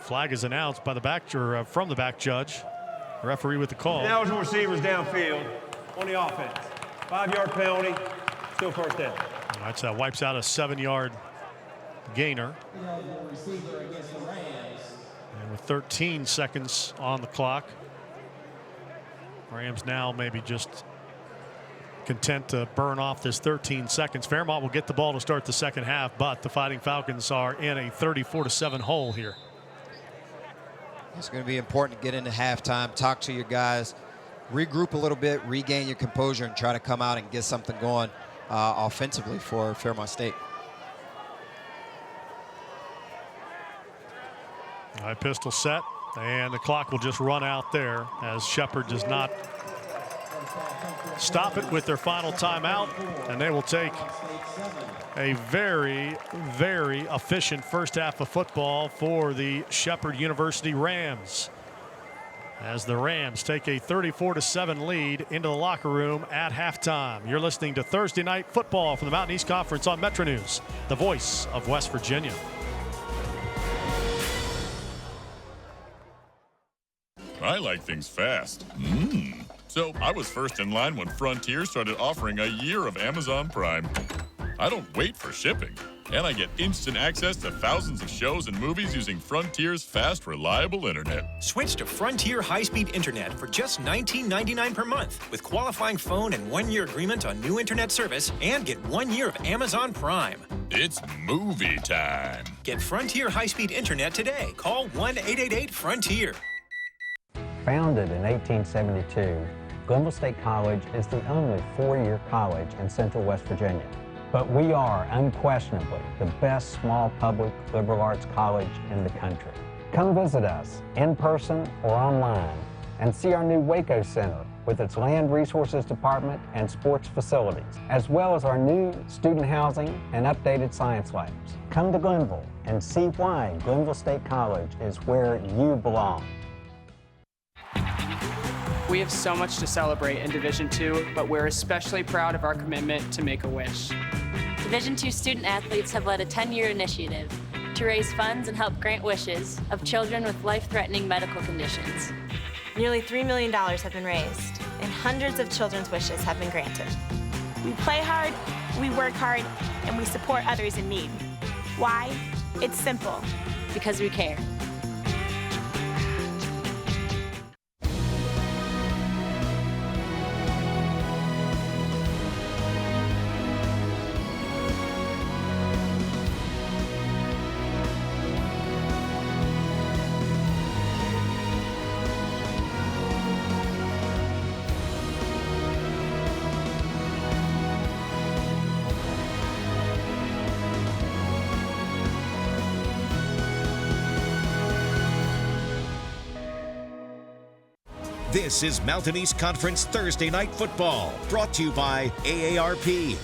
Speaker 1: flag is announced by the back, or from the back judge. Referee with the call.
Speaker 14: Ineligible receivers downfield on the offense. 5-yard penalty, still first down.
Speaker 1: That wipes out a 7-yard gainer. And with 13 seconds on the clock, Rams now maybe just content to burn off this 13 seconds. Fairmont will get the ball to start the second half, but the Fighting Falcons are in a 34-7 hole here.
Speaker 2: It's going to be important to get into halftime, talk to your guys, regroup a little bit, regain your composure, and try to come out and get something going offensively for Fairmont State.
Speaker 1: All right, pistol set, and the clock will just run out there as Shepherd does not stop it with their final timeout, and they will take a very, very efficient first half of football for the Shepherd University Rams, as the Rams take a 34-7 lead into the locker room at halftime. You're listening to Thursday Night Football from the Mountain East Conference on Metro News, the voice of West Virginia.
Speaker 9: I like things fast. So I was first in line when Frontier started offering a year of Amazon Prime. I don't wait for shipping, and I get instant access to thousands of shows and movies using Frontier's fast, reliable internet.
Speaker 10: Switch to Frontier high-speed internet for just $19.99 per month with qualifying phone and 1-year agreement on new internet service, and get 1 year of Amazon Prime.
Speaker 9: It's movie time.
Speaker 10: Get Frontier high-speed internet today. Call 1-888-FRONTIER.
Speaker 15: Founded in 1872, Glenville State College is the only 4-year college in Central West Virginia. But we are unquestionably the best small public liberal arts college in the country. Come visit us in person or online and see our new Waco Center with its Land Resources Department and sports facilities, as well as our new student housing and updated science labs. Come to Glenville and see why Glenville State College is where you belong.
Speaker 18: We have so much to celebrate in Division II, but we're especially proud of our commitment to Make-A-Wish.
Speaker 20: Division II student athletes have led a 10-year initiative to raise funds and help grant wishes of children with life-threatening medical conditions.
Speaker 21: Nearly $3 million have been raised, and hundreds of children's wishes have been granted.
Speaker 22: We play hard, we work hard, and we support others in need. Why? It's simple.
Speaker 20: Because we care.
Speaker 13: This is Mountain East Conference Thursday Night Football, brought to you by AARP.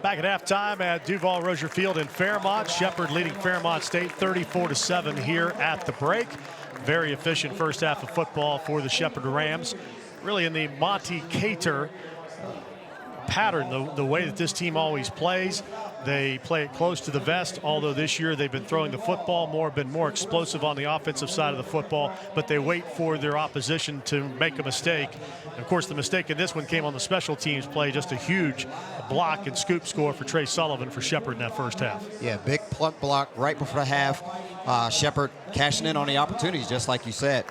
Speaker 1: Back at halftime at Duval Rozier Field in Fairmont. Shepherd leading Fairmont State 34-7 here at the break. Very efficient first half of football for the Shepherd Rams. Really in the Monty Cater pattern, the way that this team always plays. They play it close to the vest, although this year they've been throwing the football more, been more explosive on the offensive side of the football, but they wait for their opposition to make a mistake. And of course, the mistake in this one came on the special teams play, just a huge block and scoop score for Trey Sullivan for Shepherd in that first half.
Speaker 2: Yeah, big punt block right before the half. Shepherd cashing in on the opportunities, just like you said.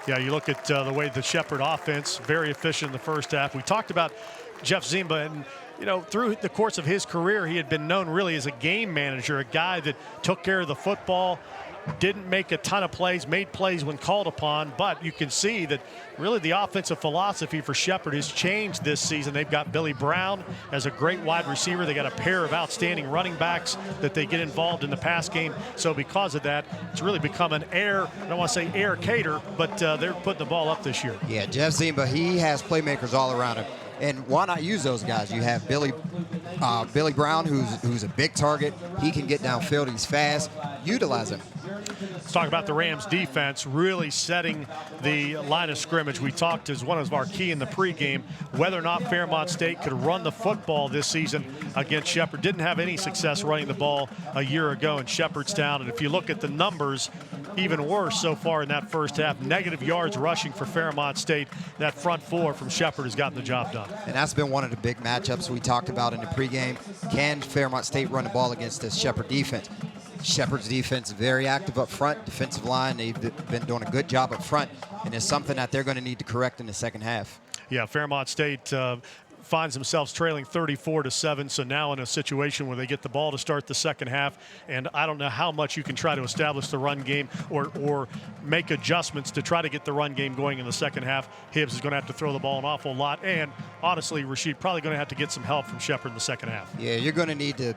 Speaker 1: Yeah, you look at the way the Shepherd offense, very efficient in the first half. We talked about Jeff Zimba, and you know, through the course of his career, he had been known really as a game manager, a guy that took care of the football, didn't make a ton of plays, made plays when called upon, but you can see that really the offensive philosophy for Shepherd has changed this season. They've got Billy Brown as a great wide receiver. They got a pair of outstanding running backs that they get involved in the pass game. So because of that, it's really become an I don't want to say air cater, but they're putting the ball up this year.
Speaker 2: Yeah, Jeff Zimba, he has playmakers all around him. And why not use those guys? You have Billy Brown, who's a big target. He can get downfield. He's fast. Utilize him.
Speaker 1: Let's talk about the Rams defense really setting the line of scrimmage. We talked as one of our key in the pregame whether or not Fairmont State could run the football this season against Shepherd. Didn't have any success running the ball a year ago in Shepherdstown. And if you look at the numbers even worse so far in that first half. Negative yards rushing for Fairmont State. That front four from Shepherd has gotten the job done.
Speaker 2: And that's been one of the big matchups we talked about in the pregame. Can Fairmont State run the ball against this Shepherd defense? Shepherd's defense very active up front. Defensive line, they've been doing a good job up front, and it's something that they're going to need to correct in the second half.
Speaker 1: Yeah, Fairmont State finds themselves trailing 34-7, so now in a situation where they get the ball to start the second half, and I don't know how much you can try to establish the run game or make adjustments to try to get the run game going in the second half. Hibbs is going to have to throw the ball an awful lot, and honestly, Rasheed probably going to have to get some help from Shepherd in the second half.
Speaker 2: Yeah, you're going to need to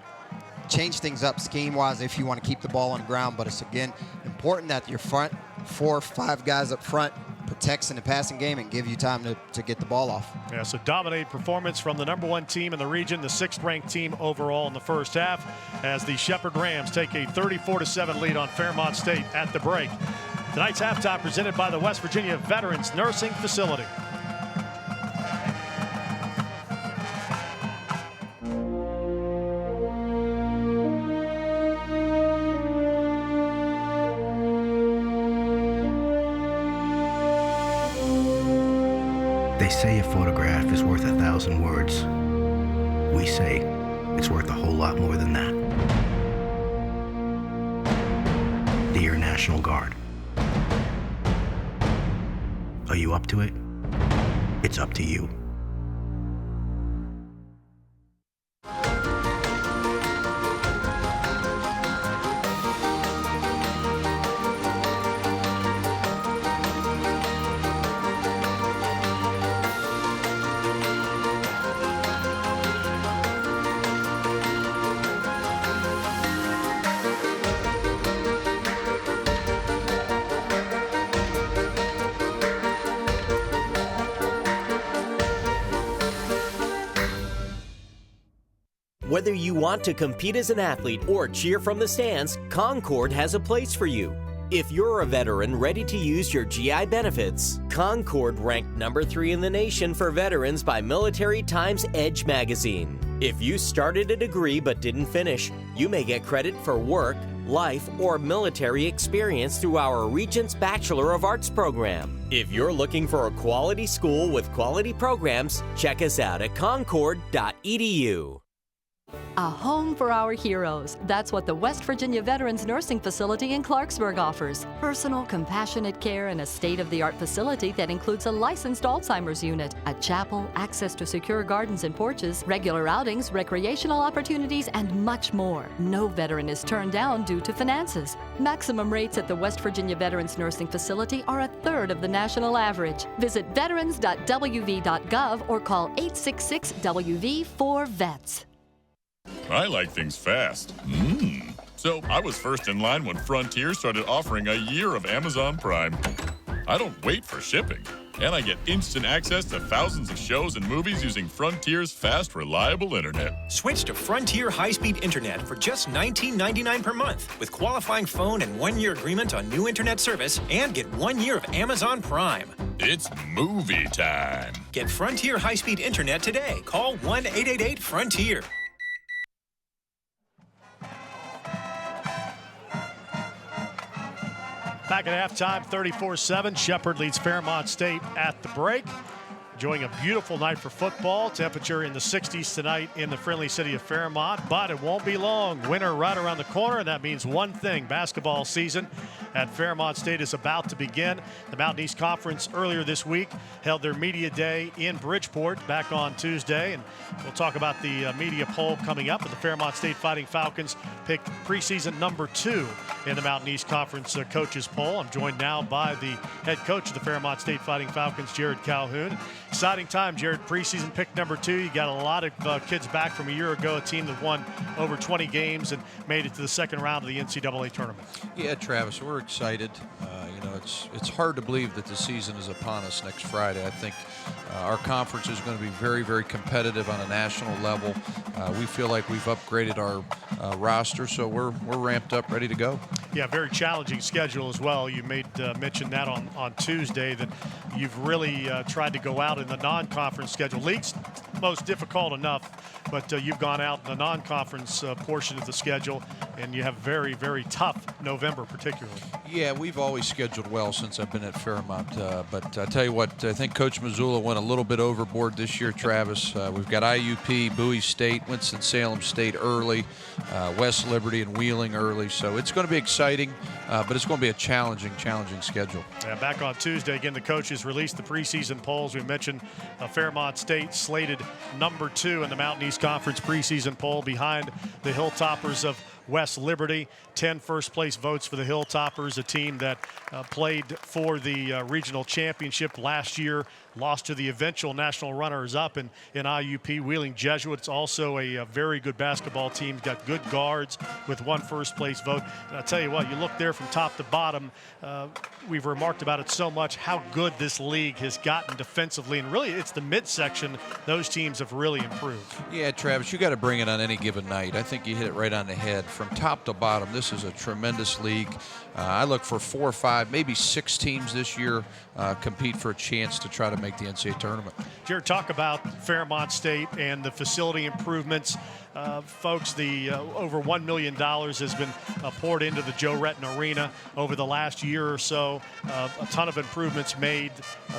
Speaker 2: change things up scheme-wise if you want to keep the ball on the ground, but it's, again, important that your front 4 or 5 guys up front protects in the passing game and give you time to get the ball off.
Speaker 1: Yeah, so dominated performance from the #1 team in the region, the 6th-ranked team overall in the first half, as the Shepherd Rams take a 34-7 lead on Fairmont State at the break. Tonight's halftime presented by the West Virginia Veterans Nursing Facility.
Speaker 4: They say a photograph is worth 1,000 words. We say it's worth a whole lot more than that. Dear National Guard, are you up to it? It's up to you.
Speaker 17: Whether you want to compete as an athlete or cheer from the stands, Concord has a place for you. If you're a veteran ready to use your GI benefits, Concord ranked #3 in the nation for veterans by Military Times Edge magazine. If you started a degree but didn't finish, you may get credit for work, life, or military experience through our Regents Bachelor of Arts program. If you're looking for a quality school with quality programs, check us out at concord.edu.
Speaker 19: A home for our heroes. That's what the West Virginia Veterans Nursing Facility in Clarksburg offers. Personal, compassionate care in a state-of-the-art facility that includes a licensed Alzheimer's unit, a chapel, access to secure gardens and porches, regular outings, recreational opportunities, and much more. No veteran is turned down due to finances. Maximum rates at the West Virginia Veterans Nursing Facility are 1/3 of the national average. Visit veterans.wv.gov or call 866-WV4-VETS.
Speaker 9: I like things fast. So I was first in line when Frontier started offering a year of Amazon Prime. I don't wait for shipping, and I get instant access to thousands of shows and movies using Frontier's fast, reliable internet.
Speaker 10: Switch to Frontier high-speed internet for just $19.99 per month with qualifying phone and 1-year agreement on new internet service, and get 1 year of Amazon Prime.
Speaker 9: It's movie time.
Speaker 10: Get Frontier high-speed internet today. Call 1-888-FRONTIER.
Speaker 1: Back at halftime, 34-7. Shepherd leads Fairmont State at the break. Enjoying a beautiful night for football. Temperature in the 60s tonight in the friendly city of Fairmont, but it won't be long. Winter right around the corner, and that means one thing. Basketball season at Fairmont State is about to begin. The Mountain East Conference earlier this week held their media day in Bridgeport back on Tuesday, and we'll talk about the media poll coming up. But the Fairmont State Fighting Falcons picked preseason #2 in the Mountain East Conference coaches poll. I'm joined now by the head coach of the Fairmont State Fighting Falcons, Jared Calhoun. Exciting time, Jared. Preseason pick #2. You got a lot of kids back from a year ago, a team that won over 20 games and made it to the second round of the NCAA tournament.
Speaker 23: Yeah, Travis, we're excited. It's hard to believe that the season is upon us next Friday. I think our conference is going to be very, very competitive on a national level. We feel like we've upgraded our roster, so we're ramped up, ready to go.
Speaker 1: Yeah, very challenging schedule as well. You made mention that on Tuesday, that you've really tried to go out in the non-conference schedule. Leagues most difficult enough, but you've gone out in the non-conference portion of the schedule, and you have very, very tough November particularly.
Speaker 23: Yeah, we've always scheduled well since I've been at Fairmont, but I tell you what, I think Coach Missoula went a little bit overboard this year, Travis. We've got IUP, Bowie State, Winston-Salem State early, West Liberty and Wheeling early, so it's going to be exciting, but it's going to be a challenging schedule.
Speaker 1: Yeah, back on Tuesday, again, the coaches released the preseason polls. We mentioned Fairmont State slated number 2 in the Mountain East Conference preseason poll behind the Hilltoppers of West Liberty. 10 first-place votes for the Hilltoppers, a team that played for the regional championship last year, lost to the eventual national runners-up in IUP. Wheeling Jesuits, also a very good basketball team, got good guards with 1 first-place vote. And I'll tell you what, you look there from top to bottom, we've remarked about it so much, how good this league has gotten defensively, and really it's the midsection, those teams have really improved.
Speaker 23: Yeah, Travis, you got to bring it on any given night. I think you hit it right on the head. From top to bottom, this is a tremendous league. I look for 4 or 5, maybe 6 teams this year compete for a chance to try to make the NCAA tournament.
Speaker 1: Jared, talk about Fairmont State and the facility improvements. Folks, the over $1 million has been poured into the Joe Retton Arena over the last year or so. A ton of improvements made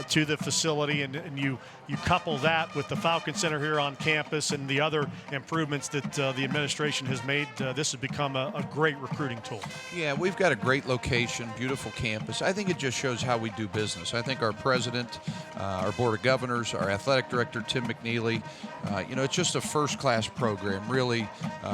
Speaker 1: to the facility, and you couple that with the Falcon Center here on campus and the other improvements that the administration has made. This has become a great recruiting tool.
Speaker 23: Yeah, we've got a great location, beautiful campus. I think it just shows how we do business. I think our president, our board of governors, our athletic director, Tim McNeely, it's just a first-class program, really,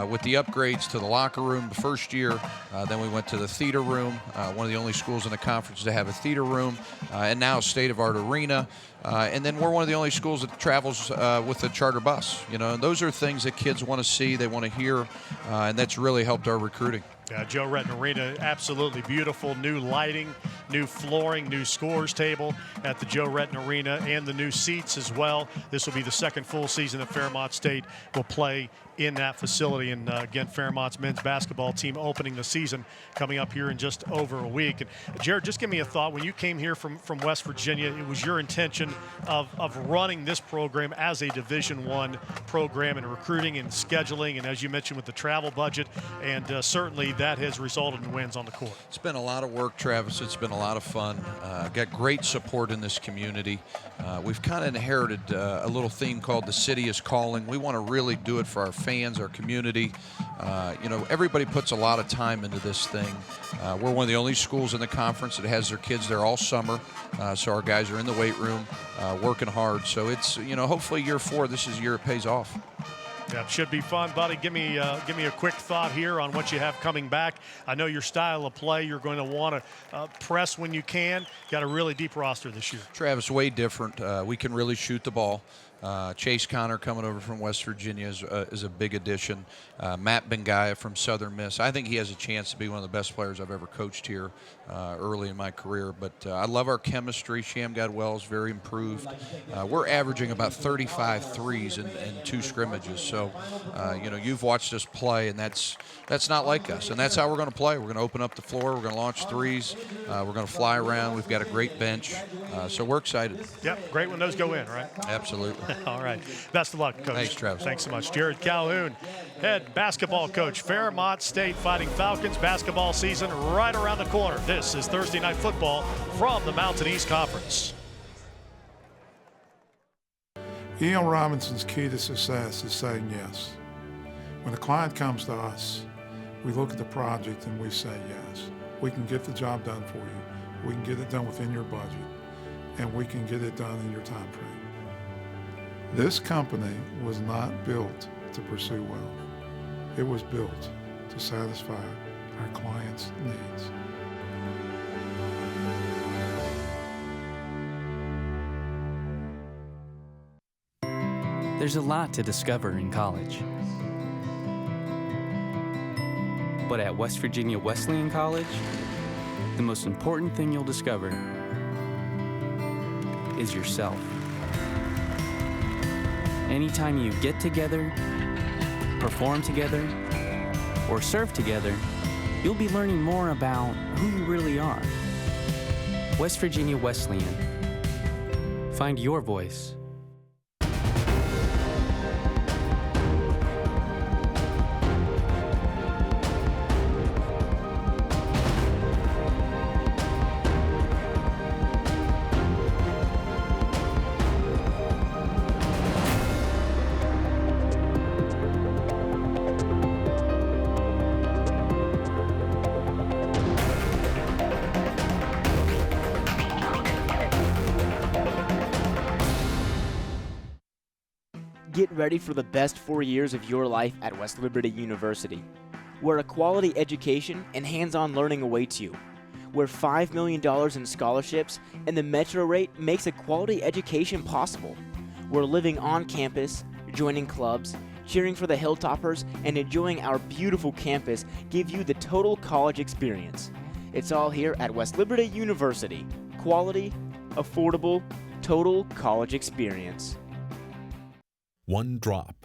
Speaker 23: with the upgrades to the locker room the first year. Then we went to the theater room, one of the only schools in the conference to have a theater room, and now a state-of-art arena. And then we're one of the only schools that travels with a charter bus. And those are things that kids want to see, they want to hear, and that's really helped our recruiting.
Speaker 1: Joe Retton Arena, absolutely beautiful. New lighting, new flooring, new scores table at the Joe Retton Arena, and the new seats as well. This will be the second full season that Fairmont State will play in that facility. And again, Fairmont's men's basketball team opening the season coming up here in just over a week. And Jared, just give me a thought. When you came here from West Virginia, it was your intention of running this program as a Division I program in recruiting and scheduling, and as you mentioned with the travel budget, and certainly that has resulted in wins on the court.
Speaker 23: It's been a lot of work, Travis. It's been a lot of fun. Got great support in this community. We've kind of inherited a little theme called The City is Calling. We want to really do it for our fans, our community. Everybody puts a lot of time into this thing. We're one of the only schools in the conference that has their kids there all summer. So our guys are in the weight room working hard. So it's, hopefully year 4, this is the year it pays off.
Speaker 1: Yeah, should be fun, buddy. Give me a quick thought here on what you have coming back. I know your style of play. You're going to want to press when you can. Got a really deep roster this year.
Speaker 23: Travis, way different. We can really shoot the ball. Chase Connor coming over from West Virginia is a big addition. Matt Bengaya from Southern Miss. I think he has a chance to be one of the best players I've ever coached here early in my career. But I love our chemistry. Shamgad Wells, very improved. We're averaging about 35 threes in 2 scrimmages. So, you've watched us play, and that's not like us. And that's how we're going to play. We're going to open up the floor. We're going to launch threes. We're going to fly around. We've got a great bench. So we're excited.
Speaker 1: Yep, great when those go in, right?
Speaker 23: Absolutely.
Speaker 1: All right. Best of luck, Coach.
Speaker 23: Thanks, Travis.
Speaker 1: Thanks so much. Jared Calhoun, head basketball coach, Fairmont State Fighting Falcons. Basketball season right around the corner. This is Thursday Night Football from the Mountain East Conference.
Speaker 11: E.L. Robinson's key to success is saying yes. When a client comes to us, we look at the project and we say yes. We can get the job done for you. We can get it done within your budget, and we can get it done in your time frame. This company was not built to pursue wealth. It was built to satisfy our clients' needs.
Speaker 5: There's a lot to discover in college. But at West Virginia Wesleyan College, the most important thing you'll discover is yourself. Anytime you get together, perform together, or serve together, you'll be learning more about who you really are. West Virginia Wesleyan. Find your voice.
Speaker 8: Get ready for the best 4 years of your life at West Liberty University, where a quality education and hands-on learning awaits you, where $5 million in scholarships and the Metro rate makes a quality education possible, where living on campus, joining clubs, cheering for the Hilltoppers, and enjoying our beautiful campus give you the total college experience. It's all here at West Liberty University. Quality, affordable, total college experience.
Speaker 12: One drop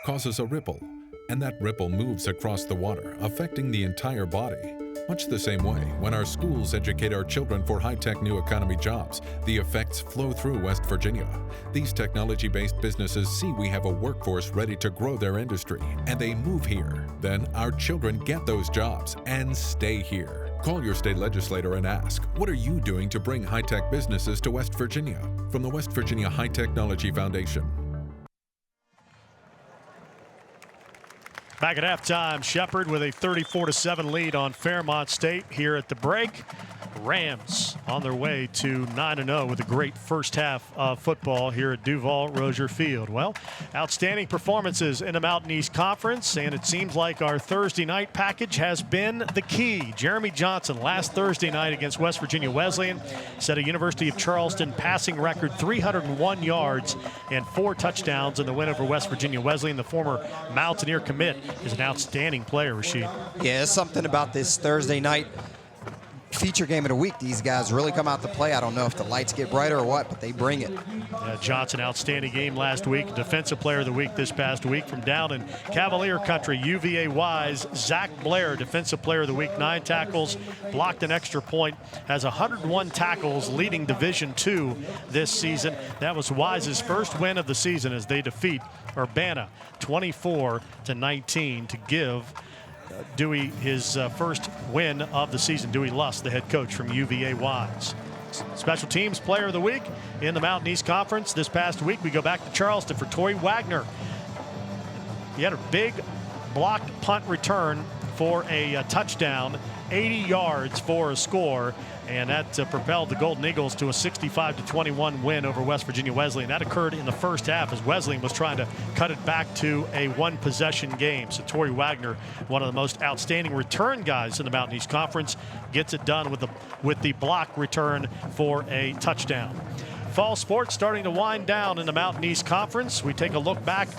Speaker 12: causes a ripple, and that ripple moves across the water, affecting the entire body. Much the same way, when our schools educate our children for high-tech new economy jobs, the effects flow through West Virginia. These technology-based businesses see we have a workforce ready to grow their industry, and they move here. Then our children get those jobs and stay here. Call your state legislator and ask, what are you doing to bring high-tech businesses to West Virginia? From the West Virginia High Technology Foundation.
Speaker 1: Back at halftime, Shepherd with a 34-7 lead on Fairmont State. Here at the break, Rams on their way to 9-0 with a great first half of football here at Duval Rozier Field. Well, outstanding performances in the Mountain East Conference, and it seems like our Thursday night package has been the key. Jeremy Johnson last Thursday night against West Virginia Wesleyan set a University of Charleston passing record, 301 yards and 4 touchdowns in the win over West Virginia Wesleyan. The former Mountaineer commit is an outstanding player, Rashid.
Speaker 2: Yeah, there's something about this Thursday night feature game of the week. These guys really come out to play. I don't know if the lights get brighter or what, but they bring it.
Speaker 1: Johnson, outstanding game last week. Defensive player of the week this past week from down in Cavalier country. UVA wise, Zach Blair, defensive player of the week, 9 tackles, blocked an extra point, has 101 tackles, leading Division II this season. That was Wise's first win of the season as they defeat Urbana 24-19 to give Dewey his first win of the season. Dewey Luss, the head coach from UVA Wise. Special teams player of the week in the Mountain East Conference this past week. We go back to Charleston for Tory Wagner. He had a big blocked punt return for a touchdown, 80 yards for a score, and that propelled the Golden Eagles to a 65-21 win over West Virginia Wesleyan. That occurred in the first half as Wesleyan was trying to cut it back to a one-possession game. So Tory Wagner, one of the most outstanding return guys in the Mountain East Conference, gets it done with the block return for a touchdown. Fall sports starting to wind down in the Mountain East Conference. We take a look back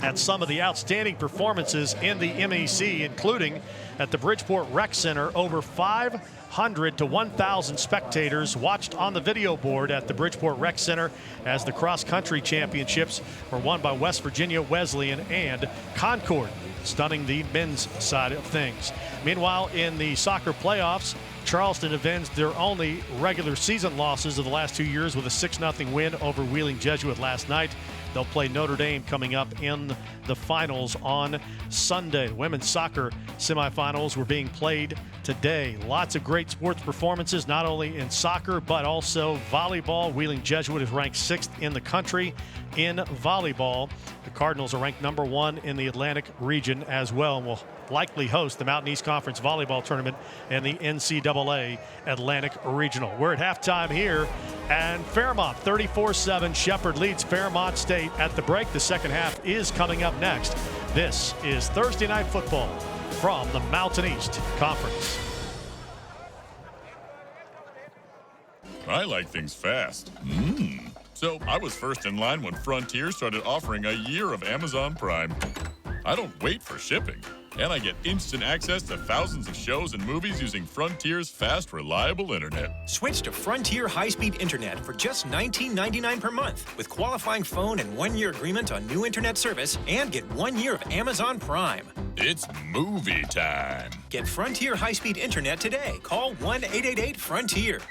Speaker 1: at some of the outstanding performances in the MEC, including at the Bridgeport Rec Center. Over 500 to 1,000 spectators watched on the video board at the Bridgeport Rec Center as the cross-country championships were won by West Virginia Wesleyan and Concord, stunning the men's side of things. Meanwhile, in the soccer playoffs, Charleston avenged their only regular season losses of the last 2 years with a 6-0 win over Wheeling Jesuit last night. They'll play Notre Dame coming up in the finals on Sunday. Women's soccer semifinals were being played today. Lots of great sports performances, not only in soccer, but also volleyball. Wheeling Jesuit is ranked 6th in the country in volleyball. The Cardinals are ranked number 1 in the Atlantic region as well, and will likely host the Mountain East Conference volleyball tournament and the NCAA Atlantic Regional. We're at halftime here, and Fairmont 34-7. Shepherd leads Fairmont State at the break. The second half is coming up next. This is Thursday Night Football from the Mountain East Conference.
Speaker 9: I like things fast. So I was first in line when Frontier started offering a year of Amazon Prime. I don't wait for shipping, and I get instant access to thousands of shows and movies using Frontier's fast, reliable internet.
Speaker 10: Switch to Frontier high-speed internet for just $19.99 per month with qualifying phone and 1-year agreement on new internet service, and get 1 year of Amazon Prime.
Speaker 9: It's movie time.
Speaker 10: Get Frontier high-speed internet today. Call 1-888-FRONTIER.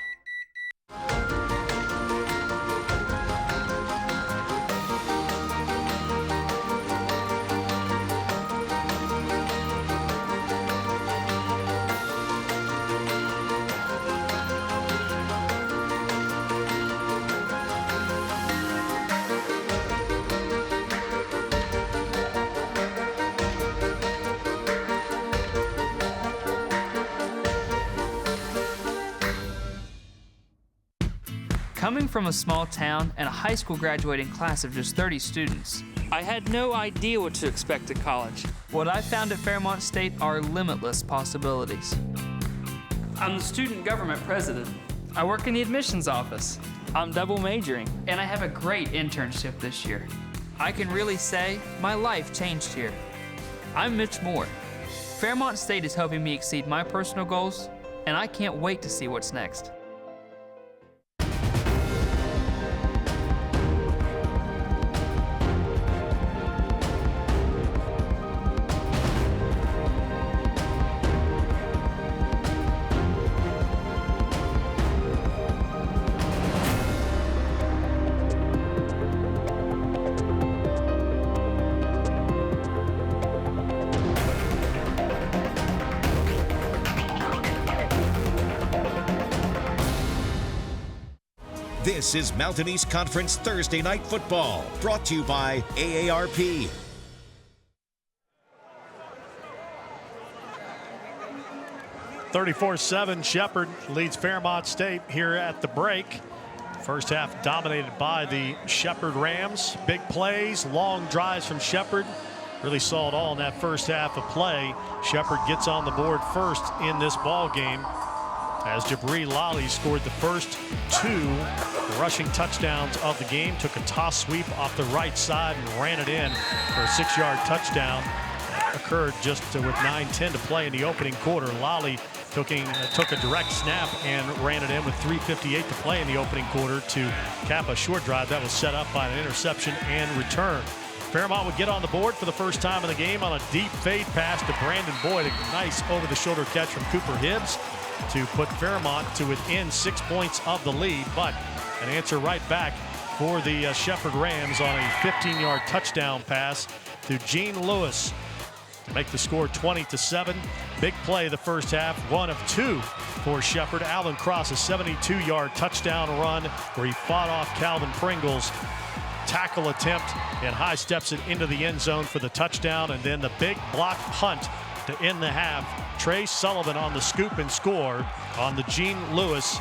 Speaker 3: Coming from a small town and a high school graduating class of just 30 students, I had no idea what to expect at college. What I found at Fairmont State are limitless possibilities. I'm the student government president. I work in the admissions office. I'm double majoring, and I have a great internship this year. I can really say my life changed here. I'm Mitch Moore. Fairmont State is helping me exceed my personal goals, and I can't wait to see what's next.
Speaker 13: This is Mountain East Conference Thursday Night Football, brought to you by AARP.
Speaker 1: (34-7), Shepherd leads Fairmont State here at the break. First half dominated by the Shepherd Rams. Big plays, long drives from Shepherd. Really saw it all in that first half of play. Shepherd gets on the board first in this ball game, as Jabri Lally scored the first 2 rushing touchdowns of the game. Took a toss sweep off the right side and ran it in for a 6-yard touchdown. That occurred just with 9:10 to play in the opening quarter. Lally took a direct snap and ran it in with 3:58 to play in the opening quarter to cap a short drive that was set up by an interception and return. Fairmont would get on the board for the first time in the game on a deep fade pass to Brandon Boyd. A nice over-the-shoulder catch from Cooper Hibbs to put Fairmont to within 6 points of the lead, but an answer right back for the Shepherd Rams on a 15-yard touchdown pass to Gene Lewis to make the score 20-7. Big play the first half, 1 of 2 for Shepherd. Alvin Cross, a 72-yard touchdown run where he fought off Calvin Pringle's tackle attempt and high steps it into the end zone for the touchdown, and then the big block punt to end the half. Trey Sullivan on the scoop and score on the Gene Lewis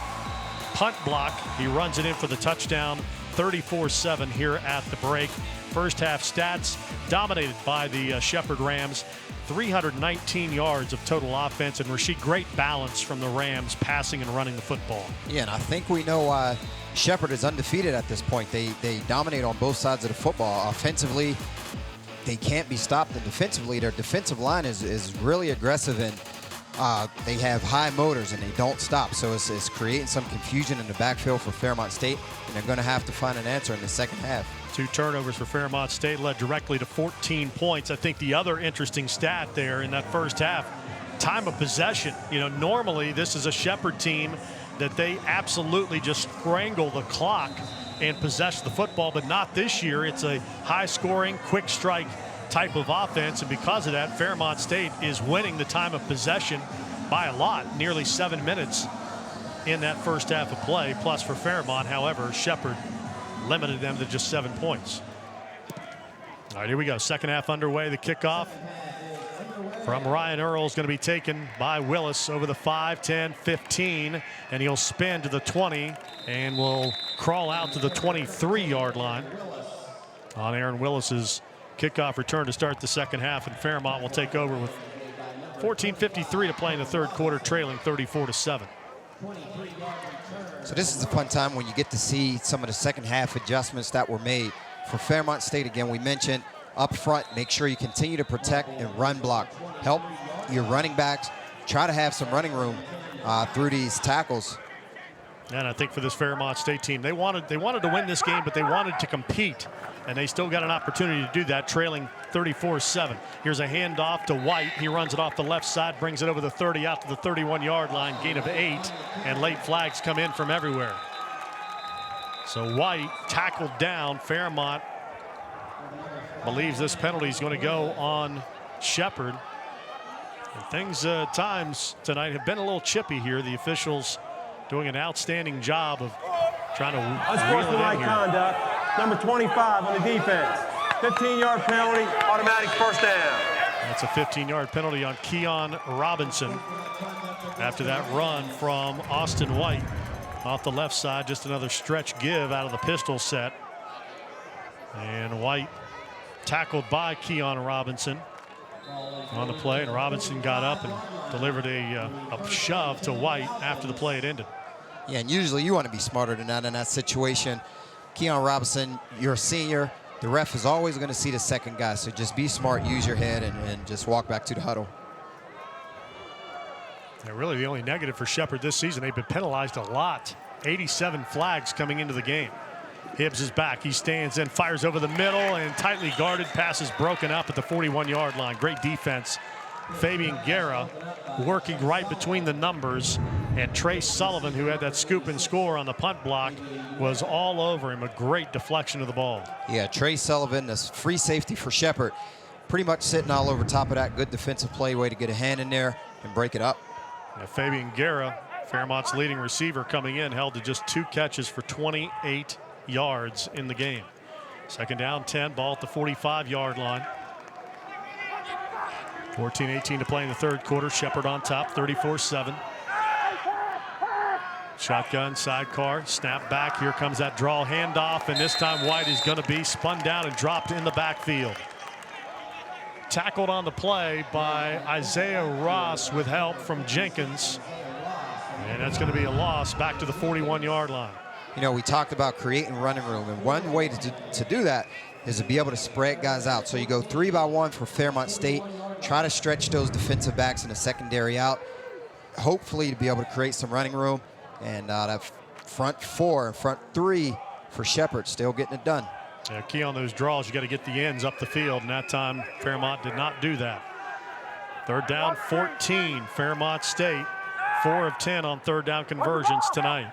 Speaker 1: punt block. He runs it in for the touchdown, 34-7 here at the break. First half stats dominated by the Shepherd Rams. 319 yards of total offense, and Rasheed, great balance from the Rams passing and running the football.
Speaker 2: Yeah, and I think we know why Shepherd is undefeated at this point. They dominate on both sides of the football. Offensively, they can't be stopped, and defensively, their defensive line is really aggressive, and they have high motors and they don't stop. So it's creating some confusion in the backfield for Fairmont State, and they're going to have to find an answer in the second half.
Speaker 1: 2 turnovers for Fairmont State led directly to 14 points. I think the other interesting stat there in that first half, time of possession. You know, normally this is a Shepherd team that they absolutely just strangle the clock and possess the football, but not this year. It's a high-scoring, quick strike type of offense, and because of that, Fairmont State is winning the time of possession by a lot, nearly 7 minutes in that first half of play. Plus for Fairmont, however, Shepherd limited them to just 7 points. All right, here we go. Second half underway. The kickoff from Ryan Earl is going to be taken by Willis over the 5, 10, 15, and he'll spin to the 20 and will crawl out to the 23-yard line on Aaron Willis's kickoff return to start the second half, and Fairmont will take over with 14:53 to play in the third quarter, trailing 34-7.
Speaker 2: So this is a fun time when you get to see some of the second half adjustments that were made for Fairmont State. Again, we mentioned up front, make sure you continue to protect and run block. Help your running backs. Try to have some running room through these tackles.
Speaker 1: And I think for this Fairmont State team, they wanted to win this game, but they wanted to compete, and they still got an opportunity to do that, trailing 34-7. Here's a handoff to White. He runs it off the left side, brings it over the 30 out to the 31-yard line, gain of 8, and late flags come in from everywhere. So White tackled down. Fairmont believes this penalty is going to go on Shepherd. And things at times tonight have been a little chippy here. The officials doing an outstanding job of trying to reel it in here.
Speaker 14: Conduct, number 25 on the defense. 15-yard penalty, automatic first down.
Speaker 1: That's a 15-yard penalty on Keon Robinson after that run from Austin White. off the left side. Just another stretch give out of the pistol set. And White tackled by Keon Robinson on the play, and Robinson got up and delivered a shove to White after the play had ended.
Speaker 2: Yeah, and usually you want to be smarter than that in that situation. Keon Robinson, you're a senior. The ref is always going to see the second guy, so just be smart, use your head, and just walk back to the huddle.
Speaker 1: And really the only negative for Shepherd this season, they've been penalized a lot. 87 flags coming into the game. Hibbs is back. He stands in, fires over the middle, and tightly guarded. Pass is broken up at the 41-yard line. Great defense. Fabian Guerra working right between the numbers, and Trace Sullivan, who had that scoop and score on the punt block, was all over him. A great deflection of the ball.
Speaker 2: Yeah, Trace Sullivan, this free safety for Shepherd, pretty much sitting all over top of that. Good defensive play, way to get a hand in there and break it up.
Speaker 1: Yeah, Fabian Guerra, Fairmont's leading receiver, coming in, held to just 2 catches for 28 yards in the game. Second down, 10, ball at the 45-yard line. 14-18 to play in the third quarter. Shepherd on top, 34-7. Shotgun, sidecar, snap back. Here comes that draw handoff, and this time White is going to be spun down and dropped in the backfield. Tackled on the play by Isaiah Ross with help from Jenkins. And that's going to be a loss back to the 41-yard line.
Speaker 2: You know, we talked about creating running room, and one way to do that is to be able to spread guys out. So you go 3 by 1 for Fairmont State, try to stretch those defensive backs in the secondary out, hopefully to be able to create some running room. And that front 4 and front 3 for Shepherd still getting it done.
Speaker 1: Yeah, key on those draws, you got to get the ends up the field, and that time Fairmont did not do that. Third down, 14, Fairmont State, 4 of 10 on third down conversions tonight.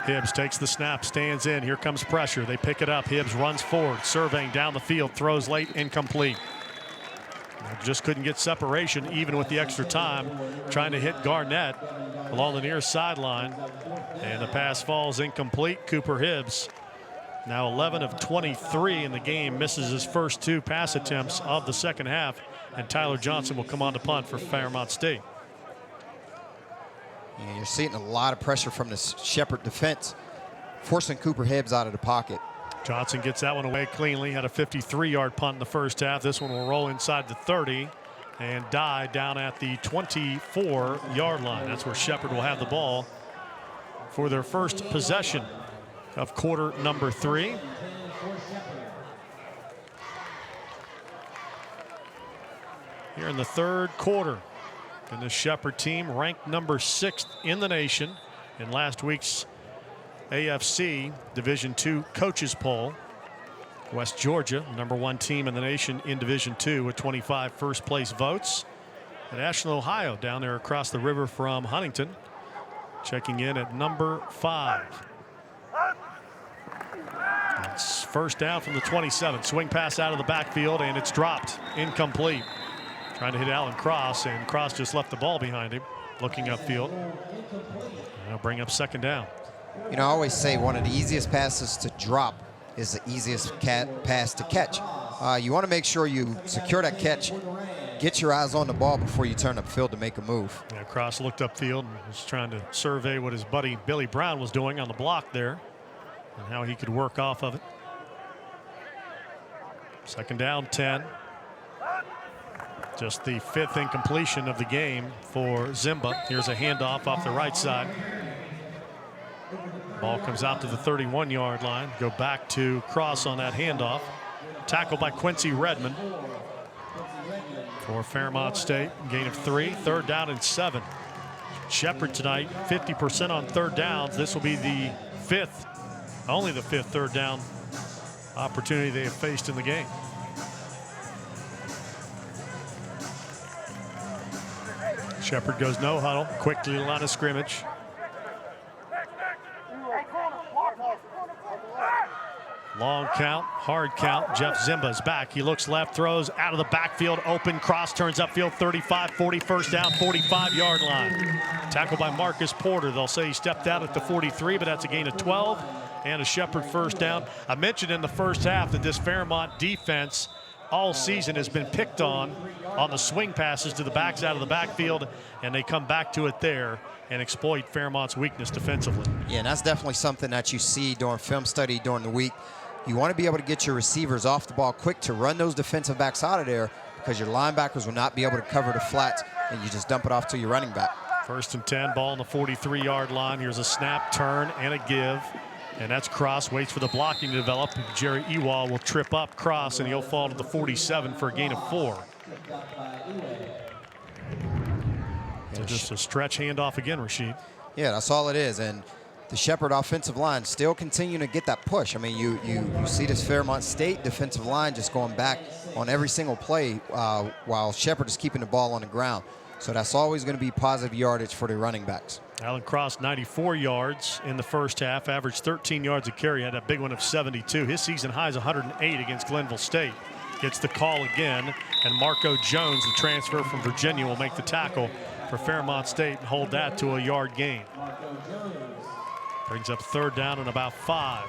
Speaker 1: Hibbs takes the snap, stands in. Here comes pressure. They pick it up. Hibbs runs forward, surveying down the field, throws late, incomplete. Just couldn't get separation even with the extra time, trying to hit Garnett along the near sideline. And the pass falls incomplete. Cooper Hibbs, now 11 of 23 in the game, misses his first 2 pass attempts of the second half. And Tyler Johnson will come on to punt for Fairmont State.
Speaker 2: Yeah, you're seeing a lot of pressure from the Shepherd defense, forcing Cooper Hibbs out of the pocket.
Speaker 1: Johnson gets that one away cleanly. Had a 53-yard punt in the first half. This one will roll inside the 30 and die down at the 24-yard line. That's where Shepherd will have the ball for their first possession of quarter number 3. Here in the third quarter. And the Shepherd team ranked number 6th in the nation in last week's AFC Division II coaches poll. West Georgia, number 1 team in the nation in Division II with 25 first place votes. And Ashland, Ohio, down there across the river from Huntington, checking in at number 5. It's first down from the 27. Swing pass out of the backfield, and it's dropped. Incomplete. Trying to hit Alan Cross, and Cross just left the ball behind him, looking upfield. That'll bring up second down.
Speaker 2: You know, I always say one of the easiest passes to drop is the easiest pass to catch. You want to make sure you secure that catch, get your eyes on the ball before you turn upfield to make a move.
Speaker 1: Yeah, Cross looked upfield and was trying to survey what his buddy Billy Brown was doing on the block there and how he could work off of it. Second down, 10. Just the 5th incompletion of the game for Zimba. Here's a handoff off the right side. Ball comes out to the 31-yard line. Go back to Cross on that handoff. Tackled by Quincy Redmond for Fairmont State. Gain of 3. Third down and 7. Shepherd tonight, 50% on third downs. This will be the 5th, only the 5th third down opportunity they have faced in the game. Shepherd goes no huddle, quickly to the line of scrimmage. Long count, hard count. Jeff Zimba's back. He looks left, throws out of the backfield, open cross, turns upfield, 35, 40, first down, 45-yard line. Tackled by Marcus Porter. They'll say he stepped out at the 43, but that's a gain of 12 and a Shepherd first down. I mentioned in the first half that this Fairmont defense all season has been picked on the swing passes to the backs out of the backfield, and they come back to it there and exploit Fairmont's weakness defensively.
Speaker 2: Yeah, and that's definitely something that you see during film study during the week. You want to be able to get your receivers off the ball quick to run those defensive backs out of there, because your linebackers will not be able to cover the flats, and you just dump it off to your running back.
Speaker 1: 1st and 10, ball on the 43-yard line. Here's a snap, turn, and a give. And that's Cross, waits for the blocking to develop. Jerry Ewald will trip up Cross, and he'll fall to the 47 for a gain of 4. So just a stretch handoff again, Rashid.
Speaker 2: Yeah, that's all it is. And the Shepherd offensive line still continuing to get that push. I mean, you see this Fairmont State defensive line just going back on every single play while Shepherd is keeping the ball on the ground. So that's always going to be positive yardage for the running backs.
Speaker 1: Alan Cross, 94 yards in the first half, averaged 13 yards a carry, had a big one of 72. His season high is 108 against Glenville State. Gets the call again, and Marco Jones, the transfer from Virginia, will make the tackle for Fairmont State and hold that to a yard gain. Brings up 3rd down and about 5.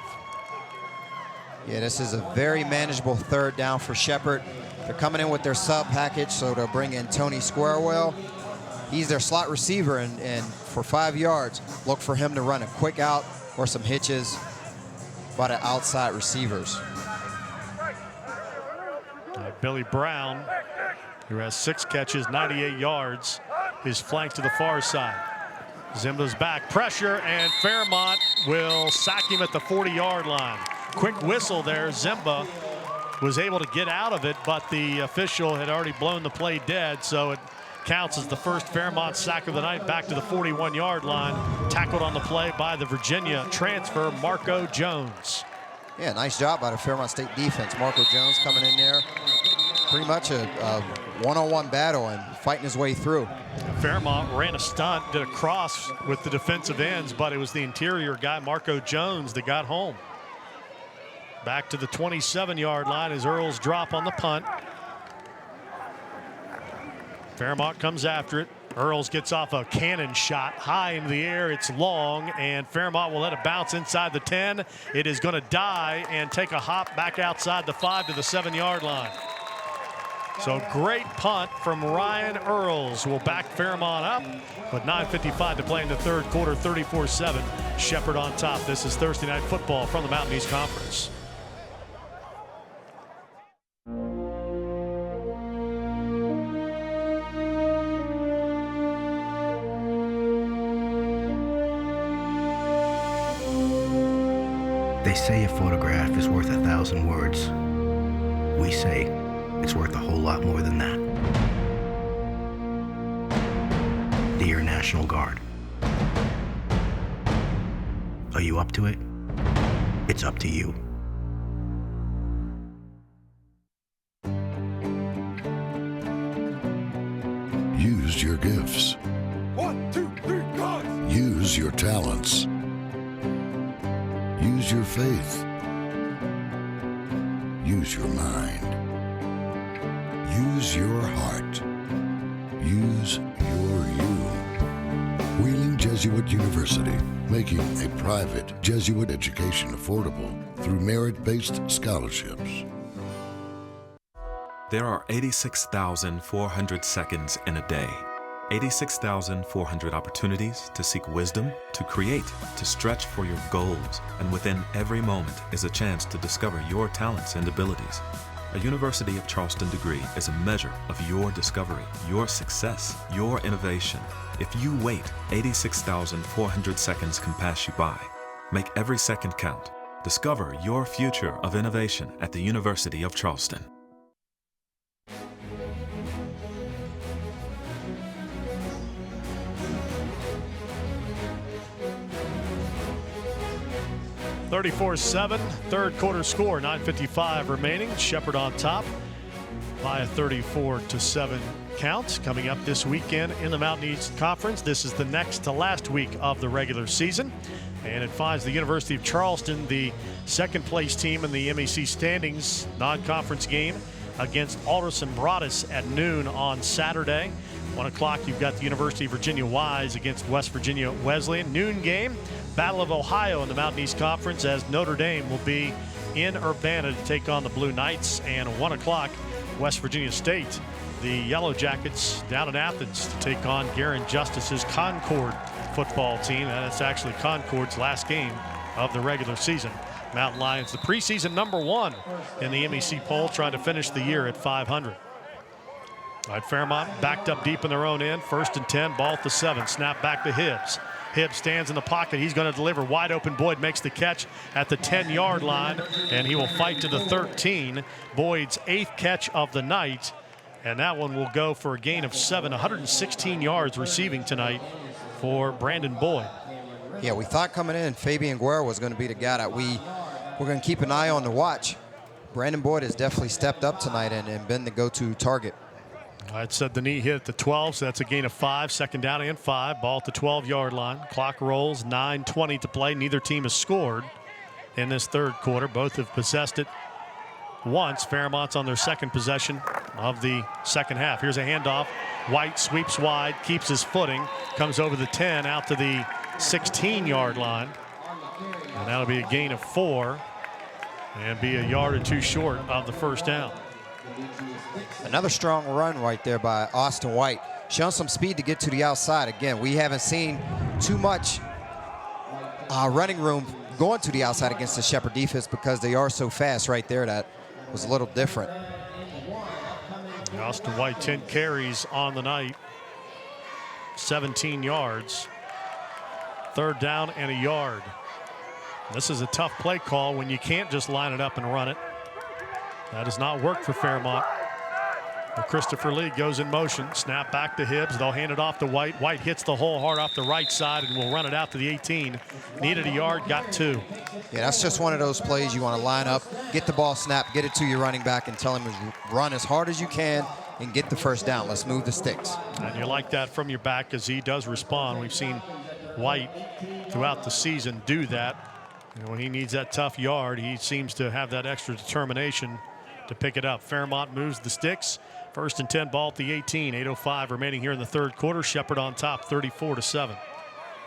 Speaker 2: Yeah, this is a very manageable 3rd down for Shepherd. They're coming in with their sub package, so they'll bring in Tony Squarewell. He's their slot receiver, and for 5 yards, look for him to run a quick out or some hitches by the outside receivers.
Speaker 1: Billy Brown, who has 6 catches, 98 yards, is flanked to the far side. Zimba's back, pressure, and Fairmont will sack him at the 40-yard line. Quick whistle there. Zimba was able to get out of it, but the official had already blown the play dead, so it counts as the first Fairmont sack of the night, back to the 41-yard line. Tackled on the play by the Virginia transfer, Marco Jones.
Speaker 2: Yeah, nice job by the Fairmont State defense. Marco Jones coming in there. Pretty much a one-on-one battle and fighting his way through.
Speaker 1: Fairmont ran a stunt, did a cross with the defensive ends, but it was the interior guy, Marco Jones, that got home. Back to the 27-yard line as Earls drop on the punt. Fairmont comes after it. Earls gets off a cannon shot high into the air. It's long, and Fairmont will let it bounce inside the 10. It is going to die and take a hop back outside the 5 to the 7-yard line. So great punt from Ryan Earls will back Fairmont up with 9:55 to play in the 3rd quarter, 34-7. Shepherd on top. This is Thursday Night Football from the Mountain East Conference.
Speaker 4: They say a photograph is worth 1,000 words. We say it's worth a whole lot more than that. Dear National Guard, are you up to it? It's up to you.
Speaker 6: Use your gifts.
Speaker 7: 1, 2, 3, go!
Speaker 6: Use your talents. Use your faith. Use your mind. Use your heart. Use your you. Wheeling Jesuit University, making a private Jesuit education affordable through merit-based scholarships.
Speaker 16: There are 86,400 seconds in a day. 86,400 opportunities to seek wisdom, to create, to stretch for your goals, and within every moment is a chance to discover your talents and abilities. A University of Charleston degree is a measure of your discovery, your success, your innovation. If you wait, 86,400 seconds can pass you by. Make every second count. Discover your future of innovation at the University of Charleston.
Speaker 1: (34-7), 3rd quarter score, 9:55 remaining. Shepherd on top by a 34-7 count. Coming up this weekend in the Mountain East Conference. This is the next to last week of the regular season, and it finds the University of Charleston, the 2nd place team in the MEC standings, non-conference game against Alderson Broadus at noon on Saturday. 1 o'clock, you've got the University of Virginia Wise against West Virginia Wesleyan. Noon game, Battle of Ohio in the Mountain East Conference, as Notre Dame will be in Urbana to take on the Blue Knights. And 1 o'clock, West Virginia State, the Yellow Jackets, down in Athens to take on Garin Justice's Concord football team. And it's actually Concord's last game of the regular season. Mountain Lions, the preseason #1 in the MEC poll, trying to finish the year at 500. All right, Fairmont backed up deep in their own end. 1st and 10, ball at the 7. Snap back to Hibbs. Hibbs stands in the pocket. He's going to deliver. Wide open. Boyd makes the catch at the 10-yard line, and he will fight to the 13. Boyd's 8th catch of the night, and that one will go for a gain of 7. 116 yards receiving tonight for Brandon Boyd.
Speaker 2: Yeah, we thought coming in Fabian Guerra was going to be the guy that we're going to keep an eye on to watch. Brandon Boyd has definitely stepped up tonight and been the go-to target.
Speaker 1: I said the knee hit at the 12, so that's a gain of 5. 2nd down and 5. Ball at the 12-yard line. Clock rolls. 9:20 to play. Neither team has scored in this 3rd quarter. Both have possessed it once. Fairmont's on their 2nd possession of the 2nd half. Here's a handoff. White sweeps wide, keeps his footing, comes over the 10 out to the 16-yard line. And that'll be a gain of 4 and be a yard or 2 short of the 1st down.
Speaker 2: Another strong run right there by Austin White. Showing some speed to get to the outside. Again, we haven't seen too much running room going to the outside against the Shepherd defense because they are so fast right there. That was a little different.
Speaker 1: Austin White, 10 carries on the night, 17 yards. 3rd down and a yard. This is a tough play call when you can't just line it up and run it. That has not worked for Fairmont. Well, Christopher Lee goes in motion. Snap back to Hibbs. They'll hand it off to White. White hits the hole hard off the right side and will run it out to the 18. Needed a yard, got 2.
Speaker 2: Yeah, that's just one of those plays you want to line up, get the ball snapped, get it to your running back, and tell him to run as hard as you can and get the 1st down. Let's move the sticks.
Speaker 1: And you like that from your back as he does respond. We've seen White throughout the season do that. And when he needs that tough yard, he seems to have that extra determination to pick it up. Fairmont moves the sticks. 1st and 10, ball at the 18. 8:05 remaining here in the 3rd quarter. Shepherd on top, 34-7.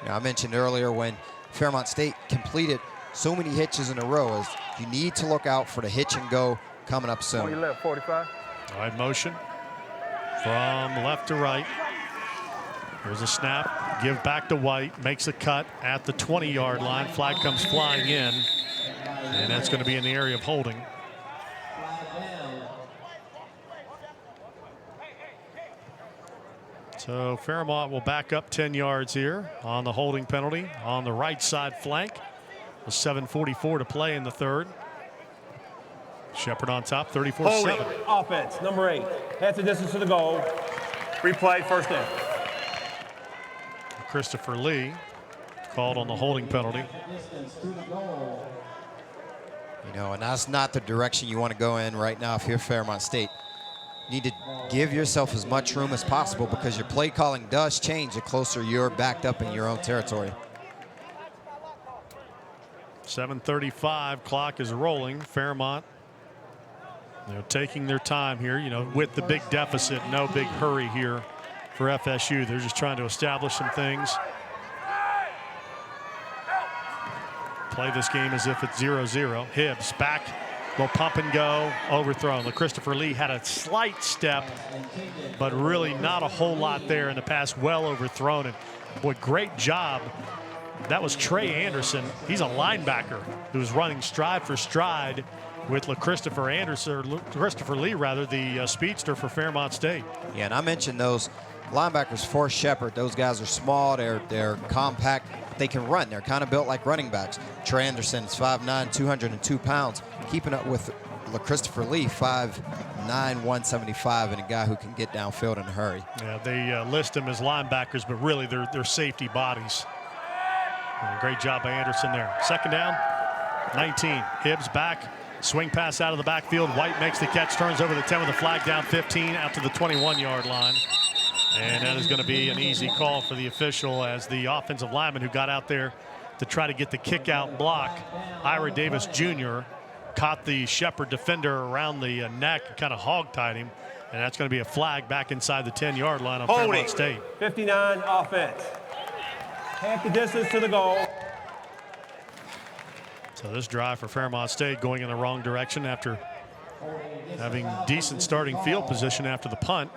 Speaker 2: Now, I mentioned earlier when Fairmont State completed so many hitches in a row, is you need to look out for the hitch and go coming up soon.
Speaker 14: On your left, 45.
Speaker 1: All right, motion from left to right. There's a snap, give back to White, makes a cut at the 20-yard line. Flag comes flying in, and that's going to be in the area of holding. So Fairmont will back up 10 yards here on the holding penalty on the right side flank. With 7:44 to play in the 3rd. Shepherd on top, 34-7.
Speaker 14: Offense, number 8. Half the distance to the goal. Replay, 1st down.
Speaker 1: Christopher Lee called on the holding penalty.
Speaker 2: You know, and that's not the direction you want to go in right now if you're Fairmont State. You need to give yourself as much room as possible because your play calling does change the closer you're backed up in your own territory.
Speaker 1: 7:35, clock is rolling. Fairmont, they're taking their time here, you know, with the big deficit. No big hurry here for FSU. They're just trying to establish some things. Play this game as if it's 0-0. Hibbs back, will pump and go, overthrown. Christopher Lee had a slight step, but really not a whole lot there in the pass, well overthrown. And boy, great job. That was Trey Anderson. He's a linebacker who's running stride for stride with Christopher Lee, the speedster for Fairmont State.
Speaker 2: Yeah, and I mentioned those linebackers for Shepherd. Those guys are small, they're compact, but they can run. They're kind of built like running backs. Trey Anderson is 5'9", 202 pounds, keeping up with Christopher Lee, 5'9", 175, and a guy who can get downfield in a hurry.
Speaker 1: Yeah, they list them as linebackers, but really they're safety bodies. And great job by Anderson there. 2nd down, 19. Hibbs back. Swing pass out of the backfield. White makes the catch, turns over the 10 with a flag down 15 out to the 21-yard line. And that is going to be an easy call for the official as the offensive lineman who got out there to try to get the kick out block, Ira Davis Jr., caught the Shepherd defender around the neck and kind of hog-tied him. And that's going to be a flag back inside the 10-yard line on Fairmont State.
Speaker 14: 59 offense. Half the distance to the goal.
Speaker 1: So this drive for Fairmont State going in the wrong direction after having decent starting field position after the punt.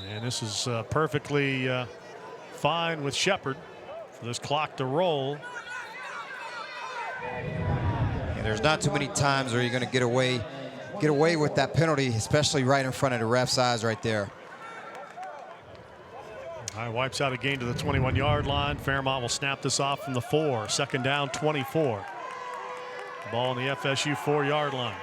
Speaker 1: And this is perfectly fine with Shepard for this clock to roll.
Speaker 2: And there's not too many times where you're going to get away with that penalty, especially right in front of the ref's eyes right there.
Speaker 1: All right, wipes out a gain to the 21-yard line. Fairmont will snap this off from the 4. Second down, 24. Ball on the FSU 4-yard line.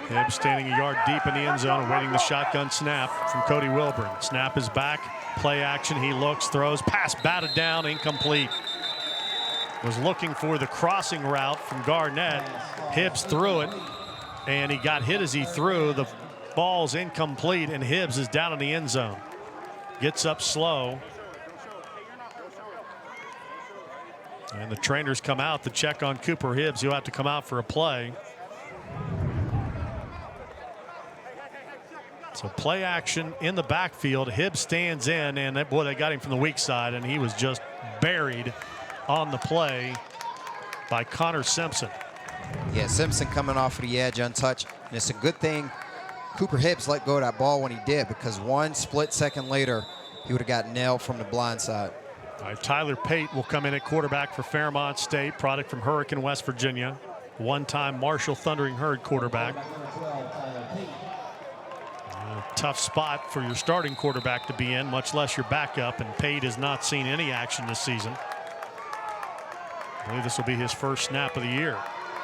Speaker 1: Hibbs standing a yard deep in the end zone, awaiting the shotgun snap from Cody Wilburn. Snap is back. Play action. He looks, throws, pass batted down, incomplete. Was looking for the crossing route from Garnett. Hibbs threw it, and he got hit as he threw. The ball's incomplete, and Hibbs is down in the end zone. Gets up slow. And the trainers come out to check on Cooper Hibbs. He'll have to come out for a play. So play action in the backfield. Hibbs stands in, and boy, they got him from the weak side, and he was just buried on the play by Connor Simpson.
Speaker 2: Yeah, Simpson coming off of the edge untouched. And it's a good thing Cooper Hibbs let go of that ball when he did, because one split second later, he would have got nailed from the blind side.
Speaker 1: All right, Tyler Pate will come in at quarterback for Fairmont State, product from Hurricane, West Virginia. One-time Marshall Thundering Herd quarterback. Tough spot for your starting quarterback to be in, much less your backup, and Pate has not seen any action this season. I believe this will be his first snap of the year.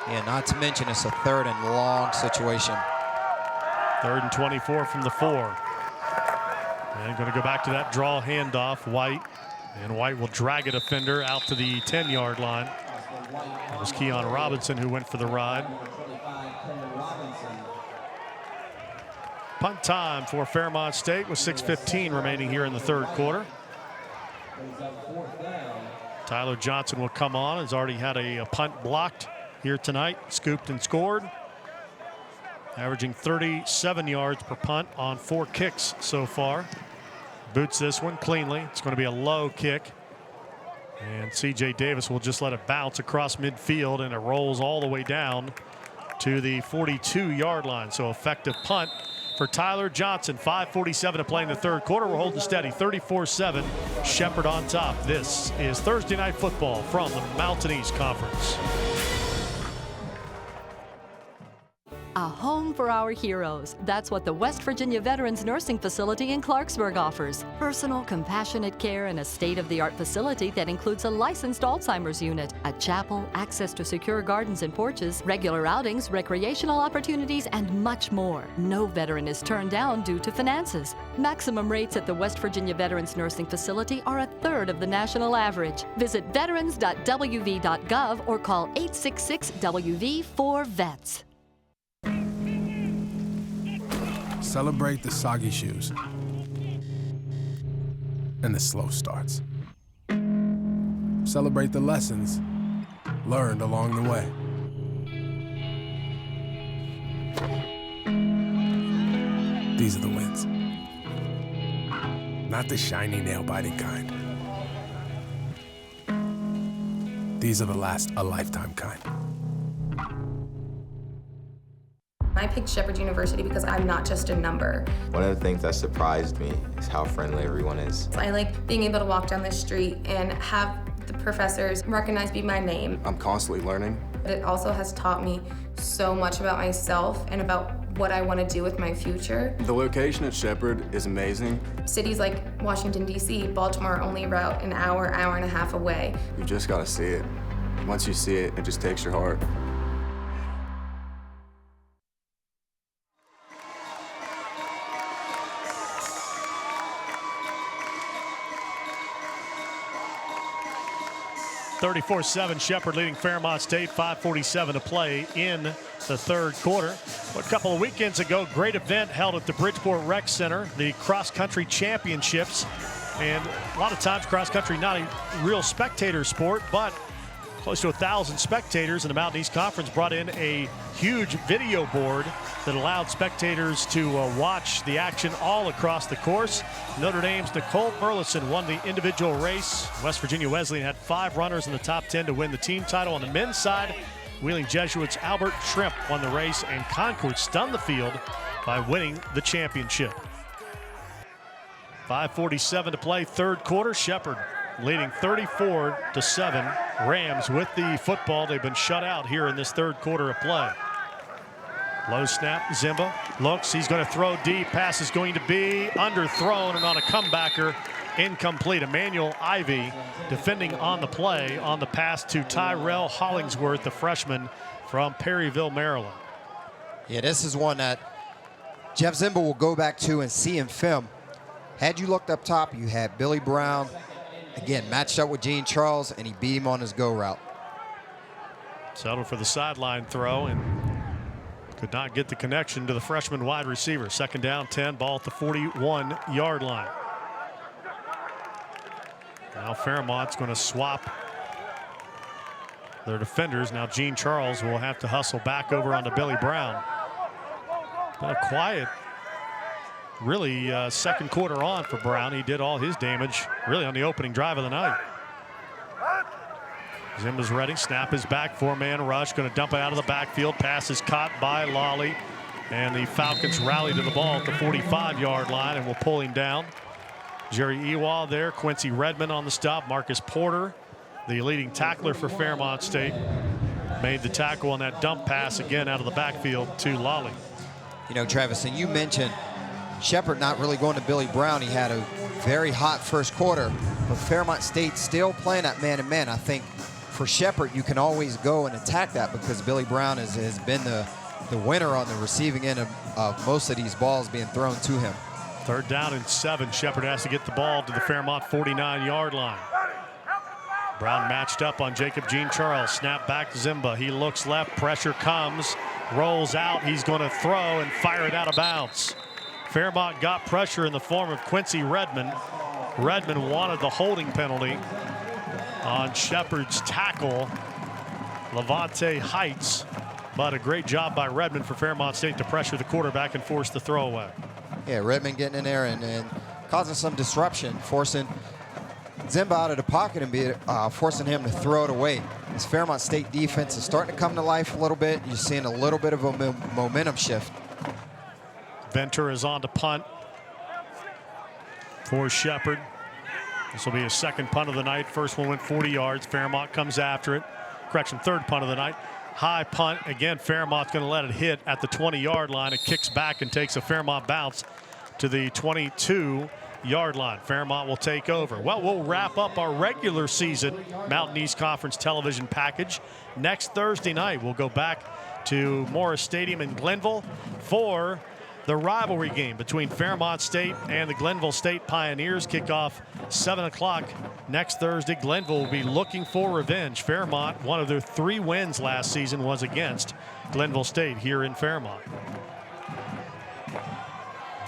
Speaker 2: Yeah, not to mention it's a 3rd and long situation.
Speaker 1: 3rd and 24 from the 4. And going to go back to that draw handoff, White. And White will drag a defender out to the 10-yard line. That was Keon Robinson who went for the ride. Punt time for Fairmont State with 6:15 remaining here in the 3rd quarter. Tyler Johnson will come on. Has already had a punt blocked here tonight. Scooped and scored. Averaging 37 yards per punt on 4 kicks so far. Boots this one cleanly. It's going to be a low kick. And C.J. Davis will just let it bounce across midfield, and it rolls all the way down to the 42-yard line. So effective punt for Tyler Johnson. 5:47 to play in the 3rd quarter. We're holding steady, 34-7. Shepard on top. This is Thursday Night Football from the Mountain East Conference.
Speaker 19: A home for our heroes. That's what the West Virginia Veterans Nursing Facility in Clarksburg offers. Personal, compassionate care in a state-of-the-art facility that includes a licensed Alzheimer's unit, a chapel, access to secure gardens and porches, regular outings, recreational opportunities, and much more. No veteran is turned down due to finances. Maximum rates at the West Virginia Veterans Nursing Facility are 1/3 of the national average. Visit veterans.wv.gov or call 866-WV4-VETS.
Speaker 15: Celebrate the soggy shoes and the slow starts. Celebrate the lessons learned along the way. These are the wins. Not the shiny, nail-biting kind. These are the last a lifetime kind.
Speaker 18: I picked Shepherd University because I'm not just a number.
Speaker 21: One of the things that surprised me is how friendly everyone is.
Speaker 18: I like being able to walk down the street and have the professors recognize me by name.
Speaker 21: I'm constantly learning.
Speaker 18: It also has taught me so much about myself and about what I want to do with my future.
Speaker 21: The location at Shepherd is amazing.
Speaker 18: Cities like Washington, D.C., Baltimore are only about an hour, hour and a half away.
Speaker 21: You just got to see it. Once you see it, it just takes your heart.
Speaker 1: (34-7) Shepard leading Fairmont State. 5:47 to play in the 3rd quarter. A couple of weekends ago, great event held at the Bridgeport Rec Center, the cross-country championships. And a lot of times cross-country not a real spectator sport, but Close to 1,000 spectators, and the Mountain East Conference brought in a huge video board that allowed spectators to watch the action all across the course. Notre Dame's Nicole Burleson won the individual race. West Virginia Wesleyan had 5 runners in the top 10 to win the team title. On the men's side, Wheeling Jesuits' Albert Shrimp won the race, and Concord stunned the field by winning the championship. 5:47 to play, third quarter. Shepherd leading 34-7. Rams with the football. They've been shut out here in this third quarter of play. Low snap, Zimba looks, he's going to throw deep. Pass is going to be underthrown, and on a comebacker, incomplete. Emmanuel Ivey defending on the play on the pass to Tyrell Hollingsworth, the freshman from Perryville, Maryland.
Speaker 2: Yeah, this is one that Jeff Zimba will go back to and see in film. Had you looked up top, you had Billy Brown, again, matched up with Gene Charles, and he beat him on his go route.
Speaker 1: Settled for the sideline throw and could not get the connection to the freshman wide receiver. Second down, 10, ball at the 41-yard line. Now Fairmont's going to swap their defenders. Now Gene Charles will have to hustle back over onto Billy Brown. Been a quiet, really second quarter on for Brown. He did all his damage really on the opening drive of the night. Zimba's ready, snap is back, 4-man rush, going to dump it out of the backfield. Pass is caught by Lawley, and the Falcons rally to the ball at the 45-yard line and will pull him down. Jerry Ewald there, Quincy Redmond on the stop. Marcus Porter, the leading tackler for Fairmont State, made the tackle on that dump pass again out of the backfield to Lawley.
Speaker 2: You know, Travis, and you mentioned Shepherd not really going to Billy Brown. He had a very hot first quarter, but Fairmont State still playing that man-to-man. I think for Shepherd, you can always go and attack that because Billy Brown has been the winner on the receiving end of most of these balls being thrown to him.
Speaker 1: Third down and 7. Shepherd has to get the ball to the Fairmont 49-yard line. Brown matched up on Jacob Gene Charles. Snap back to Zimba. He looks left. Pressure comes. Rolls out. He's going to throw and fire it out of bounds. Fairmont got pressure in the form of Quincy Redmond. Redmond wanted the holding penalty on Shepherd's tackle, Levante Heights. But a great job by Redmond for Fairmont State to pressure the quarterback and force the throwaway.
Speaker 2: Yeah, Redmond getting in there and causing some disruption, forcing Zimba out of the pocket and forcing him to throw it away. This Fairmont State defense is starting to come to life a little bit. You're seeing a little bit of a momentum shift.
Speaker 1: Ventura is on to punt for Shepherd. This will be his second punt of the night. First one went 40 yards. Fairmont comes after it. Correction, third punt of the night. High punt. Again, Fairmont's going to let it hit at the 20-yard line. It kicks back and takes a Fairmont bounce to the 22-yard line. Fairmont will take over. Well, we'll wrap up our regular season Mountain East Conference television package next Thursday night. We'll go back to Morris Stadium in Glenville for the rivalry game between Fairmont State and the Glenville State Pioneers. Kickoff 7 o'clock next Thursday. Glenville will be looking for revenge. Fairmont, one of their 3 wins last season was against Glenville State here in Fairmont.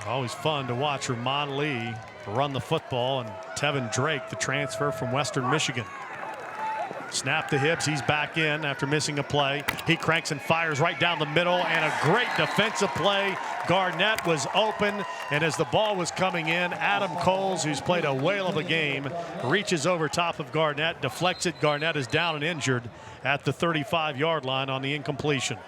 Speaker 1: Always fun to watch Ramon Lee run the football, and Tevin Drake, the transfer from Western Michigan. Snap the hips, he's back in after missing a play. He cranks and fires right down the middle, and a great defensive play. Garnett was open, and as the ball was coming in, Adam Coles, who's played a whale of a game, reaches over top of Garnett, deflects it. Garnett is down and injured at the 35-yard line on the incompletion.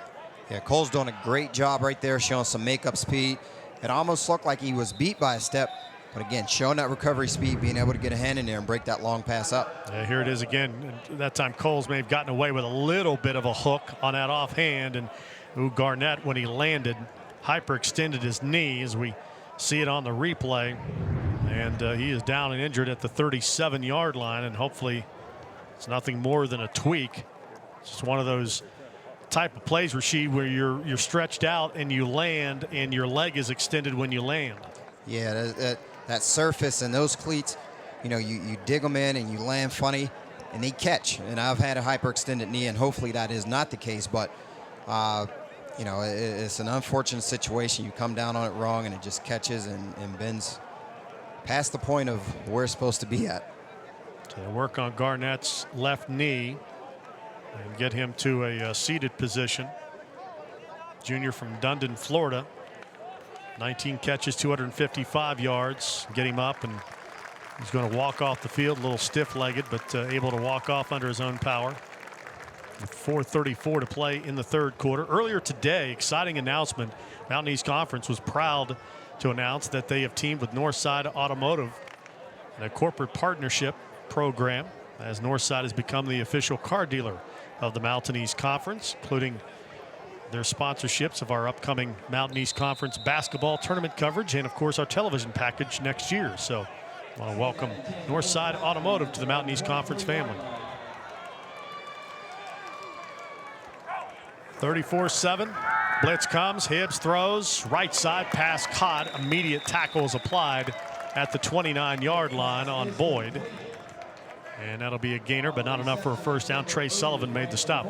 Speaker 2: Yeah, Cole's doing a great job right there, showing some makeup speed. It almost looked like he was beat by a step, but again, showing that recovery speed, being able to get a hand in there and break that long pass up.
Speaker 1: Yeah, here it is again. And that time Coles may have gotten away with a little bit of a hook on that offhand, and Garnett, when he landed, hyperextended his knee, as we see it on the replay, and he is down and injured at the 37-yard line, and hopefully it's nothing more than a tweak. It's just one of those type of plays, Rasheed, where you're stretched out and you land and your leg is extended when you land.
Speaker 2: Yeah, that surface and those cleats, you know, you dig them in and you land funny and they catch. And I've had a hyperextended knee, and hopefully that is not the case, but you know, it's an unfortunate situation. You come down on it wrong and it just catches and bends past the point of where it's supposed to be at.
Speaker 1: So they work on Garnett's left knee. and get him to a seated position. Junior from Dundon, Florida. 19 catches, 255 yards. Get him up, and he's going to walk off the field, a little stiff-legged, but able to walk off under his own power. With 4:34 to play in the third quarter. Earlier today, exciting announcement. Mountain East Conference was proud to announce that they have teamed with Northside Automotive in a corporate partnership program, as Northside has become the official car dealer of the Mountain East Conference, including their sponsorships of our upcoming Mountain East Conference basketball tournament coverage and, of course, our television package next year. So I want to welcome Northside Automotive to the Mountain East Conference family. 34-7. Blitz comes. Hibbs throws. Right side pass caught. Immediate tackle is applied at the 29-yard line on Boyd. And that'll be a gainer, but not enough for a first down. Trey Sullivan made the stop.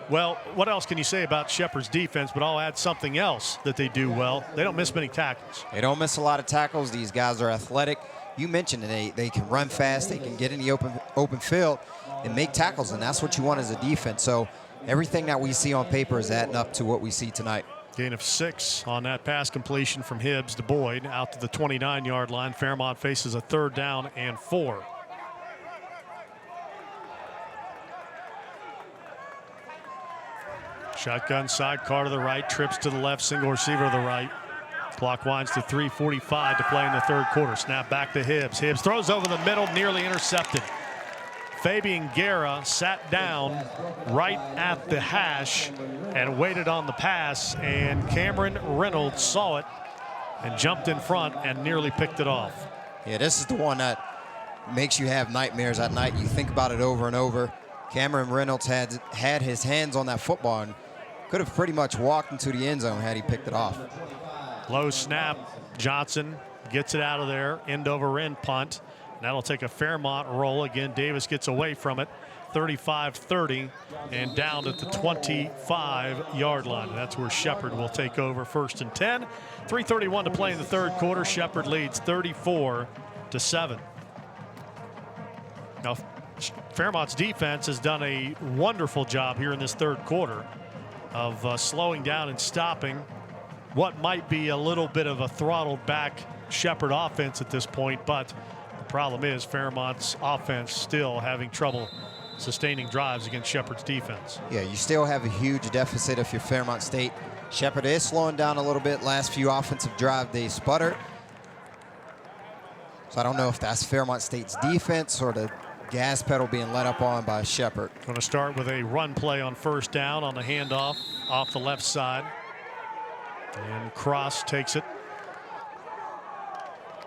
Speaker 1: Well, what else can you say about Shepherd's defense? But I'll add something else that they do well. They don't miss many tackles.
Speaker 2: They don't miss a lot of tackles. These guys are athletic. You mentioned it. They can run fast. They can get in the open field and make tackles, and that's what you want as a defense. So everything that we see on paper is adding up to what we see tonight.
Speaker 1: Gain of 6 on that pass completion from Hibbs to Boyd out to the 29-yard line. Fairmont faces a 3rd down and 4. Shotgun sidecar to the right, trips to the left, single receiver to the right. Clock winds to 3:45 to play in the third quarter. Snap back to Hibbs. Hibbs throws over the middle, nearly intercepted. Fabian Guerra sat down right at the hash and waited on the pass, and Cameron Reynolds saw it and jumped in front and nearly picked it off.
Speaker 2: Yeah, this is the one that makes you have nightmares at night. You think about it over and over. Cameron Reynolds had his hands on that football and could have pretty much walked into the end zone had he picked it off.
Speaker 1: Low snap. Johnson gets it out of there. End over end punt. And that'll take a Fairmont roll. Again, Davis gets away from it. 35-30 and down at the 25-yard line. That's where Shepherd will take over, 1st and 10. 3:31 to play in the third quarter. Shepherd leads 34-7. Now, Fairmont's defense has done a wonderful job here in this third quarter of slowing down and stopping what might be a little bit of a throttled back Shepherd offense at this point. But the problem is Fairmont's offense still having trouble sustaining drives against Shepherd's defense.
Speaker 2: Yeah, you still have a huge deficit if you're Fairmont State. Shepherd is slowing down a little bit. Last few offensive drive they sputtered. So I don't know if that's Fairmont State's defense or the gas pedal being let up on by Shepherd.
Speaker 1: Going to start with a run play on 1st down on the handoff off the left side. And Cross takes it.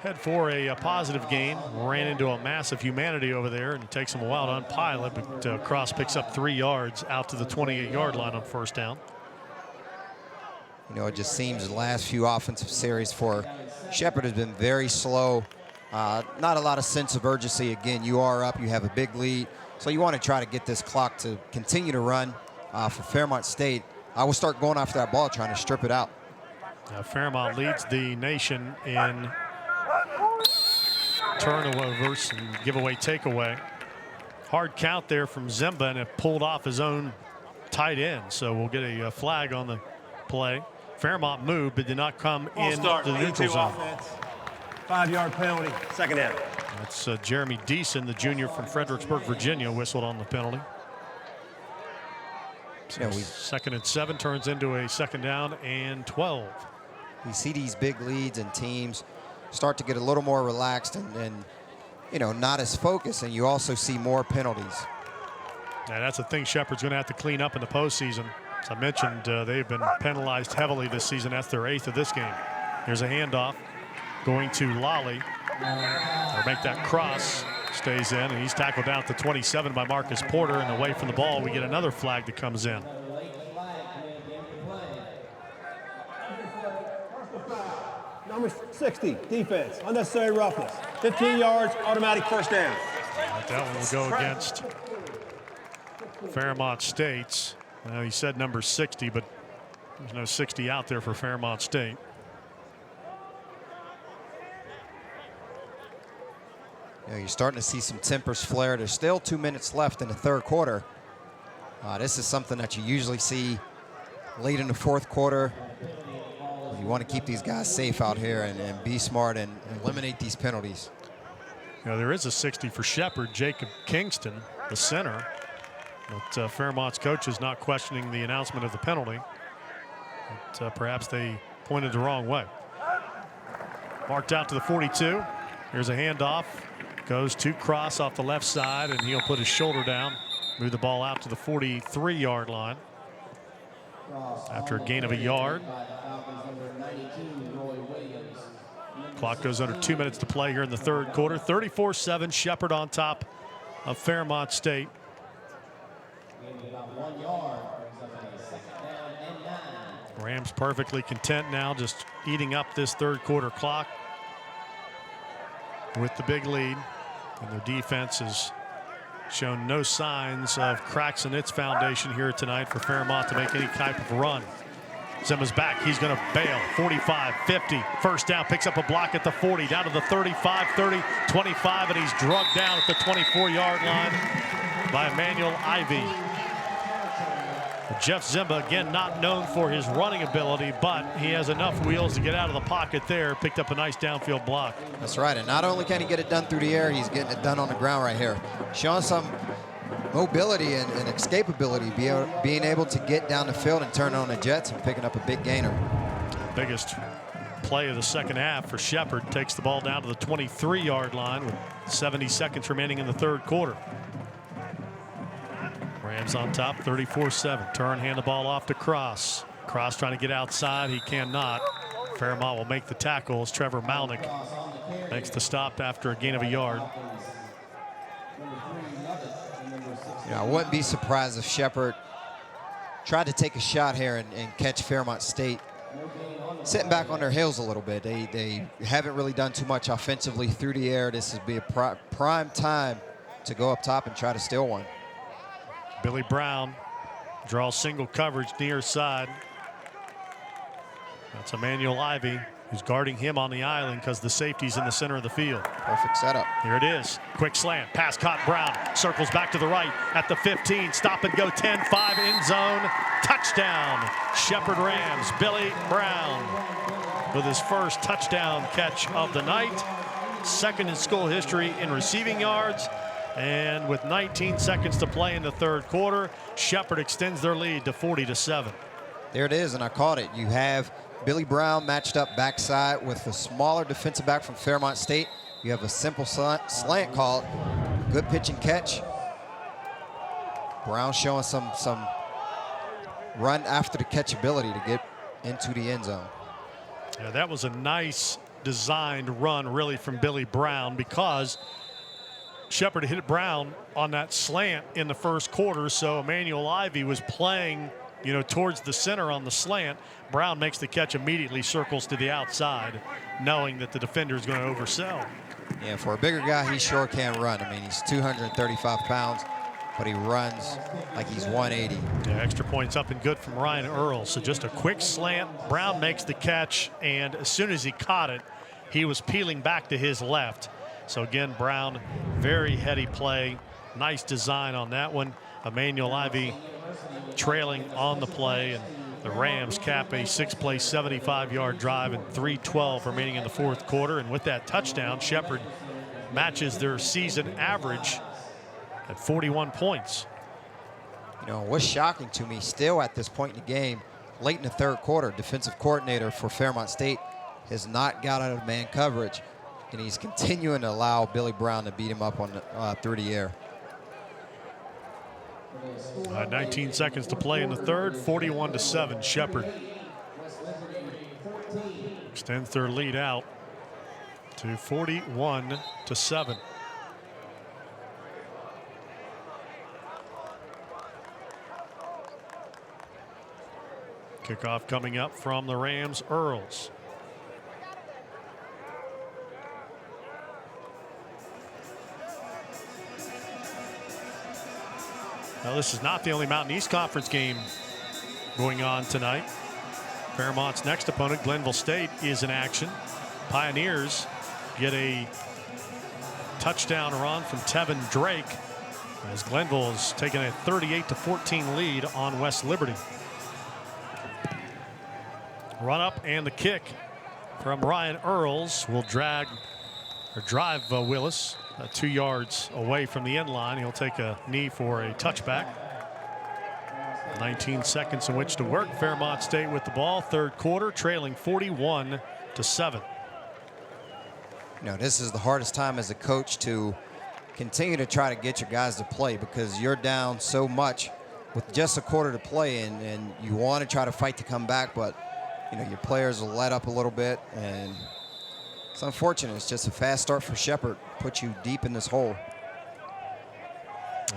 Speaker 1: Head for a positive gain. Ran into a massive humanity over there and takes him a while to unpile it, but Cross picks up 3 yards out to the 28-yard line on 1st down.
Speaker 2: You know, it just seems the last few offensive series for Shepherd has been very slow. Not a lot of sense of urgency. Again, you are up, you have a big lead, so you want to try to get this clock to continue to run. For Fairmont State, I will start going after that ball, trying to strip it out.
Speaker 1: Fairmont leads the nation in turnovers and giveaway takeaway. Hard count there from Zimba, and it pulled off his own tight end, so we'll get a flag on the play. Fairmont moved but did not come in the neutral zone.
Speaker 14: 5-yard penalty, 2nd down.
Speaker 1: That's Jeremy Deason, the junior from Fredericksburg, Virginia, whistled on the penalty. So 2nd and 7 turns into a 2nd down and 12.
Speaker 2: We see these big leads and teams start to get a little more relaxed and you know, not as focused, and you also see more penalties.
Speaker 1: Yeah, that's the thing Shepherd's going to have to clean up in the postseason. As I mentioned, they've been penalized heavily this season. That's their 8th of this game. Here's a handoff going to Lally. They'll make that cross. Stays in, and he's tackled down at the 27 by Marcus Porter, and away from the ball, we get another flag that comes in.
Speaker 14: Number 60, defense, unnecessary roughness. 15 yards, automatic 1st down.
Speaker 1: That one will go against Fairmont State's. He said number 60, but there's no 60 out there for Fairmont State.
Speaker 2: You know, you're starting to see some tempers flare. There's still 2 minutes left in the third quarter. This is something that you usually see late in the fourth quarter. You want to keep these guys safe out here and be smart and eliminate these penalties.
Speaker 1: There is a 60 for Shepherd. Jacob Kingston, the center. But Fairmont's coach is not questioning the announcement of the penalty. But perhaps they pointed the wrong way. Marked out to the 42. Here's a handoff. Goes to Cross off the left side, and he'll put his shoulder down. Move the ball out to the 43-yard line. After a gain of a yard. Clock goes under 2 minutes to play here in the third quarter. 34-7, Shepherd on top of Fairmont State. Rams perfectly content now, just eating up this third quarter clock with the big lead. And their defense has shown no signs of cracks in its foundation here tonight for Fairmont to make any type of run. Zimma's back. He's going to bail. 45, 50. First down. Picks up a block at the 40. Down to the 35, 30, 25. And he's drugged down at the 24-yard line by Emmanuel Ivey. Jeff Zimba, again, not known for his running ability, but he has enough wheels to get out of the pocket there. Picked up a nice downfield block.
Speaker 2: That's right. And not only can he get it done through the air, he's getting it done on the ground right here. Showing some mobility and escapability, being able to get down the field and turn on the jets and picking up a big gainer.
Speaker 1: Biggest play of the second half for Shepherd. Takes the ball down to the 23-yard line with 70 seconds remaining in the third quarter. Rams on top, 34-7. Turn, hand the ball off to Cross. Cross trying to get outside. He cannot. Fairmont will make the tackle as Trevor Malnick makes the stop after a gain of a yard.
Speaker 2: I wouldn't be surprised if Shepherd tried to take a shot here and catch Fairmont State sitting back on their heels a little bit. They haven't really done too much offensively through the air. This would be a prime time to go up top and try to steal one.
Speaker 1: Billy Brown draws single coverage near side. That's Emmanuel Ivey, who's guarding him on the island because the safety's in the center of the field.
Speaker 2: Perfect setup.
Speaker 1: Here it is. Quick slant. Pass caught. Brown circles back to the right at the 15. Stop and go 10-5 end zone. Touchdown. Shepherd Rams. Billy Brown with his first touchdown catch of the night. Second in school history in receiving yards. And with 19 seconds to play in the third quarter, Shepherd extends their lead to 40-7.
Speaker 2: There it is, and I caught it. You have Billy Brown matched up backside with a smaller defensive back from Fairmont State. You have a simple slant called. Good pitch and catch. Brown showing some run after the catch ability to get into the end zone.
Speaker 1: Yeah, that was a nice designed run really from Billy Brown, because Shepherd hit Brown on that slant in the first quarter, so Emmanuel Ivey was playing, towards the center on the slant. Brown makes the catch immediately, circles to the outside, knowing that the defender is going to oversell.
Speaker 2: Yeah, for a bigger guy, he sure can run. I mean, he's 235 pounds, but he runs like he's 180.
Speaker 1: Yeah, extra points up and good from Ryan Earl. So just a quick slant. Brown makes the catch, and as soon as he caught it, he was peeling back to his left. So again, Brown, very heady play. Nice design on that one. Emmanuel Ivey trailing on the play, and the Rams cap a 6-play, 75-yard drive and 3:12 remaining in the fourth quarter. And with that touchdown, Shepherd matches their season average at 41 points.
Speaker 2: What's shocking to me still at this point in the game, late in the third quarter, defensive coordinator for Fairmont State has not got out of man coverage, and he's continuing to allow Billy Brown to beat him up on through the air.
Speaker 1: 19 seconds to play in the third, 41-7. Shepherd extends their lead out to 41-7. Kickoff coming up from the Rams. Earls. Now, this is not the only Mountain East Conference game going on tonight. Fairmont's next opponent, Glenville State, is in action. Pioneers get a touchdown run from Tevin Drake as Glenville has taken a 38-14 lead on West Liberty. Run up and the kick from Ryan Earls will drive Willis 2 yards away from the end line. He'll take a knee for a touchback. 19 seconds in which to work. Fairmont State with the ball, third quarter, trailing 41-7.
Speaker 2: You know, this is the hardest time as a coach to continue to try to get your guys to play, because you're down so much with just a quarter to play, and you want to try to fight to come back, but you know, your players will let up a little bit, and it's unfortunate. It's just a fast start for Shepherd, put you deep in this hole.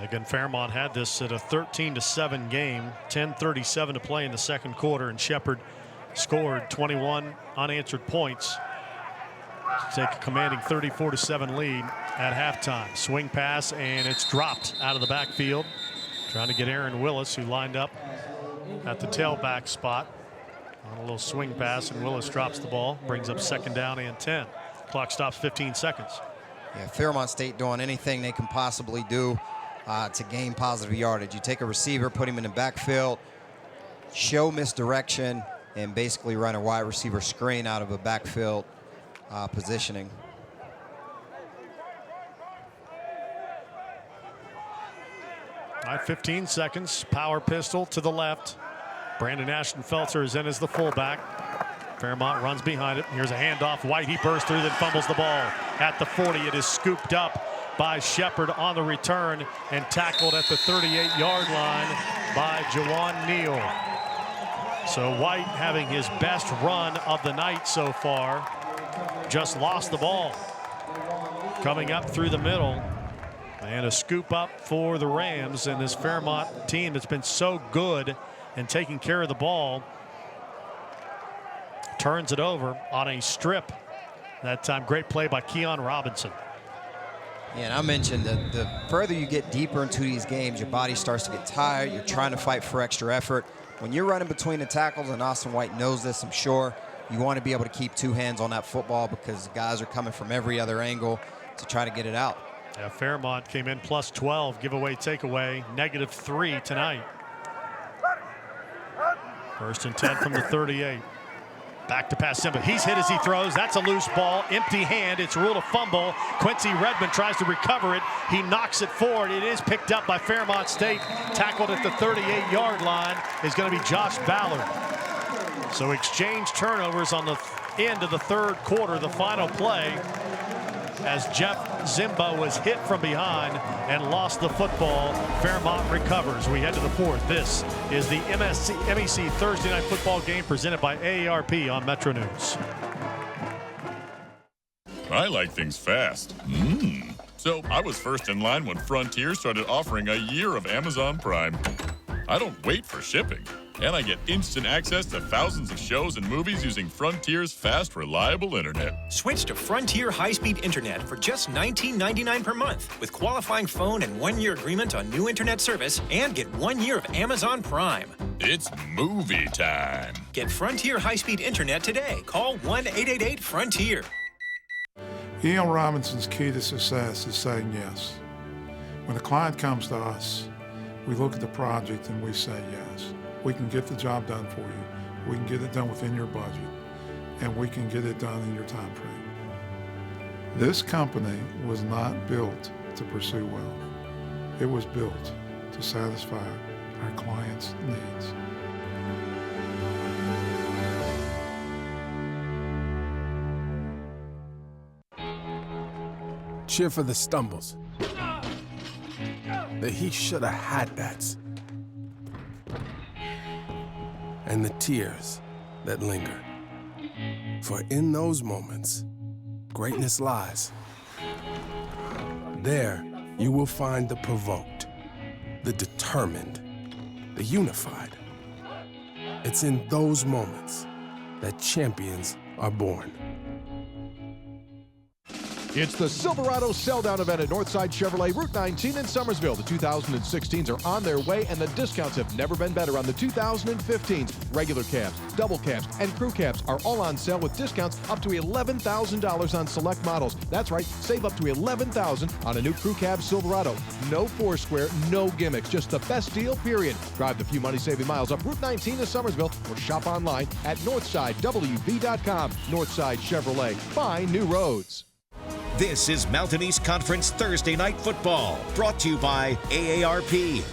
Speaker 1: Again, Fairmont had this at a 13-7 game, 10:37 to play in the second quarter, and Shepherd scored 21 unanswered points to take a commanding 34-7 lead at halftime. Swing pass, and it's dropped out of the backfield. Trying to get Aaron Willis, who lined up at the tailback spot on a little swing pass, and Willis drops the ball, brings up second down and 10. Clock stops 15 seconds.
Speaker 2: Yeah, Fairmont State doing anything they can possibly do to gain positive yardage. You take a receiver, put him in the backfield, show misdirection, and basically run a wide receiver screen out of a backfield positioning.
Speaker 1: All right, 15 seconds. Power pistol to the left. Brandon Ashton-Felter is in as the fullback. Fairmont runs behind it. Here's a handoff. White, he bursts through, then fumbles the ball. At the 40, it is scooped up by Shepherd on the return and tackled at the 38-yard line by Jawan Neal. So White, having his best run of the night so far, just lost the ball. Coming up through the middle, and a scoop up for the Rams, and this Fairmont team that's been so good in taking care of the ball turns it over on a strip. That time, great play by Keon Robinson.
Speaker 2: Yeah, and I mentioned that the further you get deeper into these games, your body starts to get tired. You're trying to fight for extra effort. When you're running between the tackles, and Austin White knows this, I'm sure, you want to be able to keep two hands on that football, because guys are coming from every other angle to try to get it out.
Speaker 1: Yeah, Fairmont came in plus 12, giveaway, takeaway, -3 tonight. First and 10 from the 38. Back to pass Simba. He's hit as he throws. That's a loose ball. Empty hand. It's ruled a fumble. Quincy Redmond tries to recover it. He knocks it forward. It is picked up by Fairmont State. Tackled at the 38-yard line is going to be Josh Ballard. So exchange turnovers on the end of the third quarter, the final play, as Jeff Zimba was hit from behind and lost the football. Fairmont recovers. We head to the fourth. This is the MEC Thursday Night Football game presented by AARP on Metro News.
Speaker 9: I like things fast. So I was first in line when Frontier started offering a year of Amazon Prime. I don't wait for shipping, and I get instant access to thousands of shows and movies using Frontier's fast, reliable internet.
Speaker 10: Switch to Frontier high-speed internet for just $19.99 per month with qualifying phone and 1-year agreement on new internet service, and get 1 year of Amazon Prime.
Speaker 9: It's movie time.
Speaker 10: Get Frontier high-speed internet today. Call 1-888-FRONTIER.
Speaker 11: E.L. Robinson's key to success is saying yes. When a client comes to us, we look at the project and we say yes. We can get the job done for you. We can get it done within your budget, and we can get it done in your time frame. This company was not built to pursue wealth. It was built to satisfy our clients' needs.
Speaker 15: Cheer for the stumbles. The he shoulda had that's. And the tears that linger. For in those moments, greatness lies. There, you will find the provoked, the determined, the unified. It's in those moments that champions are born.
Speaker 17: It's the Silverado Sell-Down event at Northside Chevrolet, Route 19 in Summersville. The 2016s are on their way, and the discounts have never been better on the 2015s. Regular cabs, double cabs, and crew cabs are all on sale with discounts up to $11,000 on select models. That's right, save up to $11,000 on a new crew cab Silverado. No Foursquare, no gimmicks, just the best deal, period. Drive the few money-saving miles up Route 19 in Summersville or shop online at NorthsideWV.com. Northside Chevrolet, find new roads.
Speaker 13: This is Mountain East Conference Thursday Night Football, brought to you by AARP.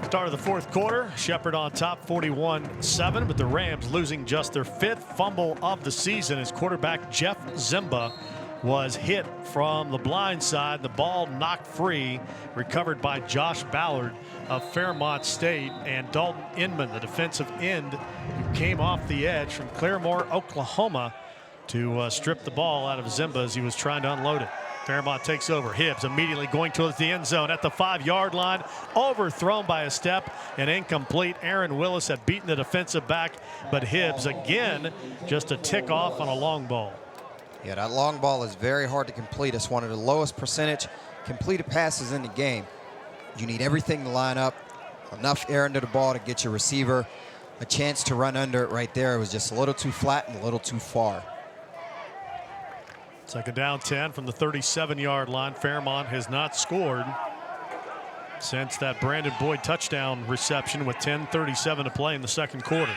Speaker 1: Start of the fourth quarter, Shepherd on top 41-7, but the Rams losing just their 5th fumble of the season as quarterback Jeff Zimba was hit from the blind side. The ball knocked free, recovered by Josh Ballard of Fairmont State, and Dalton Inman, the defensive end, who came off the edge from Claremore, Oklahoma, to strip the ball out of Zimba as he was trying to unload it. Fairmont takes over. Hibbs immediately going towards the end zone at the 5-yard line. Overthrown by a step and incomplete. Aaron Willis had beaten the defensive back, but Hibbs again just a tick off on a long ball.
Speaker 2: Yeah, that long ball is very hard to complete. It's one of the lowest percentage completed passes in the game. You need everything to line up, enough air under the ball to get your receiver a chance to run under it right there. It was just a little too flat and a little too far.
Speaker 1: Second down 10 from the 37-yard line. Fairmont has not scored since that Brandon Boyd touchdown reception with 10:37 to play in the second quarter.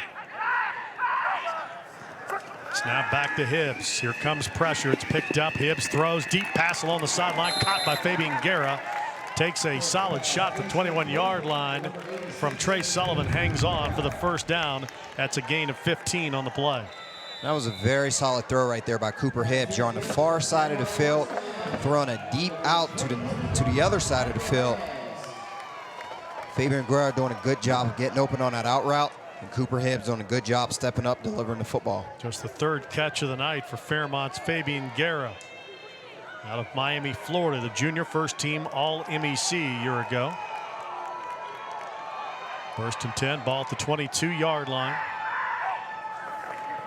Speaker 1: Snap back to Hibbs. Here comes pressure. It's picked up. Hibbs throws. Deep pass along the sideline. Caught by Fabian Guerra. Takes a solid shot to the 21-yard line from Trey Sullivan. Hangs on for the first down. That's a gain of 15 on the play.
Speaker 2: That was a very solid throw right there by Cooper Hibbs. You're on the far side of the field, throwing a deep out to the other side of the field. Fabian Guerra doing a good job of getting open on that out route. And Cooper Hibbs doing a good job stepping up, delivering the football.
Speaker 1: Just the 3rd catch of the night for Fairmont's Fabian Guerra. Out of Miami, Florida, the junior first-team All-MEC a year ago. 1st and 10, ball at the 22-yard line.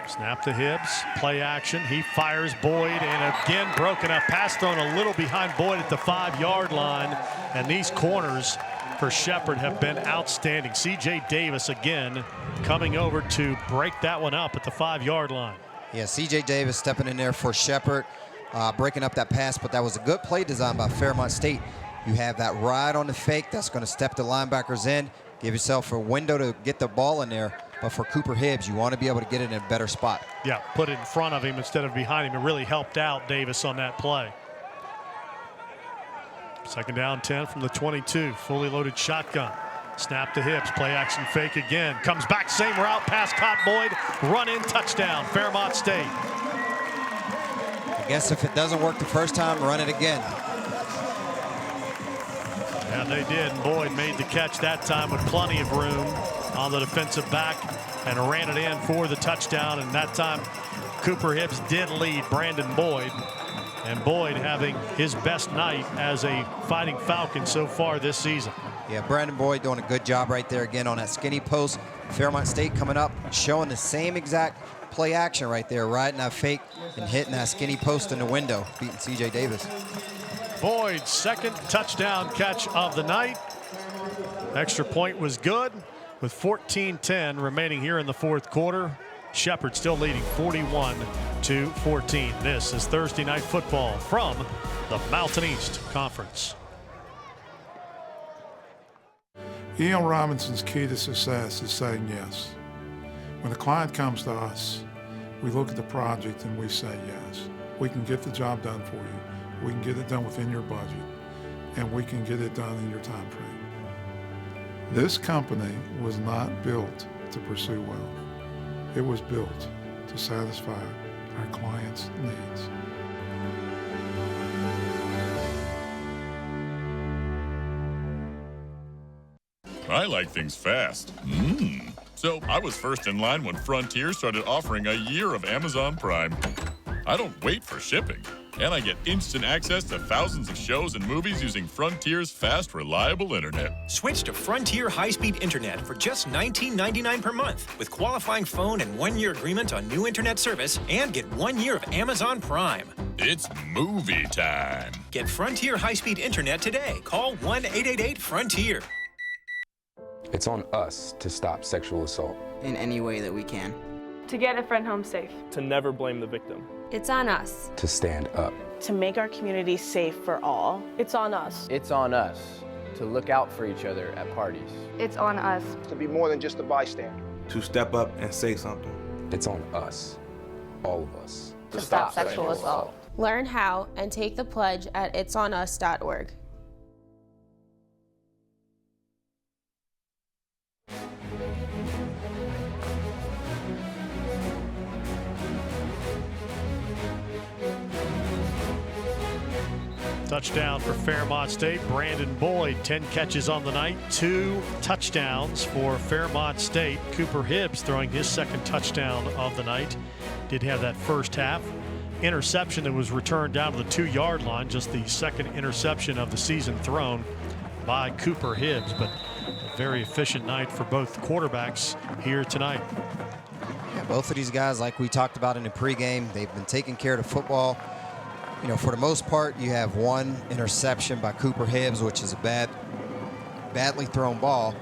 Speaker 1: Snap to Hibbs, play action. He fires Boyd, and again broken up. Pass thrown a little behind Boyd at the 5-yard line. And these corners for Shepherd have been outstanding. C.J. Davis again coming over to break that one up at the 5-yard line.
Speaker 2: Yeah, C.J. Davis stepping in there for Shepherd, breaking up that pass, but that was a good play design by Fairmont State. You have that ride on the fake that's going to step the linebackers in, give yourself a window to get the ball in there. But for Cooper Hibbs, you want to be able to get it in a better spot.
Speaker 1: Yeah, put it in front of him instead of behind him. It really helped out Davis on that play. Second down 10 from the 22. Fully loaded shotgun. Snap to Hibbs. Play action fake again. Comes back, same route. Pass caught Boyd. Run in, touchdown. Fairmont State.
Speaker 2: I guess if it doesn't work the first time, run it again.
Speaker 1: Yeah, they did. And Boyd made the catch that time with plenty of room on the defensive back and ran it in for the touchdown. And that time Cooper Hibbs did lead Brandon Boyd, and Boyd having his best night as a Fighting Falcon so far this season.
Speaker 2: Yeah, Brandon Boyd doing a good job right there again on that skinny post. Fairmont State coming up, showing the same exact play action right there, riding that fake and hitting that skinny post in the window, beating C.J. Davis.
Speaker 1: Boyd's 2nd touchdown catch of the night. Extra point was good with 14:10 remaining here in the fourth quarter. Shepherd still leading 41-14. This is Thursday Night Football from the Mountain East Conference.
Speaker 11: E.L. Robinson's key to success is saying yes. When a client comes to us, we look at the project and we say yes. We can get the job done for you. We can get it done within your budget, and we can get it done in your time frame. This company was not built to pursue wealth. It was built to satisfy our clients' needs.
Speaker 9: I like things fast. So I was first in line when Frontier started offering a year of Amazon Prime. I don't wait for shipping, And I get instant access to thousands of shows and movies using Frontier's fast, reliable internet.
Speaker 10: Switch to Frontier high-speed internet for just $19.99 per month with qualifying phone and 1-year agreement on new internet service, and get 1 year of Amazon Prime.
Speaker 9: It's movie time.
Speaker 10: Get Frontier high-speed internet today. Call 1-888-FRONTIER.
Speaker 20: It's on us to stop sexual assault.
Speaker 22: In any way that we can.
Speaker 23: To get a friend home safe.
Speaker 24: To never blame the victim.
Speaker 23: It's on us.
Speaker 20: To stand up.
Speaker 23: To make our community safe for all. It's on us.
Speaker 25: It's on us to look out for each other at parties.
Speaker 23: It's on us.
Speaker 26: To be more than just a bystander.
Speaker 27: To step up and say something.
Speaker 20: It's on us, all of us.
Speaker 23: To stop sexual assault.
Speaker 28: Learn how and take the pledge at itsonus.org.
Speaker 1: Touchdown for Fairmont State. Brandon Boyd, 10 catches on the night, 2 touchdowns for Fairmont State. Cooper Hibbs throwing his second touchdown of the night. Did have that first half interception that was returned down to the 2-yard line, just the second interception of the season thrown by Cooper Hibbs, but a very efficient night for both quarterbacks here tonight.
Speaker 2: Yeah, both of these guys, like we talked about in the pregame, they've been taking care of the football. You know, for the most part, you have 1 interception by Cooper Hibbs, which is a badly thrown ball,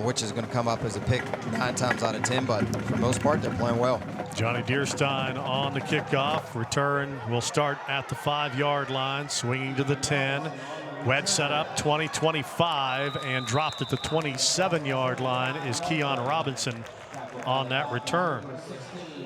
Speaker 2: which is going to come up as a pick 9 times out of 10. But for the most part, they're playing well.
Speaker 1: Johnny Deerstein on the kickoff. Return will start at the 5-yard line, swinging to the 10. Wed set up 20-25 and dropped at the 27-yard line is Keon Robinson on that return.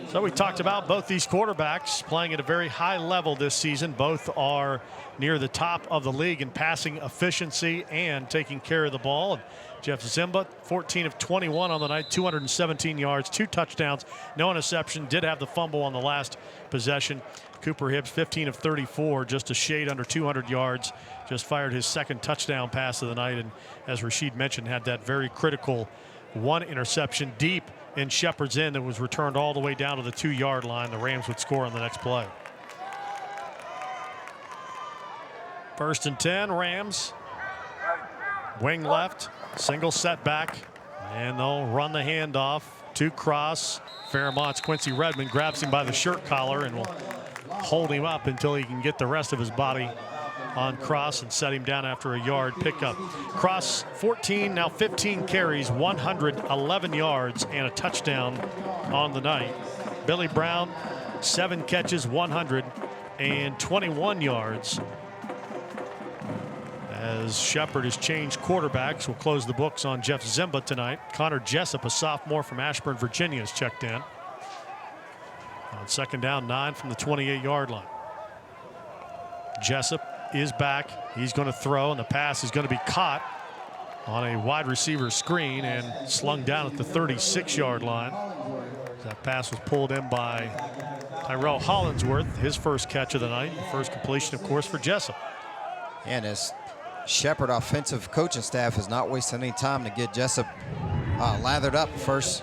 Speaker 1: So we talked about both these quarterbacks playing at a very high level this season. Both are near the top of the league in passing efficiency and taking care of the ball. Jeff Zimba, 14 of 21 on the night, 217 yards, 2 touchdowns, no interception, did have the fumble on the last possession. Cooper Hibbs, 15 of 34, just a shade under 200 yards, just fired his second touchdown pass of the night, and as Rashid mentioned, had that very critical 1 interception deep in Shepherd's End that was returned all the way down to the 2-yard line. The Rams would score on the next play. 1st and 10, Rams. Wing left, single setback, and they'll run the handoff to Cross. Fairmont's Quincy Redmond grabs him by the shirt collar and will hold him up until he can get the rest of his body on Cross and set him down after a yard pickup. Cross 14, now 15 carries, 111 yards and a touchdown on the night. Billy Brown, 7 catches, 121 yards. As Shepherd has changed quarterbacks, we'll close the books on Jeff Zimba tonight. Connor Jessup, a sophomore from Ashburn, Virginia, is checked in. On 2nd down, 9 from the 28-yard line. Jessup is back. He's going to throw, and the pass is going to be caught on a wide receiver screen and slung down at the 36-yard line. That pass was pulled in by Tyrell Hollingsworth, his first catch of the night. First completion, of course, for Jessup.
Speaker 2: And as Shepherd offensive coaching staff is not wasting any time to get Jessup lathered up. First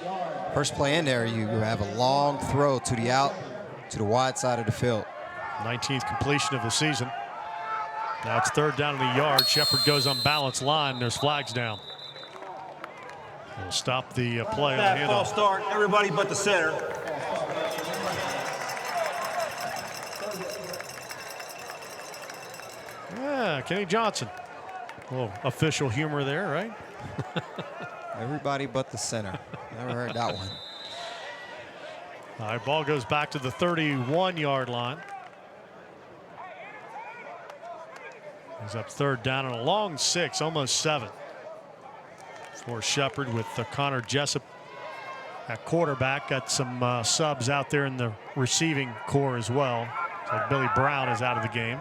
Speaker 2: play in there, you have a long throw to the wide side of the field.
Speaker 1: 19th completion of the season. Now it's 3rd down in the yard. Shepherd goes unbalanced line. There's flags down. We'll stop the play on the handoff.
Speaker 14: False start, everybody but the center.
Speaker 1: Yeah, Kenny Johnson. A little official humor there, right?
Speaker 2: Everybody but the center. Never heard that one.
Speaker 1: All right, ball goes back to the 31-yard line. He's up 3rd down and a long 6, almost 7 for Shepherd with Connor Jessup at quarterback. Got some subs out there in the receiving core as well. So Billy Brown is out of the game.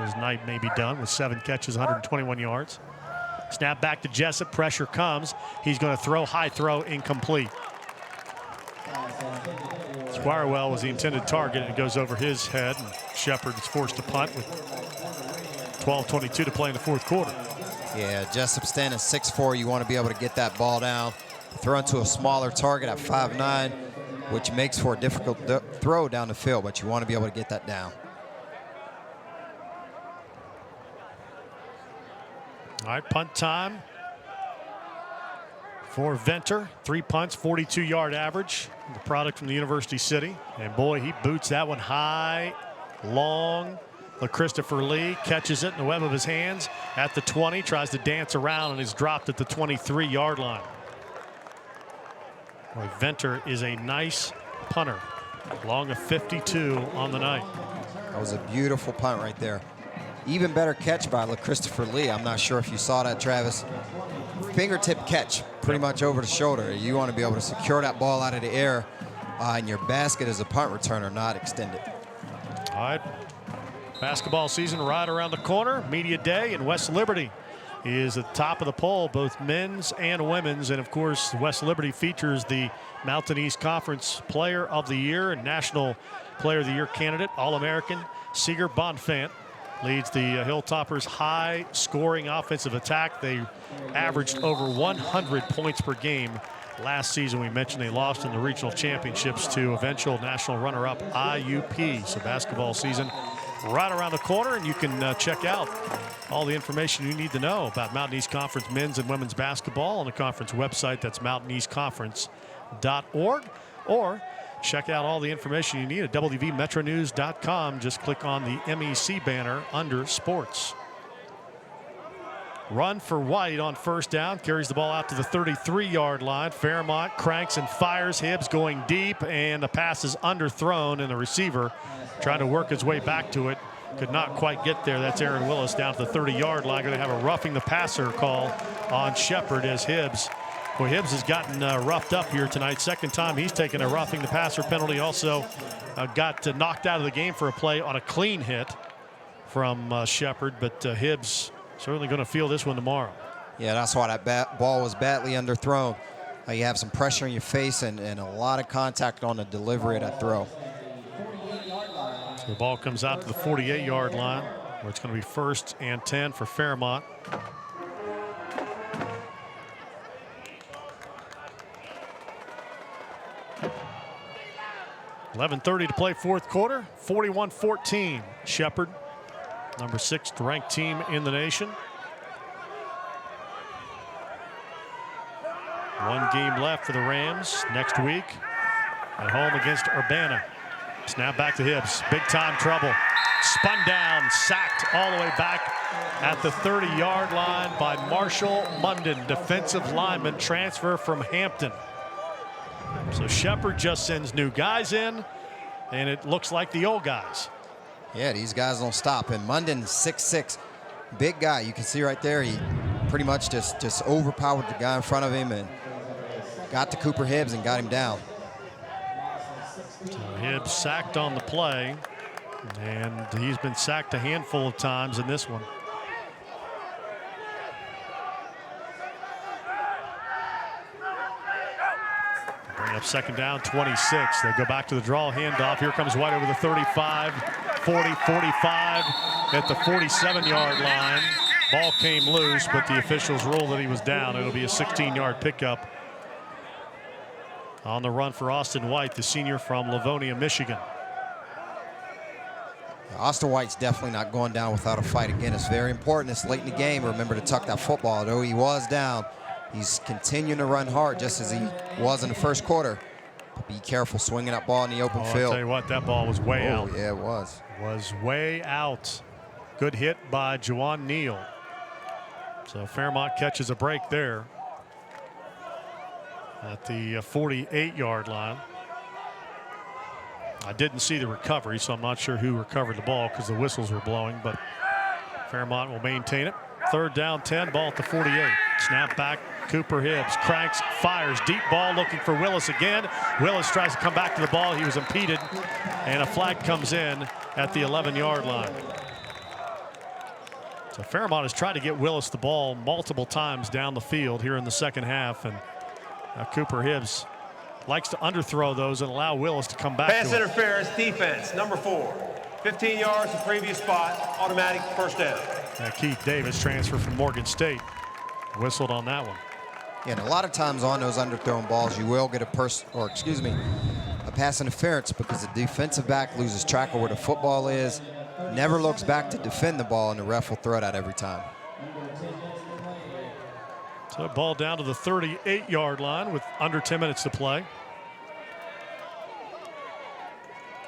Speaker 1: His night may be done with 7 catches, 121 yards. Snap back to Jessup. Pressure comes. He's going to throw. High throw, incomplete. Squirewell was the intended target, and it goes over his head. And Shepherd is forced to punt with 12:22 to play in the 4th quarter.
Speaker 2: Yeah, Jessup standing 6'4". You want to be able to get that ball down. Throw into a smaller target at 5'9", which makes for a difficult throw down the field, but you want to be able to get that down.
Speaker 1: All right, punt time for Venter. 3 punts, 42-yard average. The product from the University City. And boy, he boots that one high, long. Christopher Lee catches it in the web of his hands at the 20, tries to dance around, and is dropped at the 23-yard line. Boy, Venter is a nice punter. Long of 52 on the night.
Speaker 2: That was a beautiful punt right there. Even better catch by Christopher Lee. I'm not sure if you saw that, Travis. Fingertip catch, pretty much over the shoulder. You want to be able to secure that ball out of the air in your basket as a punt returner, not extend it.
Speaker 1: All right. Basketball season right around the corner. Media Day in West Liberty is at the top of the poll, both men's and women's. And of course, West Liberty features the Mountain East Conference Player of the Year and National Player of the Year candidate, All-American Seeger Bonfant. Leads the Hilltoppers' high-scoring offensive attack. They averaged over 100 points per game last season. We mentioned they lost in the regional championships to eventual national runner-up IUP. So basketball season right around the corner, and you can check out all the information you need to know about Mountain East Conference men's and women's basketball on the conference website. That's mountaineastconference.org, or check out all the information you need at wvmetronews.com. Just click on the MEC banner under sports. Run for White on first down. Carries the ball out to the 33-yard line. Fairmont cranks and fires. Hibbs going deep, and the pass is underthrown, and the receiver trying to work his way back to it. Could not quite get there. That's Aaron Willis down to the 30-yard line. Going to have a roughing the passer call on Shepard as Hibbs. Well, Hibbs has gotten roughed up here tonight. Second time he's taken a roughing the passer penalty. Also got knocked out of the game for a play on a clean hit from Shepard. But Hibbs certainly going to feel this one tomorrow.
Speaker 2: Yeah, that's why that ball was badly underthrown. You have some pressure in your face and a lot of contact on the delivery of that throw.
Speaker 1: So the ball comes out to the 48-yard line, where it's going to be 1st and 10 for Fairmont. .11:30 to play fourth quarter. 41-14. Shepard, number 6th ranked team in the nation. One game left for the Rams next week at home against Urbana. Snap back to Hibbs. Big time trouble. Spun down, sacked all the way back at the 30-yard line by Marshall Munden, defensive lineman, transfer from Hampton. So Shepard just sends new guys in, and it looks like the old guys.
Speaker 2: Yeah, these guys don't stop. And Munden, 6'6", big guy. You can see right there, he pretty much just overpowered the guy in front of him and got to Cooper Hibbs and got him down.
Speaker 1: So Hibbs sacked on the play, and he's been sacked a handful of times in this one. Bring up second down, 26. They go back to the draw handoff. Here comes White over the 35, 40, 45 at the 47-yard line. Ball came loose, but the officials ruled that he was down. It'll be a 16-yard pickup. On the run for Austin White, the senior from Livonia, Michigan.
Speaker 2: Austin White's definitely not going down without a fight again. It's very important. It's late in the game. Remember to tuck that football. Though he was down, he's continuing to run hard just as he was in the first quarter. But be careful swinging that ball in the open field.
Speaker 1: I'll tell you what, that ball was way out.
Speaker 2: Yeah, it was.
Speaker 1: Was way out. Good hit by Juwan Neal. So Fairmont catches a break there at the 48-yard line. I didn't see the recovery, so I'm not sure who recovered the ball because the whistles were blowing, but Fairmont will maintain it. 3rd down, 10, ball at the 48. Snap back, Cooper Hibbs cranks, fires, deep ball looking for Willis again. Willis tries to come back to the ball. He was impeded, and a flag comes in at the 11-yard line. So Fairmont has tried to get Willis the ball multiple times down the field here in the second half, and Cooper Hibbs likes to underthrow those and allow Willis to come back.
Speaker 14: Pass interference, defense, number 4. 15 yards to previous spot, automatic first down.
Speaker 1: Keith Davis, transfer from Morgan State, whistled on that one.
Speaker 2: Yeah, and a lot of times on those underthrown balls, you will get a pass interference because the defensive back loses track of where the football is, never looks back to defend the ball, and the ref will throw that every time.
Speaker 1: So ball down to the 38-yard line with under 10 minutes to play.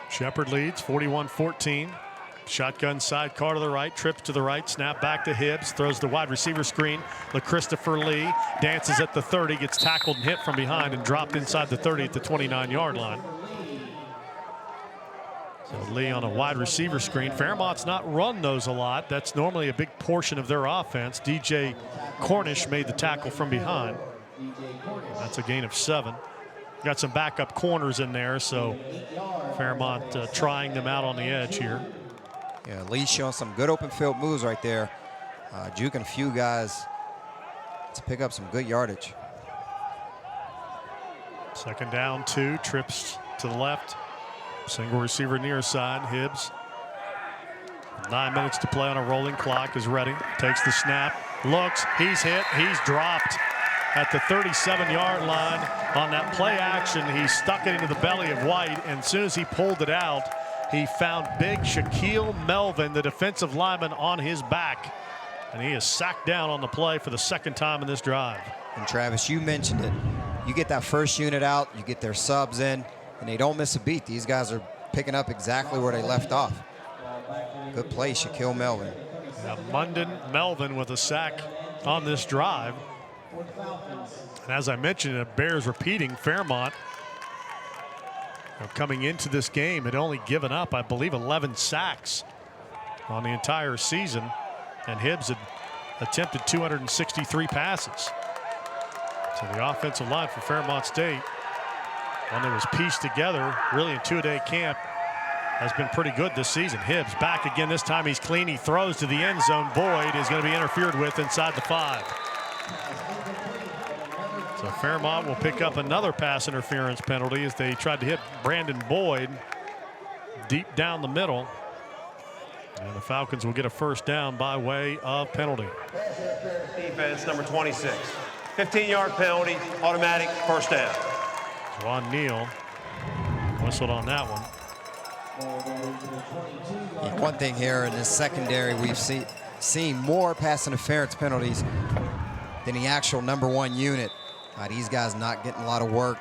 Speaker 1: Shepherd leads 41-14. Shotgun sidecar to the right, trips to the right, snap back to Hibbs, throws the wide receiver screen. LaChristopher Lee dances at the 30, gets tackled and hit from behind and dropped inside the 30 at the 29-yard line. So Lee on a wide receiver screen. Fairmont's not run those a lot. That's normally a big portion of their offense. DJ Cornish made the tackle from behind. That's a gain of 7. Got some backup corners in there, so Fairmont trying them out on the edge here.
Speaker 2: Yeah, Lee showing some good open field moves right there. Juking a few guys to pick up some good yardage.
Speaker 1: Second down, 2, trips to the left. Single receiver near side, Hibbs. 9 minutes to play on a rolling clock, is ready. Takes the snap, looks, he's hit, he's dropped at the 37-yard line. On that play action, he stuck it into the belly of White, and as soon as he pulled it out, he found big Shaquille Melvin, the defensive lineman, on his back, and he is sacked down on the play for the second time in this drive.
Speaker 2: And Travis, you mentioned it. You get that first unit out, you get their subs in, and they don't miss a beat. These guys are picking up exactly where they left off. Good play, Shaquille Melvin.
Speaker 1: Now, Munden Melvin with a sack on this drive. And as I mentioned, it bears repeating, Fairmont coming into this game had only given up, I believe, 11 sacks on the entire season, and Hibbs had attempted 263 passes. So the offensive line for Fairmont State, one that was pieced together really in two-a-day camp, has been pretty good this season. Hibbs back again. This time he's clean. He throws to the end zone. Boyd is going to be interfered with inside the 5. So Fairmont will pick up another pass interference penalty as they tried to hit Brandon Boyd deep down the middle. And the Falcons will get a first down by way of penalty.
Speaker 14: Defense number 26. 15-yard penalty, automatic first down.
Speaker 1: Ron Neal whistled on that one.
Speaker 2: Yeah, one thing here in this secondary, we've seen more pass interference penalties than the actual #1 unit. These guys not getting a lot of work.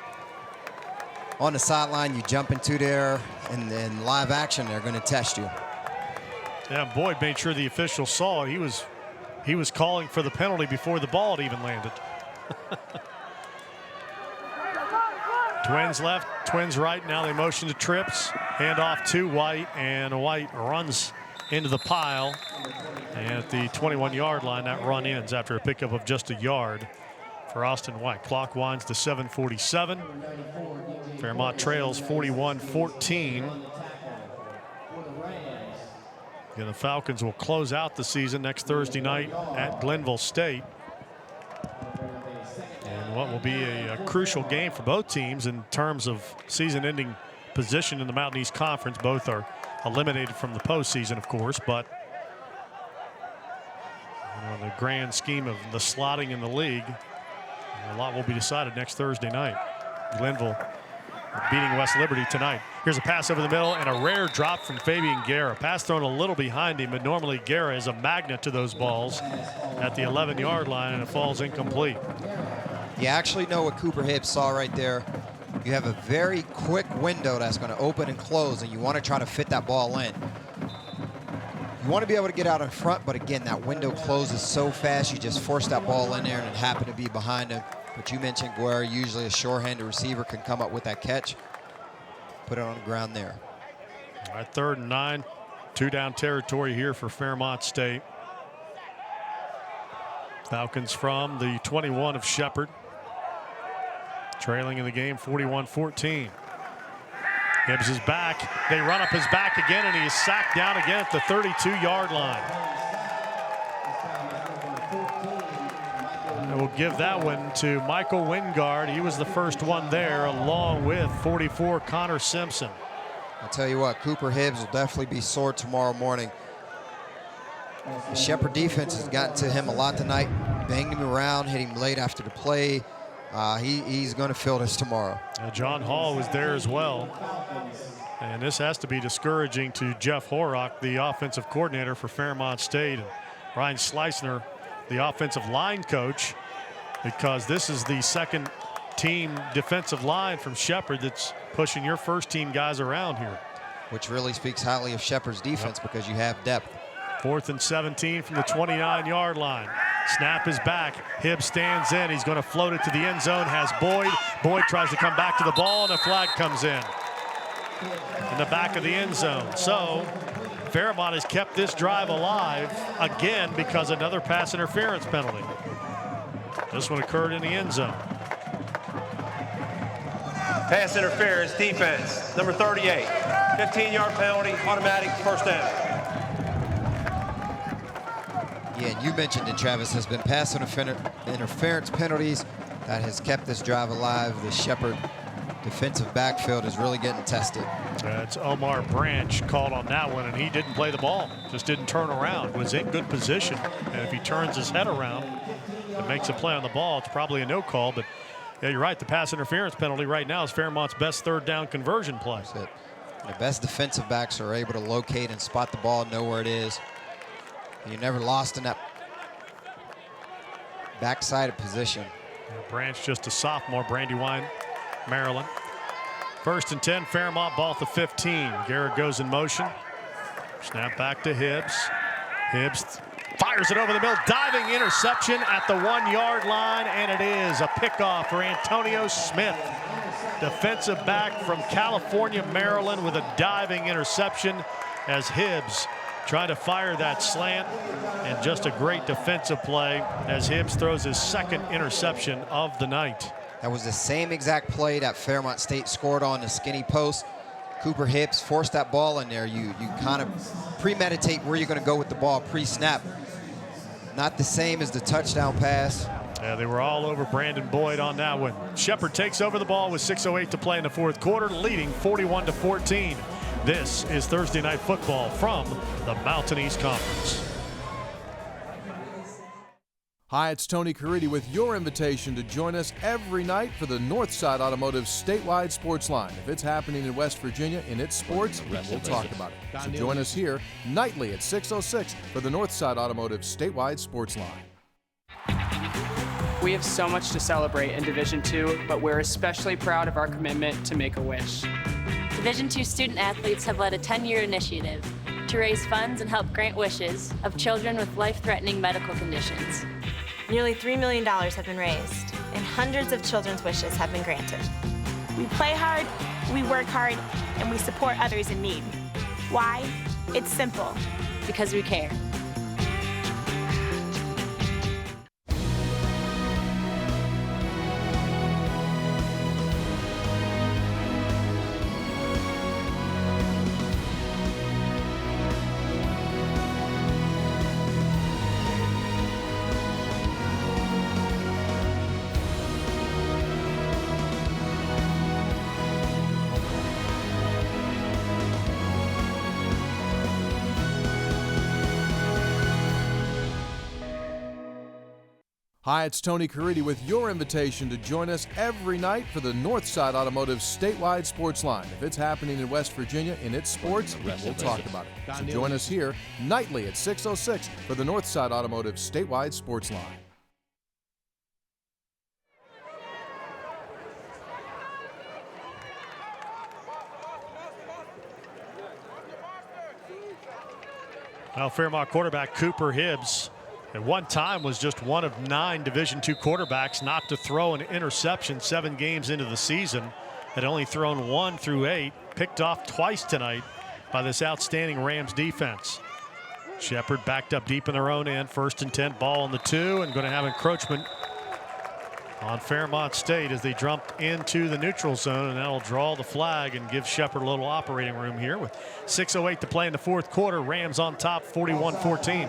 Speaker 2: On the sideline, you jump into there, and in live action, they're going to test you.
Speaker 1: Yeah, Boyd made sure the official saw it. He was calling for the penalty before the ball had even landed. Twins left, Twins right. Now they motion to trips. Hand off to White, and White runs into the pile. And at the 21-yard line, that run ends after a pickup of just a yard for Austin White. Clock winds to 7:47. Fairmont trails 41-14. And the Falcons will close out the season next Thursday night at Glenville State. And what will be a crucial game for both teams in terms of season-ending position in the Mountain East Conference. Both are eliminated from the postseason, of course, but in the grand scheme of the slotting in the league, a lot will be decided next Thursday night. Glenville beating West Liberty tonight. Here's a pass over the middle and a rare drop from Fabian Guerra. Pass thrown a little behind him, but normally Guerra is a magnet to those balls at the 11-yard line, and it falls incomplete.
Speaker 2: You actually know what Cooper Hibbs saw right there. You have a very quick window that's going to open and close, and you want to try to fit that ball in. You want to be able to get out in front, but again, that window closes so fast, you just force that ball in there, and it happened to be behind him. But you mentioned Guerra, usually a sure-handed receiver can come up with that catch. Put it on the ground there.
Speaker 1: All right, 3rd and 9. 2-down territory here for Fairmont State. Falcons from the 21 of Shepherd. Trailing in the game 41-14. Hibbs is back. They run up his back again, and he is sacked down again at the 32-yard line. And we'll give that one to Michael Wingard. He was the first one there, along with 44 Connor Simpson.
Speaker 2: I'll tell you what, Cooper Hibbs will definitely be sore tomorrow morning. The Shepherd defense has gotten to him a lot tonight, banged him around, hit him late after the play. He's going to feel this tomorrow.
Speaker 1: John Hall was there as well. And this has to be discouraging to Jeff Horrock, the offensive coordinator for Fairmont State. And Ryan Sleisner, the offensive line coach. because this is the second team defensive line from Shepherd that's pushing your first team guys around here.
Speaker 2: Which really speaks highly of Shepherd's defense because you have depth.
Speaker 1: 4th and 17 from the 29-yard line. Snap is back. Hibbs stands in. He's going to float it to the end zone. Has Boyd. Boyd tries to come back to the ball, and a flag comes in the back of the end zone. So Fairmont has kept this drive alive again because another pass interference penalty. This one occurred in the end zone.
Speaker 14: Pass interference, defense, number 38. 15-yard penalty, automatic first down.
Speaker 2: Yeah, and you mentioned it, Travis, has been pass interference penalties that has kept this drive alive. The Shepherd defensive backfield is really getting tested.
Speaker 1: It's Omar Branch called on that one, and he didn't play the ball, just didn't turn around, was in good position. And if he turns his head around and makes a play on the ball, it's probably a no call. But yeah, you're right, the pass interference penalty right now is Fairmont's best third down conversion play.
Speaker 2: That's it. The best defensive backs are able to locate and spot the ball, know where it is. You're never lost in that backside position.
Speaker 1: Branch just a sophomore, Brandywine, Maryland. 1st and 10, Fairmont ball at the 15. Garrett goes in motion. Snap back to Hibbs. Hibbs fires it over the middle, diving interception at the 1-yard line, and it is a pickoff for Antonio Smith. Defensive back from California, Maryland, with a diving interception as Hibbs trying to fire that slant, and just a great defensive play as Hibbs throws his second interception of the night.
Speaker 2: That was the same exact play that Fairmont State scored on the skinny post. Cooper Hibbs forced that ball in there. You kind of premeditate where you're going to go with the ball pre-snap. Not the same as the touchdown pass.
Speaker 1: Yeah, they were all over Brandon Boyd on that one. Shepherd takes over the ball with 6:08 to play in the fourth quarter, leading 41-14. This is Thursday Night Football from the Mountain East Conference.
Speaker 17: Hi, it's Tony Caridi with your invitation to join us every night for the Northside Automotive statewide sports line. If it's happening in West Virginia in its sports, we'll talk about it. So join us here nightly at 6:06 for the Northside Automotive statewide sports line.
Speaker 3: We have so much to celebrate in Division II, but we're especially proud of our commitment to Make-A-Wish.
Speaker 4: Division II student athletes have led a 10-year initiative to raise funds and help grant wishes of children with life-threatening medical conditions.
Speaker 5: Nearly $3 million have been raised, and hundreds of children's wishes have been granted.
Speaker 7: We play hard, we work hard, and we support others in need. Why? It's simple.
Speaker 4: Because we care.
Speaker 17: Hi, it's Tony Caridi with your invitation to join us every night for the Northside Automotive statewide sports line. If it's happening in West Virginia in its sports, we'll talk about it. So join us here nightly at 6:06 for the Northside Automotive statewide sports line.
Speaker 1: Well, Fairmont quarterback Cooper Hibbs at one time was just one of 9 Division II quarterbacks not to throw an interception 7 games into the season. Had only thrown 1 through 8, picked off twice tonight by this outstanding Rams defense. Shepherd backed up deep in their own end, 1st and 10, ball on the 2, and going to have encroachment on Fairmont State as they jump into the neutral zone, and that'll draw the flag and give Shepherd a little operating room here with 6:08 to play in the fourth quarter. Rams on top, 41-14.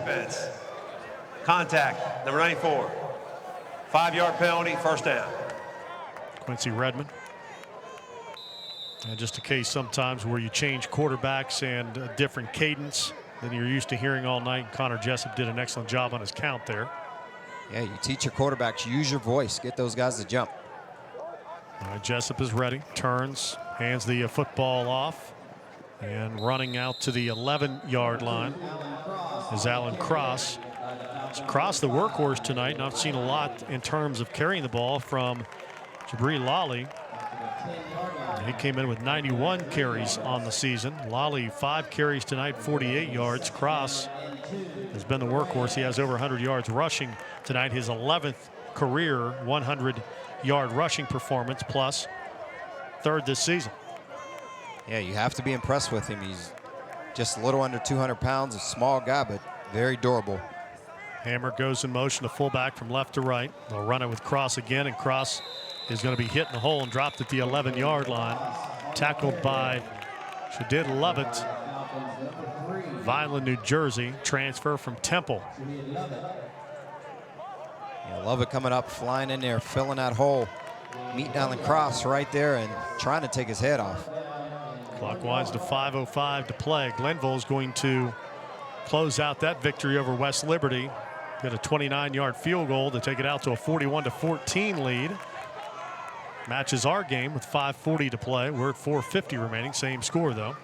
Speaker 14: Contact, number 94. 5-yard penalty, first down.
Speaker 1: Quincy Redmond. And just a case sometimes where you change quarterbacks and a different cadence than you're used to hearing all night. Connor Jessup did an excellent job on his count there.
Speaker 2: Yeah, you teach your quarterbacks, use your voice, get those guys to jump.
Speaker 1: All right, Jessup is ready, turns, hands the football off, and running out to the 11-yard line is Alan Cross. Cross the workhorse tonight. Not seen a lot in terms of carrying the ball from Jabri Lally. He came in with 91 carries on the season. Lally 5 carries tonight, 48 yards. Cross has been the workhorse. He has over 100 yards rushing tonight. His 11th career 100-yard rushing performance, plus 3rd this season.
Speaker 2: Yeah, you have to be impressed with him. He's just a little under 200 pounds, a small guy, but very durable.
Speaker 1: Hammer goes in motion to fullback from left to right. They'll run it with Cross again, and Cross is going to be hit in the hole and dropped at the 11-yard line. Tackled by Shadid Lovett, Vineland, New Jersey, transfer from Temple.
Speaker 2: Yeah, Lovett coming up, flying in there, filling that hole. Meeting Alan Cross right there and trying to take his head off.
Speaker 1: Clock winds to 5:05 to play. Glenville is going to close out that victory over West Liberty. Get a 29-yard field goal to take it out to a 41-14 lead. Matches our game with 5:40 to play. We're at 4:50 remaining. Same score, though.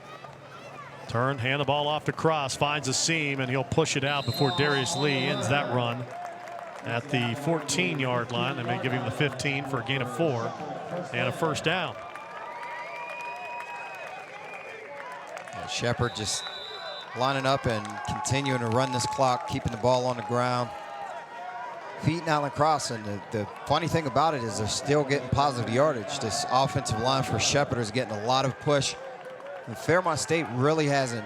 Speaker 1: Turn, hand the ball off to Cross, finds a seam, and he'll push it out before Darius Lee ends that run at the 14-yard line. They may give him the 15 for a gain of 4 and a first down.
Speaker 2: Shepard just lining up and continuing to run this clock, keeping the ball on the ground. Feeding Alan Cross, and the funny thing about it is they're still getting positive yardage. This offensive line for Shepard is getting a lot of push. And Fairmont State really hasn't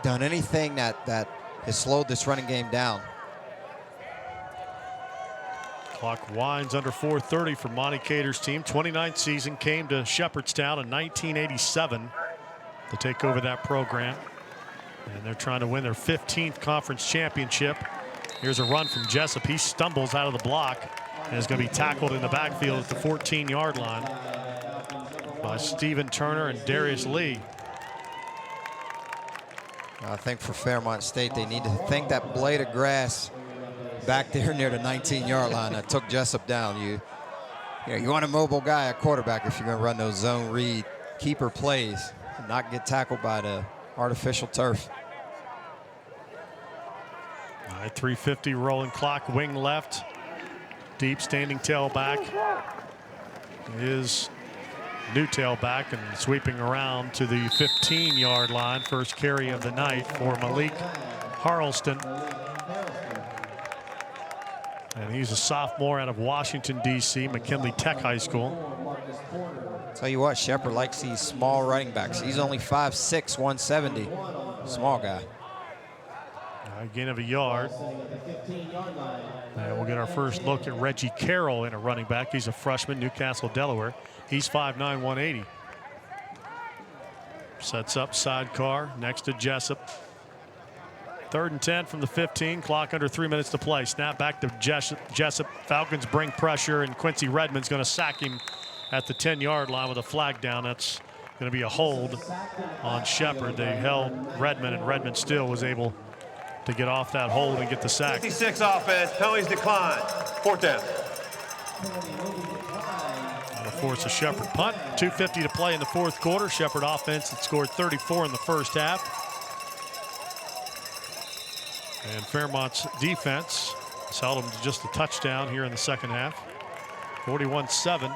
Speaker 2: done anything that has slowed this running game down.
Speaker 1: Clock winds under 4:30 for Monty Cater's team. 29th season, came to Shepherdstown in 1987 to take over that program. And they're trying to win their 15th conference championship. Here's a run from Jessup. He stumbles out of the block and is going to be tackled in the backfield at the 14-yard line by Stephen Turner and Darius Lee.
Speaker 2: I think for Fairmont State, they need to think that blade of grass back there near the 19-yard line that took Jessup down. You want a mobile guy at quarterback if you're going to run those zone read keeper plays and not get tackled by the artificial turf.
Speaker 1: All right, 3:50 rolling clock, wing left, deep standing tailback is new tailback and sweeping around to the 15-yard line. First carry of the night for Malik Harleston. And he's a sophomore out of Washington, D.C., McKinley Tech High School.
Speaker 2: Tell you what, Shepard likes these small running backs. He's only 5'6", 170. Small guy.
Speaker 1: Gain of a yard. And we'll get our first look at Reggie Carroll in a running back. He's a freshman, Newcastle, Delaware. He's 5'9", 180. Sets up sidecar next to Jessup. 3rd and 10 from the 15. Clock under 3 minutes to play. Snap back to Jessup. Falcons bring pressure, and Quincy Redmond's going to sack him at the 10-yard line with a flag down. That's going to be a hold on Shepard. They held Redmond, and Redmond still was able to get off that hold and get the sack.
Speaker 14: 56 offense, penalties decline. 4th down.
Speaker 1: That'll force a Shepard punt. 2:50 to play in the 4th quarter. Shepard offense had scored 34 in the first half. And Fairmont's defense has held them to just a touchdown here in the second half. 41-7.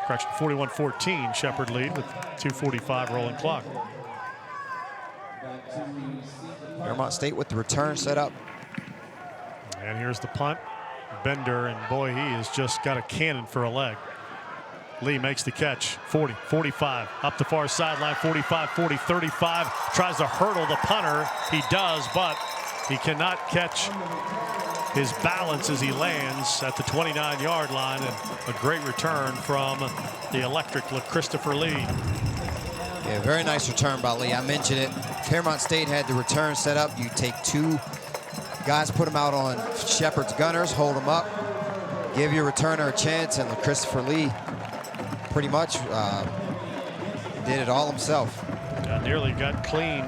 Speaker 1: Correction, 41-14. Shepard lead with 2:45 rolling clock.
Speaker 2: Fairmont State with the return set up.
Speaker 1: And here's the punt. Bender, and boy, he has just got a cannon for a leg. Lee makes the catch. 40, 45, up the far sideline, 45, 40, 35. Tries to hurdle the punter. He does, but he cannot catch his balance as he lands at the 29-yard line. And a great return from the electric Christopher Lee.
Speaker 2: Yeah, very nice return by Lee. I mentioned it. Fairmont State had the return set up. You take 2 guys, put them out on Shepard's gunners, hold them up, give your returner a chance, and Christopher Lee pretty much did it all himself.
Speaker 1: Nearly got clean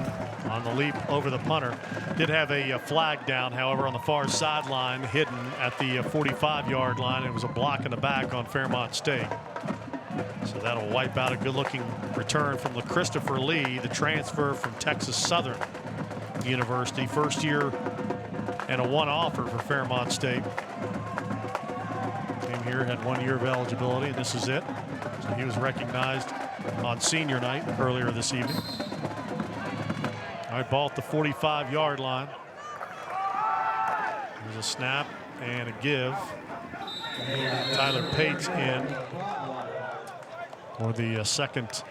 Speaker 1: on the leap over the punter. Did have a flag down, however, on the far sideline, hidden at the 45-yard line. It was a block in the back on Fairmont State. So that'll wipe out a good-looking return from Christopher Lee, the transfer from Texas Southern University. First-year and a one offer for Fairmont State. Came here, had 1 year of eligibility, and this is it. So he was recognized on senior night earlier this evening. All right, ball at the 45-yard line. There's a snap and a give. Tyler Pate's in for the second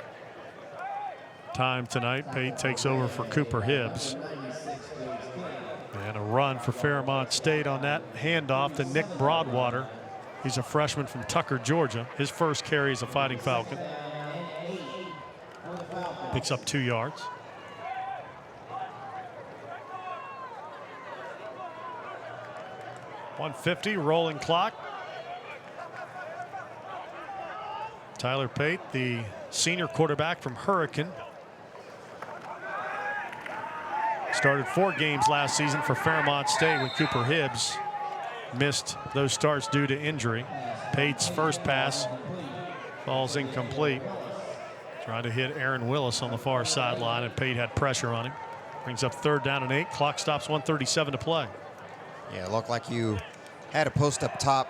Speaker 1: time tonight. Pate takes over for Cooper Hibbs. And a run for Fairmont State on that handoff to Nick Broadwater. He's a freshman from Tucker, Georgia. His first carry as a Fighting Falcon. Picks up 2 yards. .150 rolling clock. Tyler Pate, the senior quarterback from Hurricane. Started 4 games last season for Fairmont State with Cooper Hibbs. Missed those starts due to injury. Pate's first pass falls incomplete. Trying to hit Aaron Willis on the far sideline, and Pate had pressure on him. Brings up 3rd down and 8. Clock stops, 1:37 to play.
Speaker 2: Yeah, it looked like you had a post up top.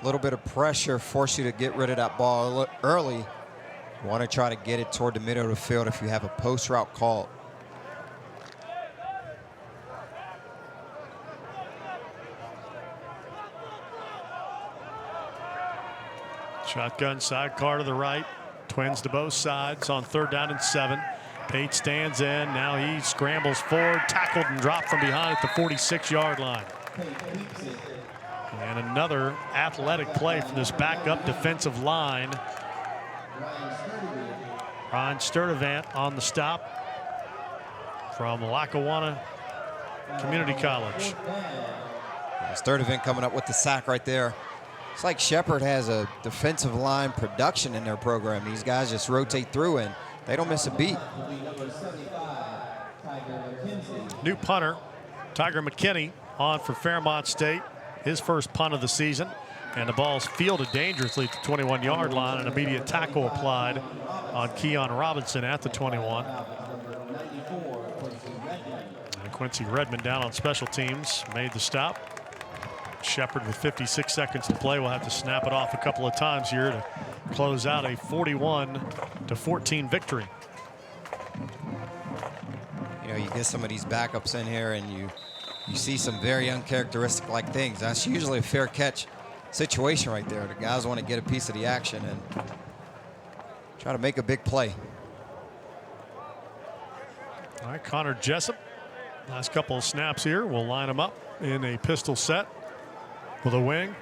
Speaker 2: A little bit of pressure forced you to get rid of that ball early. You want to try to get it toward the middle of the field if you have a post route called.
Speaker 1: Shotgun sidecar to the right. Twins to both sides on 3rd down and 7. Pate stands in. Now he scrambles forward, tackled and dropped from behind at the 46-yard line. And another athletic play from this backup defensive line. Ryan Sturdivant on the stop from Lackawanna Community College.
Speaker 2: Sturdivant coming up with the sack right there. It's like Shepherd has a defensive line production in their program. These guys just rotate through and they don't miss a beat.
Speaker 1: New punter, Tiger McKinney, on for Fairmont State. His first punt of the season. And the ball's fielded dangerously at the 21-yard line. An immediate tackle applied on Keon Robinson at the 21. And Quincy Redmond down on special teams made the stop. Shepherd with 56 seconds to play will have to snap it off a couple of times here to close out a 41-14 victory.
Speaker 2: You know, you get some of these backups in here and you see some very uncharacteristic like things. That's usually a fair catch situation right there. The guys want to get a piece of the action and try to make a big play.
Speaker 1: All right, Connor Jessup, last couple of snaps here. We'll line them up in a pistol set with a wing.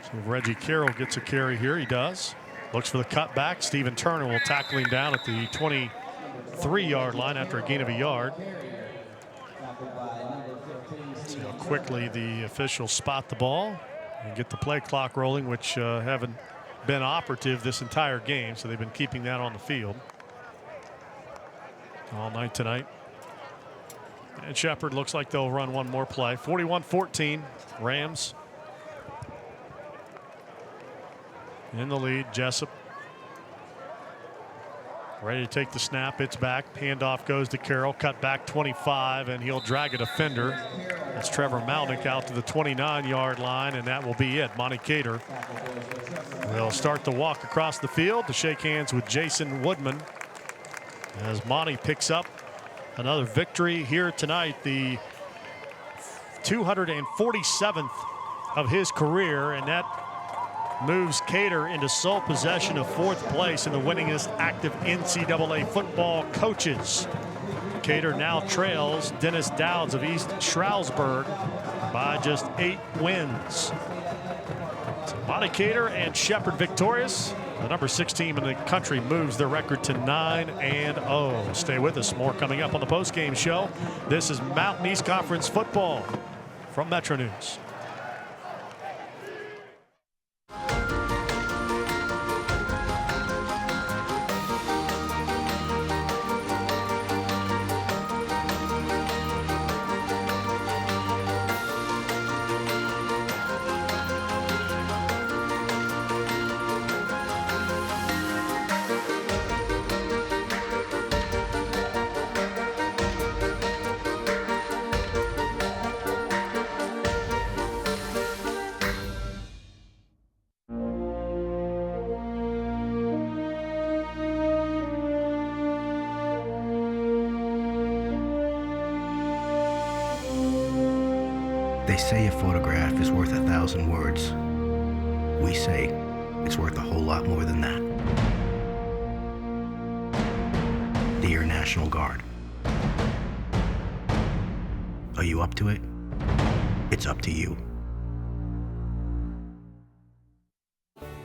Speaker 1: So Reggie Carroll gets a carry here. He does. Looks for the cutback. Stephen Turner will tackle him down at the 23-yard line after a gain of a yard. See how quickly the officials spot the ball and get the play clock rolling, which haven't been operative this entire game, so they've been keeping that on the field all night tonight. And Shepherd looks like they'll run one more play. 41-14, Rams in the lead. Jessup ready to take the snap. It's back. Handoff goes to Carroll. Cut back 25, and he'll drag a defender. That's Trevor Malnick out to the 29-yard line, and that will be it. Monty Cater will start the walk across the field to shake hands with Jason Woodman as Monty picks up another victory here tonight, the 247th of his career, and that moves Cater into sole possession of 4th place in the winningest active NCAA football coaches. Cater now trails Dennis Dowds of East Stroudsburg by just 8 wins. So Monty Cater and Shepherd victorious. The number 6 team in the country moves their record to 9-0. Stay with us. More coming up on the postgame show. This is Mountain East Conference football from Metro News.
Speaker 6: They say a photograph is worth 1,000 words. We say it's worth a whole lot more than that. Dear National Guard, are you up to it? It's up to you.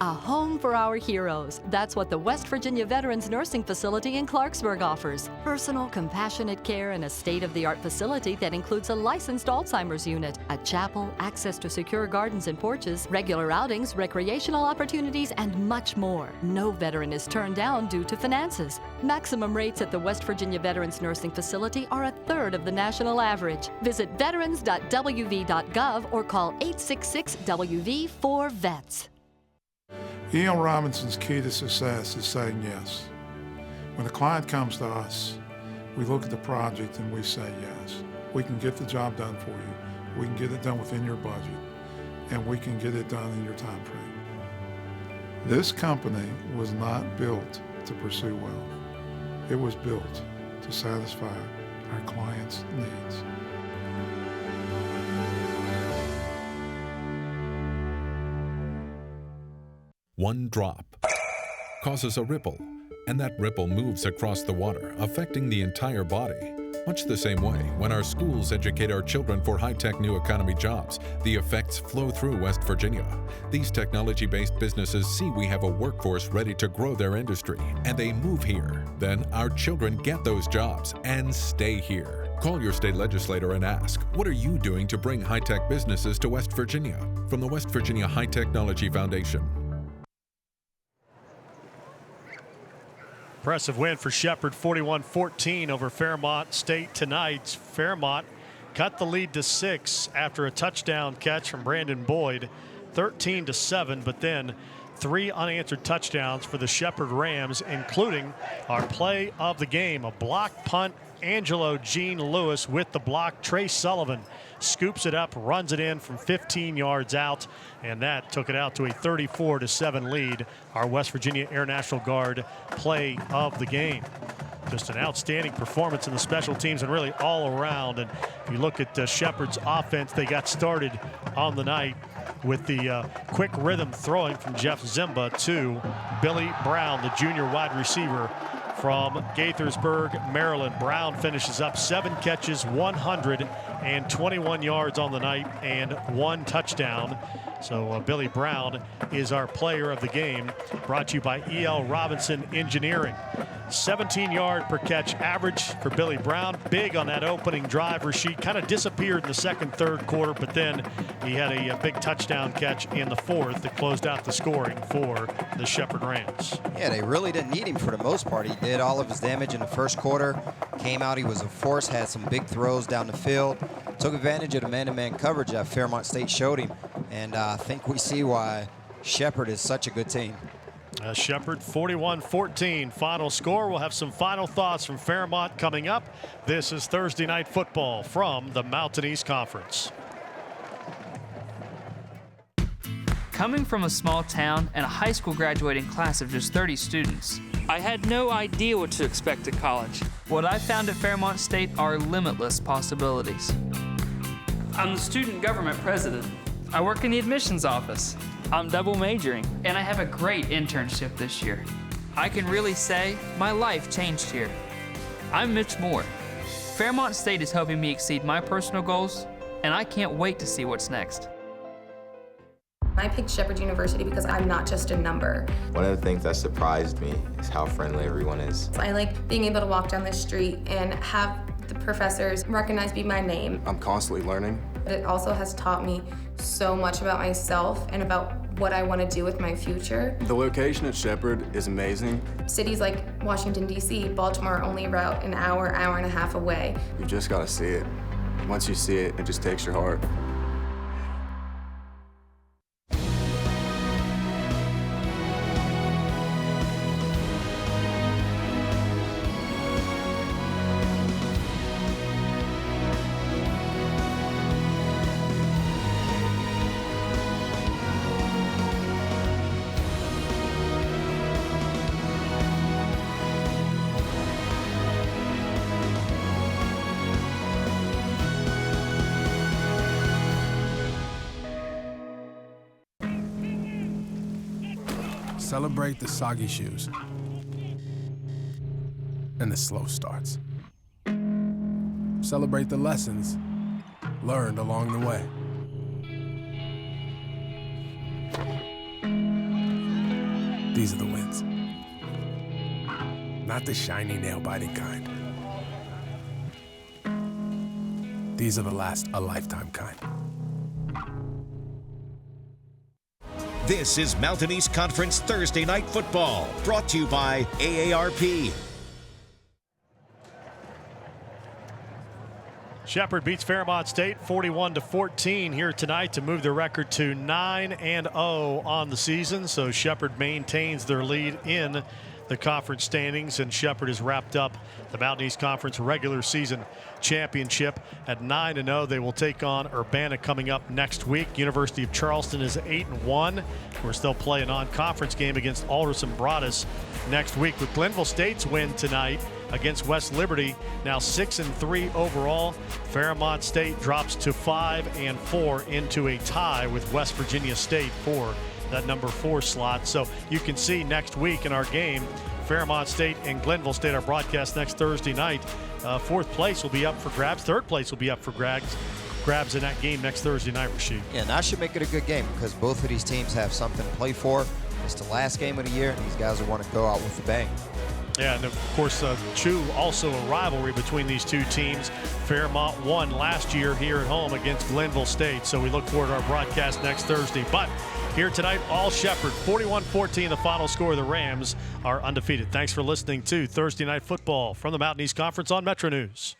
Speaker 8: A home for our heroes. That's what the West Virginia Veterans Nursing Facility in Clarksburg offers. Personal, compassionate care in a state-of-the-art facility that includes a licensed Alzheimer's unit, a chapel, access to secure gardens and porches, regular outings, recreational opportunities, and much more. No veteran is turned down due to finances. Maximum rates at the West Virginia Veterans Nursing Facility are a third of the national average. Visit veterans.wv.gov or call 866-WV4-VETS.
Speaker 11: E.L. Robinson's key to success is saying yes. When a client comes to us, we look at the project and we say yes. We can get the job done for you. We can get it done within your budget, and we can get it done in your time frame. This company was not built to pursue wealth. It was built to satisfy our clients' needs.
Speaker 12: One drop causes a ripple, and that ripple moves across the water, affecting the entire body. Much the same way, when our schools educate our children for high-tech new economy jobs, the effects flow through West Virginia. These technology-based businesses see we have a workforce ready to grow their industry, and they move here. Then our children get those jobs and stay here. Call your state legislator and ask, what are you doing to bring high-tech businesses to West Virginia? From the West Virginia High Technology Foundation.
Speaker 1: Impressive win for Shepherd, 41-14 over Fairmont State tonight. Fairmont cut the lead to 6 after a touchdown catch from Brandon Boyd, 13-7, but then 3 unanswered touchdowns for the Shepherd Rams, including our play of the game, a block punt. Angelo Gene Lewis with the block. Trey Sullivan scoops it up, runs it in from 15 yards out, and that took it out to a 34-7 lead. Our West Virginia Air National Guard play of the game. Just an outstanding performance in the special teams and really all around. And if you look at Shepherd's offense, they got started on the night with the quick rhythm throwing from Jeff Zimba to Billy Brown, the junior wide receiver from Gaithersburg, Maryland. Brown finishes up 7 catches, 121 yards on the night, and 1 touchdown. So Billy Brown is our player of the game, brought to you by E.L. Robinson Engineering. 17-yard per catch average for Billy Brown. Big on that opening drive. Rasheed kind of disappeared in the second, third quarter, but then he had a big touchdown catch in the fourth that closed out the scoring for the Shepherd Rams.
Speaker 2: Yeah, they really didn't need him for the most part. He did all of his damage in the first quarter. Came out, he was a force, had some big throws down the field. Took advantage of the man-to-man coverage that Fairmont State showed him. And I think we see why Shepherd is such a good team.
Speaker 1: Shepherd 41-14 final score. We'll have some final thoughts from Fairmont coming up. This is Thursday Night Football from the Mountain East Conference.
Speaker 16: Coming from a small town and a high school graduating class of just 30 students, I had no idea what to expect at college. What I found at Fairmont State are limitless possibilities. I'm the student government president. I work in the admissions office. I'm double majoring, and I have a great internship this year. I can really say my life changed here. I'm Mitch Moore. Fairmont State is helping me exceed my personal goals, and I can't wait to see what's next.
Speaker 18: I picked Shepherd University because I'm not just a number.
Speaker 21: One of the things that surprised me is how friendly everyone is.
Speaker 18: I like being able to walk down the street and have the professors recognize me by name.
Speaker 21: I'm constantly learning.
Speaker 18: But it also has taught me so much about myself and about what I want to do with my future.
Speaker 21: The location at Shepherd is amazing.
Speaker 18: Cities like Washington, D.C., Baltimore are only about an hour, hour and a half away.
Speaker 21: You just got to see it. Once you see it, it just takes your heart.
Speaker 9: Celebrate the soggy shoes and the slow starts. Celebrate the lessons learned along the way. These are the wins. Not the shiny, nail-biting kind. These are the last a lifetime kind.
Speaker 10: This is Mountain East Conference Thursday Night Football, brought to you by AARP.
Speaker 1: Shepherd beats Fairmont State 41-14 here tonight to move their record to 9-0 on the season. So Shepherd maintains their lead in the conference standings, and Shepherd has wrapped up the Mountain East Conference regular season championship at 9-0. They will take on Urbana coming up next week. University of Charleston is 8-1. We're still playing on conference game against Alderson Broadus next week. With Glenville State's win tonight against West Liberty, now 6-3 overall. Fairmont State drops to 5-4 into a tie with West Virginia State for that number 4 slot. So you can see next week in our game, Fairmont State and Glenville State are broadcast next Thursday night. 4th place will be up for grabs. 3rd place will be up for grabs in that game next Thursday night, Rasheed.
Speaker 2: Yeah, and that should make it a good game because both of these teams have something to play for. It's the last game of the year, and these guys will want to go out with a bang.
Speaker 1: Yeah, and of course, also a rivalry between these two teams. Fairmont won last year here at home against Glenville State, so we look forward to our broadcast next Thursday. But here tonight, all Shepherd, 41-14, the final score. The Rams are undefeated. Thanks for listening to Thursday Night Football from the Mountain East Conference on Metro News.